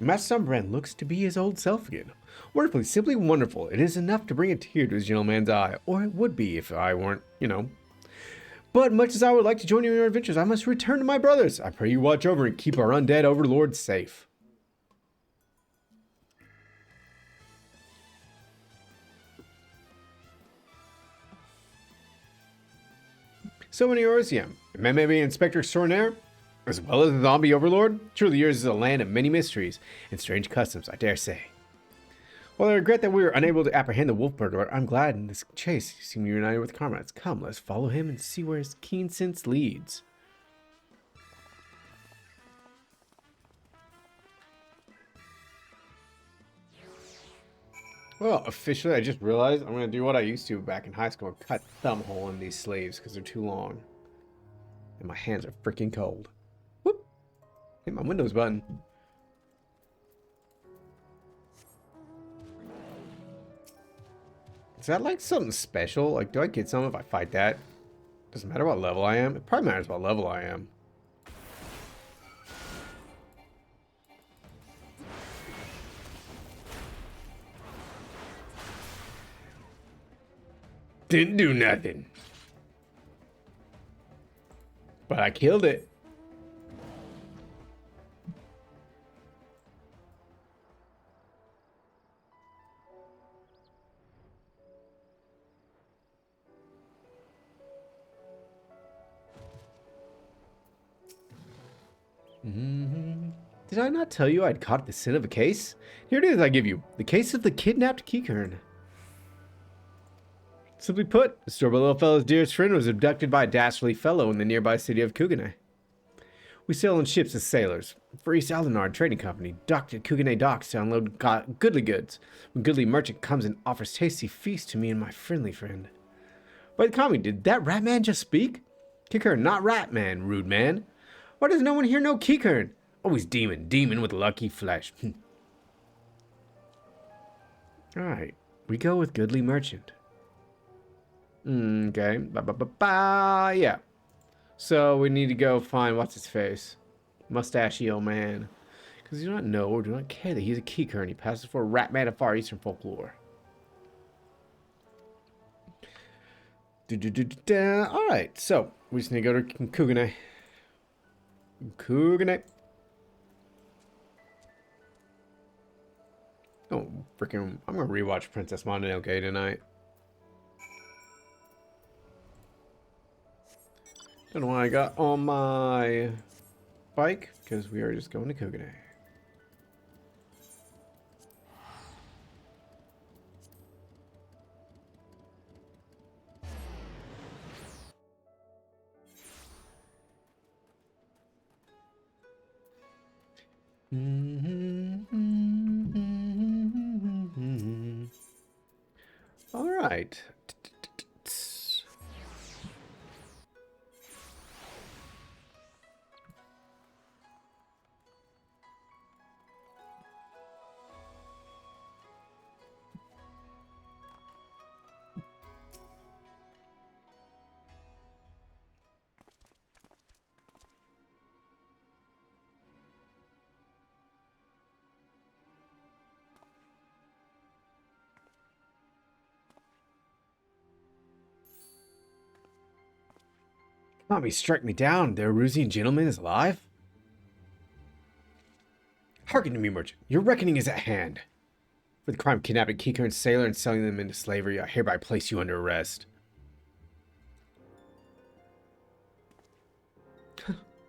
Master Zomberbrand looks to be his old self again. Wonderfully, simply wonderful. It is enough to bring a tear to his gentleman's eye. Or it would be if I weren't, you know. But much as I would like to join you in your adventures, I must return to my brothers. I pray you watch over and keep our undead overlord safe. So many yours, yeah. Maybe Inspector Extraordinaire, as well as the zombie overlord. Truly yours is a land of many mysteries and strange customs, I dare say. While I regret that we were unable to apprehend the wolf murderer, I'm glad in this chase you seem united with comrades. Come, let's follow him and see where his keen sense leads. Well, officially, I just realized I'm going to do what I used to back in high school and cut thumb hole in these sleeves because they're too long. And my hands are freaking cold. Whoop! Hit my Windows button. Is that like something special? Like, do I get something if I fight that? Doesn't matter what level I am. It probably matters what level I am. Didn't do nothing. But I killed it. Did I not tell you I'd caught the sin of a case? Here it is I give you. The case of the kidnapped Kikern. Simply put, the store little fellow's dearest friend was abducted by a dastardly fellow in the nearby city of Kugane. We sail on ships as sailors. For East Aldenard Trading Company, docked at Kugane docks to unload goodly goods. When goodly merchant comes and offers tasty feast to me and my friendly friend. Wait, call me, did that rat man just speak? Kikern, not rat man, rude man. Why does no one here know Kikern? Always demon with lucky flesh. Alright, we go with goodly merchant. Okay, yeah. So we need to go find what's his face, mustachio man, because you do not know or do not care that he's a Kikern. He passes for a rat man of Far Eastern folklore. All right, so we just need to go to Kugane. Kugane. Oh, freaking! I'm gonna rewatch Princess Mononoke tonight. Don't know what I got on my bike, because we are just going to Kugane. All right. Mommy, strike me down. The Erusian gentleman is alive? Hearken to me, merchant. Your reckoning is at hand. For the crime of kidnapping Kikar and Sailor and selling them into slavery, I hereby place you under arrest.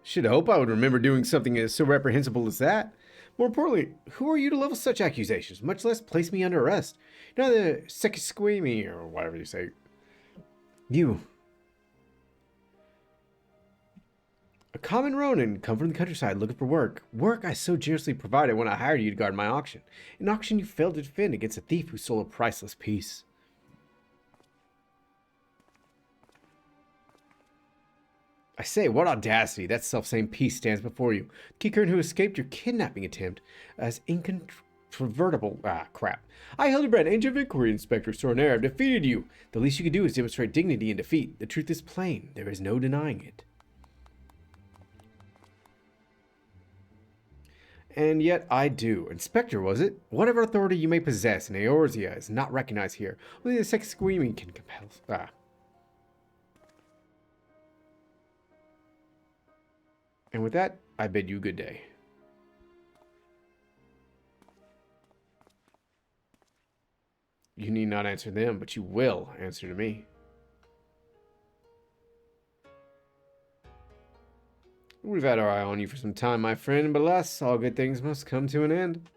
Should hope I would remember doing something as so reprehensible as that. More importantly, who are you to level such accusations, much less place me under arrest? You're not the Sekisquimi, or whatever you say. You. A common Ronin, come from the countryside looking for work. Work I so generously provided when I hired you to guard my auction. An auction you failed to defend against a thief who stole a priceless piece. I say, what audacity! That self-same piece stands before you. Kikern who escaped your kidnapping attempt as incontrovertible. Ah, crap. I, Hildebrand, Agent of Inquiry Inspector Sornair, have defeated you. The least you can do is demonstrate dignity in defeat. The truth is plain. There is no denying it. And yet I do. Inspector, was it? Whatever authority you may possess in Eorzea is not recognized here. Only the Sekisquimi can compel. Ah. And with that, I bid you good day. You need not answer them, but you will answer to me. We've had our eye on you for some time, my friend, but alas, all good things must come to an end.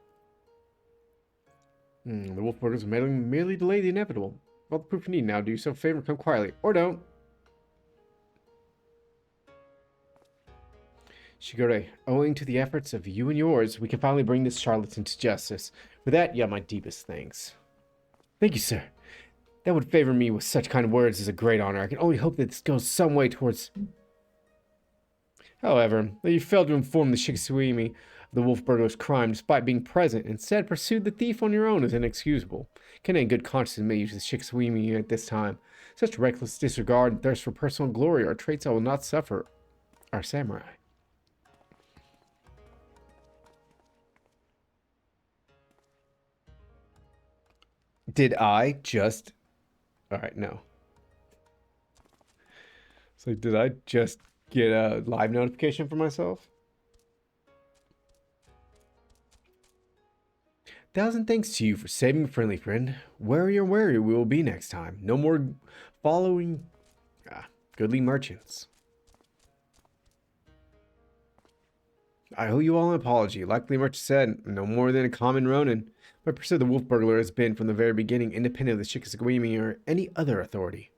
The Wolfburgers merely delay the inevitable. All the proof you need now, do yourself a favor, come quietly, or don't. Shigure, owing to the efforts of you and yours, we can finally bring this charlatan to justice. For that, you have my deepest thanks. Thank you, sir. That would favor me with such kind words is a great honor. I can only hope that this goes some way towards... However, though you failed to inform the Shikisuimi of the wolf burglar's crime despite being present, instead pursued the thief on your own is inexcusable. Can in good conscience admit you to the Shikisuimi at this time. Such reckless disregard and thirst for personal glory are traits I will not suffer our samurai. Did I just... Alright, no. So did I just get a live notification for myself? 1,000 thanks to you for saving a friendly friend. Wary or wary we will be next time. No more following goodly merchants. I owe you all an apology. Like the merchant said, no more than a common Ronin. My pursuit of the wolf burglar has been from the very beginning independent of the Shikisuimi or any other authority.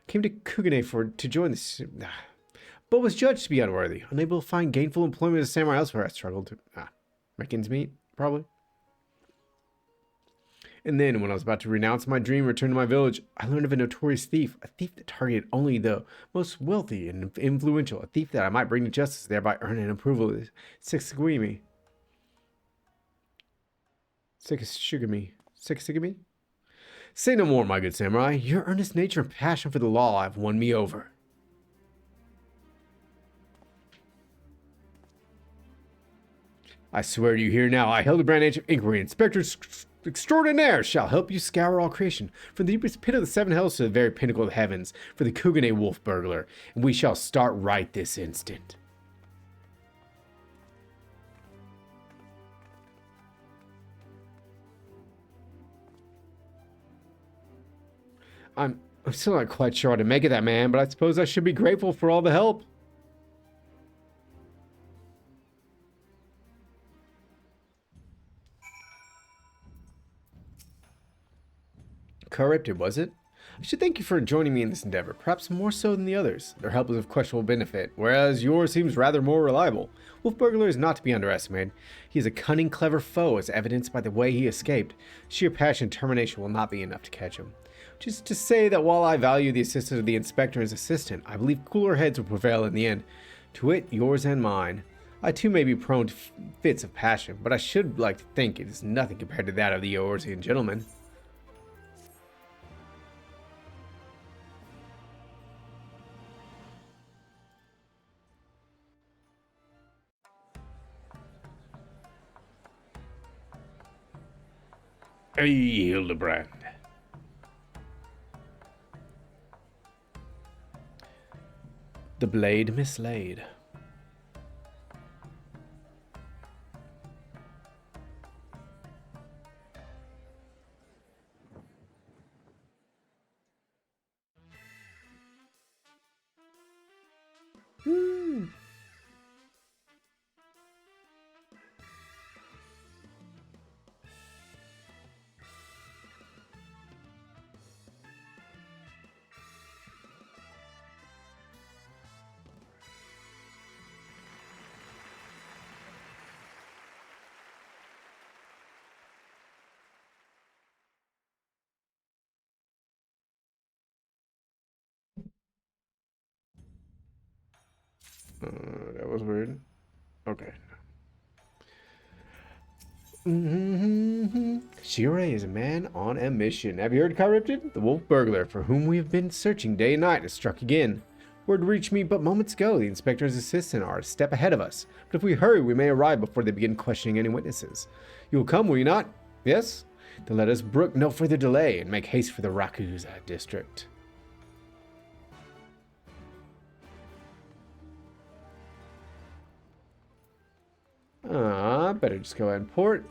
I came to Kugane to join this, but was judged to be unworthy, unable to find gainful employment as a samurai elsewhere. I struggled to make ends meet, probably. And then, when I was about to renounce my dream and return to my village, I learned of a notorious thief, a thief that targeted only the most wealthy and influential, a thief that I might bring to justice, thereby earning approval of the Sekisugami. Sekisugami? Say no more, my good samurai. Your earnest nature and passion for the law have won me over. I swear to you here now, I, Hildebrand, Agent of Inquiry, Inspector Extraordinaire, shall help you scour all creation, from the deepest pit of the seven hells to the very pinnacle of the heavens, for the Kugane wolf burglar, and we shall start right this instant. I'm still not quite sure how to make it that, man, but I suppose I should be grateful for all the help. Corrupted, was it? I should thank you for joining me in this endeavor, perhaps more so than the others. Their help is of questionable benefit, whereas yours seems rather more reliable. Wolf Burglar is not to be underestimated. He is a cunning, clever foe, as evidenced by the way he escaped. Sheer passion and determination will not be enough to catch him. Just to say that while I value the assistance of the inspector and his assistant, I believe cooler heads will prevail in the end. To wit, yours and mine. I too may be prone to fits of passion, but I should like to think it is nothing compared to that of the Eorzean gentleman. Hey, Hildebrand. The blade mislaid. That was weird. Okay. Shirei is a man on a mission. Have you heard, Charybdid? The wolf burglar, for whom we have been searching day and night, has struck again. Word reached me but moments ago. The inspector's assistant are a step ahead of us. But if we hurry, we may arrive before they begin questioning any witnesses. You will come, will you not? Yes? Then let us brook no further delay and make haste for the Rakuza district. Better just go ahead and port.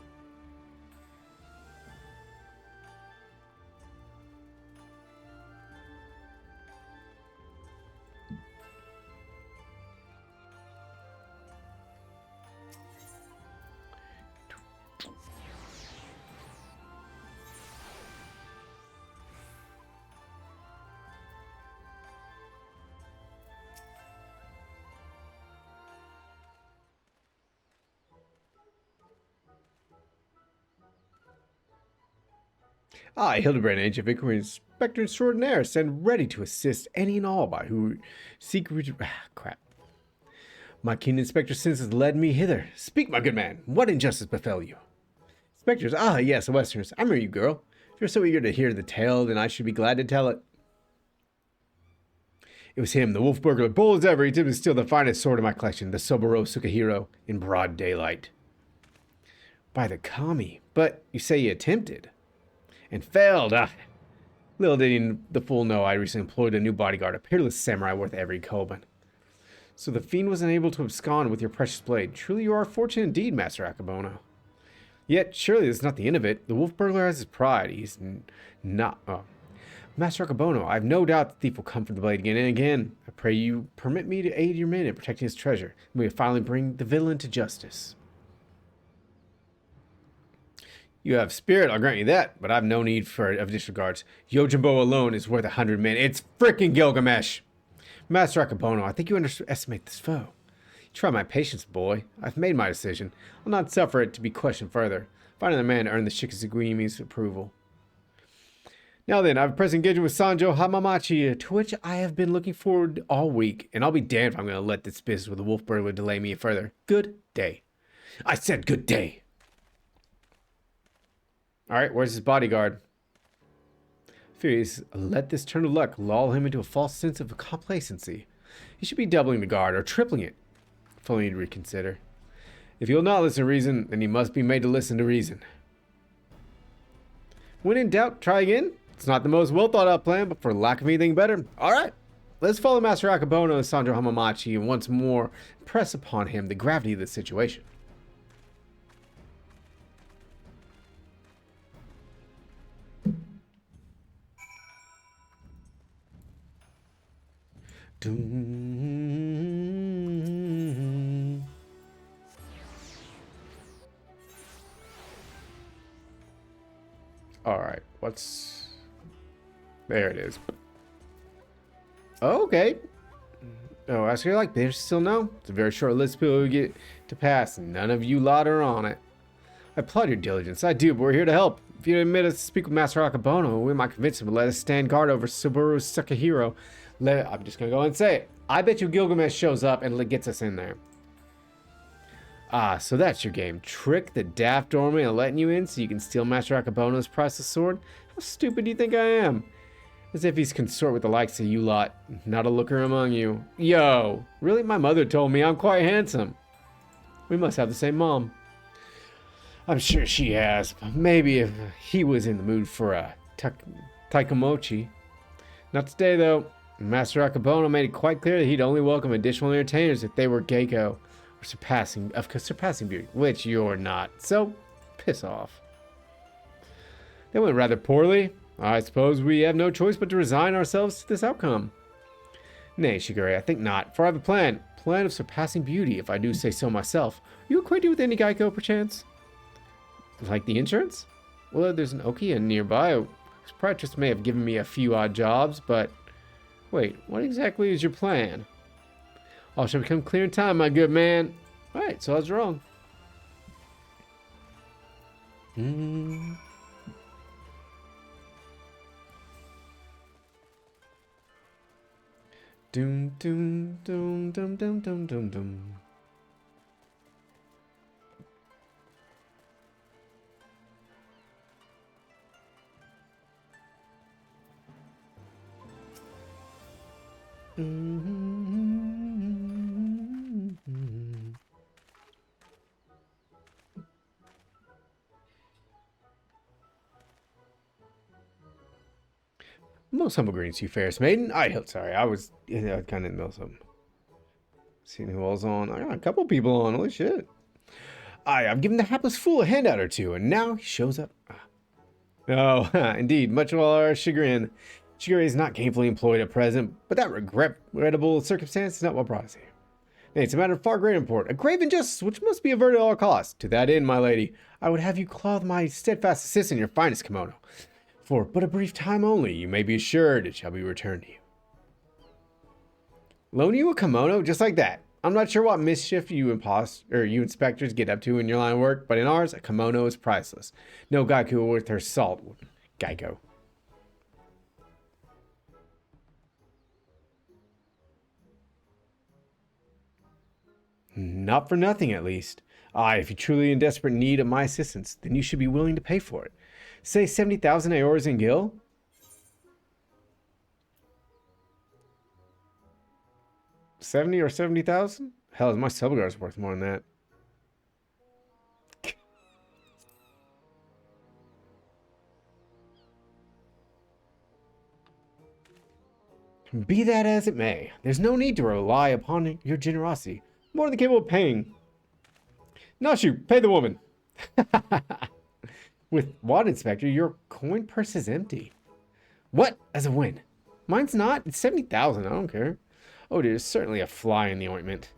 I, Hildebrand, ancient Victorian Inspector Extraordinaire, stand ready to assist any and all by who seek crap. My keen inspector sense has led me hither. Speak, my good man, what injustice befell you? Inspectors, yes, the Westerners. I remember you, girl. If you're so eager to hear the tale, then I should be glad to tell it. It was him, the wolf burglar, bold as ever. He attempted to steal the finest sword in my collection, the Soboro Sukahiro, in broad daylight. By the kami, but you say you attempted. And failed. Little did the fool know I recently employed a new bodyguard, a peerless samurai worth every koban. So the fiend was unable to abscond with your precious blade. Truly you are fortunate indeed, Master Akabono. Yet, surely this is not the end of it. The wolf burglar has his pride. He's not... Master Akabono, I have no doubt the thief will come for the blade again and again. I pray you permit me to aid your men in protecting his treasure, and we will finally bring the villain to justice. You have spirit, I'll grant you that, but I've no need for additional guards. Yojimbo alone is worth 100 men. It's frickin' Gilgamesh! Master Akabono, I think you underestimate this foe. Try my patience, boy. I've made my decision. I'll not suffer it to be questioned further. Find another man to earn the Shikizugimi's approval. Now then, I have a pressing engagement with Sanjo Hamamachi, to which I have been looking forward all week, and I'll be damned if I'm going to let this business with the wolf burglar delay me further. Good day. I said good day. Alright, where's his bodyguard? Furious, let this turn of luck lull him into a false sense of complacency. He should be doubling the guard, or tripling it. If only he'd reconsider. If he'll not listen to reason, then he must be made to listen to reason. When in doubt, try again. It's not the most well thought out plan, but for lack of anything better, alright. Let's follow Master Akabono and Sanjo Hamamachi and once more press upon him the gravity of the situation. Alright, what's... There it is. Okay. Oh, ask her like bitch still no? It's a very short list of people who get to pass, and none of you lot are on it. I applaud your diligence. I do, but we're here to help. If you admit us to speak with Master Akabono, we might convince him to let us stand guard over Subaru Sakahiro. I'm just gonna go and say it. I bet you Gilgamesh shows up and gets us in there. Ah, so that's your game. Trick the daft doorman and letting you in so you can steal Master Akabono's priceless sword? How stupid do you think I am? As if he's consort with the likes of you lot. Not a looker among you. Yo, really? My mother told me I'm quite handsome. We must have the same mom. I'm sure she has. But maybe if he was in the mood for a taikomochi. Not today, though. Master Akabono made it quite clear that he'd only welcome additional entertainers if they were Geiko or surpassing beauty, which you're not. So, piss off. That went rather poorly. I suppose we have no choice but to resign ourselves to this outcome. Nay, Shigure, I think not, for I have a plan. Plan of surpassing beauty, if I do say so myself. Are you acquainted with any Geiko, perchance? Like the insurance? Well, there's an Okia nearby. His proprietress may have given me a few odd jobs, but... Wait, what exactly is your plan? All shall become clear in time, my good man. Alright, so I was wrong. Doom, doom, doom, doom, doom, doom, doom, doom. Most humble greetings to you, fairest maiden. I was kind of in the middle of something. Seeing who all's on. I got a couple people on. Holy shit. I've given the hapless fool a handout or two, and now he shows up. Oh, indeed, much to our chagrin. Shigure is not gainfully employed at present, but that regrettable circumstance is not what brought us here. Nay, it's a matter of far greater import, a grave injustice which must be averted at all costs. To that end, my lady, I would have you clothe my steadfast assistant in your finest kimono. For but a brief time only, you may be assured it shall be returned to you. Loan you a kimono just like that. I'm not sure what mischief you inspectors get up to in your line of work, but in ours, a kimono is priceless. No Geico worth her salt. Geico. Not for nothing, at least. If you're truly in desperate need of my assistance, then you should be willing to pay for it. Say 70,000 Aeors in Gil? 70 or 70,000? Hell, my Subguard's worth more than that. Be that as it may, there's no need to rely upon your generosity. More than capable of paying. Nashu, pay the woman. With what, Inspector? Your coin purse is empty. What? As a win? Mine's not. It's 70,000. I don't care. Oh, there's certainly a fly in the ointment.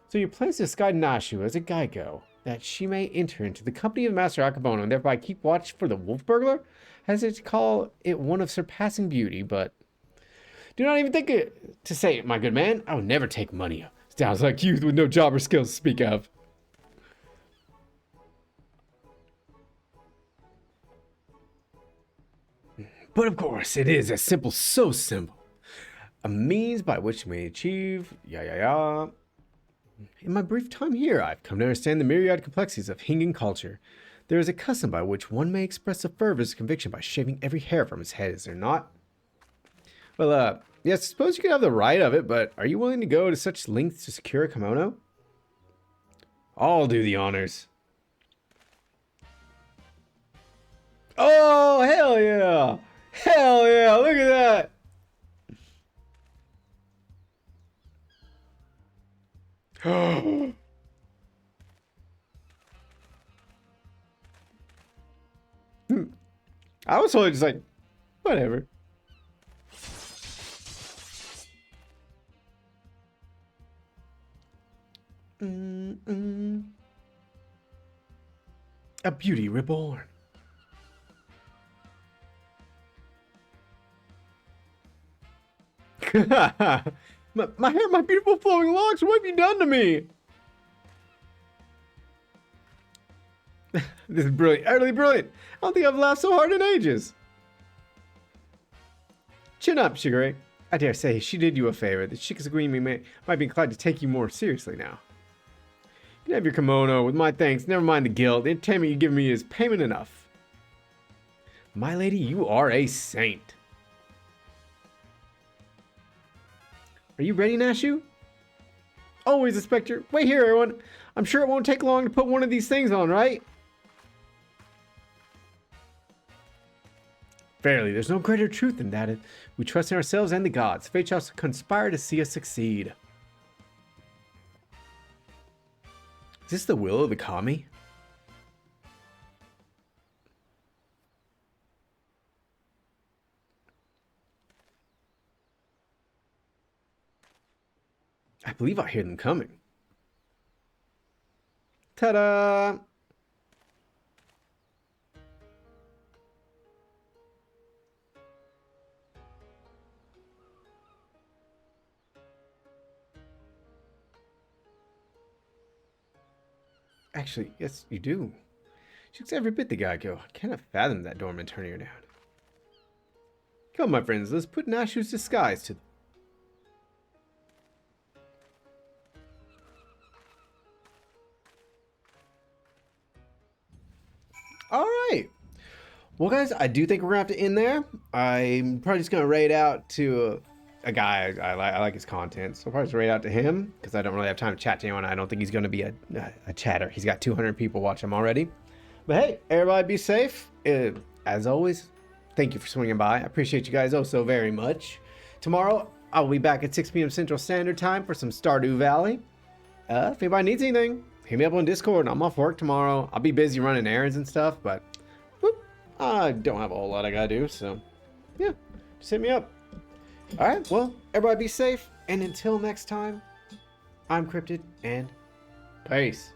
So your plan is to disguise Nashu as a Geico, that she may enter into the company of Master Akabono and thereby keep watch for the wolf burglar? As it call it one of surpassing beauty, but... Do not even think to say it, my good man. I would never take money. Sounds like youth with no job or skills to speak of. But of course, it is as simple, so simple. A means by which we may achieve, In my brief time here, I've come to understand the myriad complexities of Hingan culture. There is a custom by which one may express a fervent conviction by shaving every hair from his head, is there not? Well, yes, I suppose you could have the right of it, but are you willing to go to such lengths to secure a kimono? I'll do the honors. Oh, hell yeah! Hell yeah, look at that! I was totally just like, whatever. A beauty reborn. my hair, my beautiful flowing locks, what have you done to me? This is brilliant, utterly brilliant. I don't think I've laughed so hard in ages. Chin up, Sugar Ray. I dare say she did you a favor. The Shikazugumi might be inclined to take you more seriously now. You can have your kimono with my thanks. Never mind the guilt. The entertainment you've given me is payment enough. My lady, you are a saint. Are you ready, Nashu? Always, Inspector. Wait here, everyone. I'm sure it won't take long to put one of these things on, right? Verily, there's no greater truth than that. We trust in ourselves and the gods. Fate shall conspire to see us succeed. Is this the will of the kami? I believe I hear them coming. Ta-da! Actually, yes, you do. She looks every bit the Geico. I cannot fathom that doorman turning her down. Come, my friends, let's put Nashu's disguise to them. All right. Well, guys, I do think we're going to have to end there. I'm probably just going to raid out to a guy. I like his content, so I'll probably just raid out to him because I don't really have time to chat to anyone. I don't think he's going to be a chatter. He's got 200 people watch him already. But hey, everybody be safe. As always, thank you for swinging by. I appreciate you guys oh so very much. Tomorrow, I'll be back at 6 p.m. Central Standard Time for some Stardew Valley. If anybody needs anything, hit me up on Discord. I'm off work tomorrow. I'll be busy running errands and stuff, but whoop, I don't have a whole lot I gotta do, so yeah, just hit me up. All right, well, everybody be safe, and until next time, I'm Cryptid, and peace.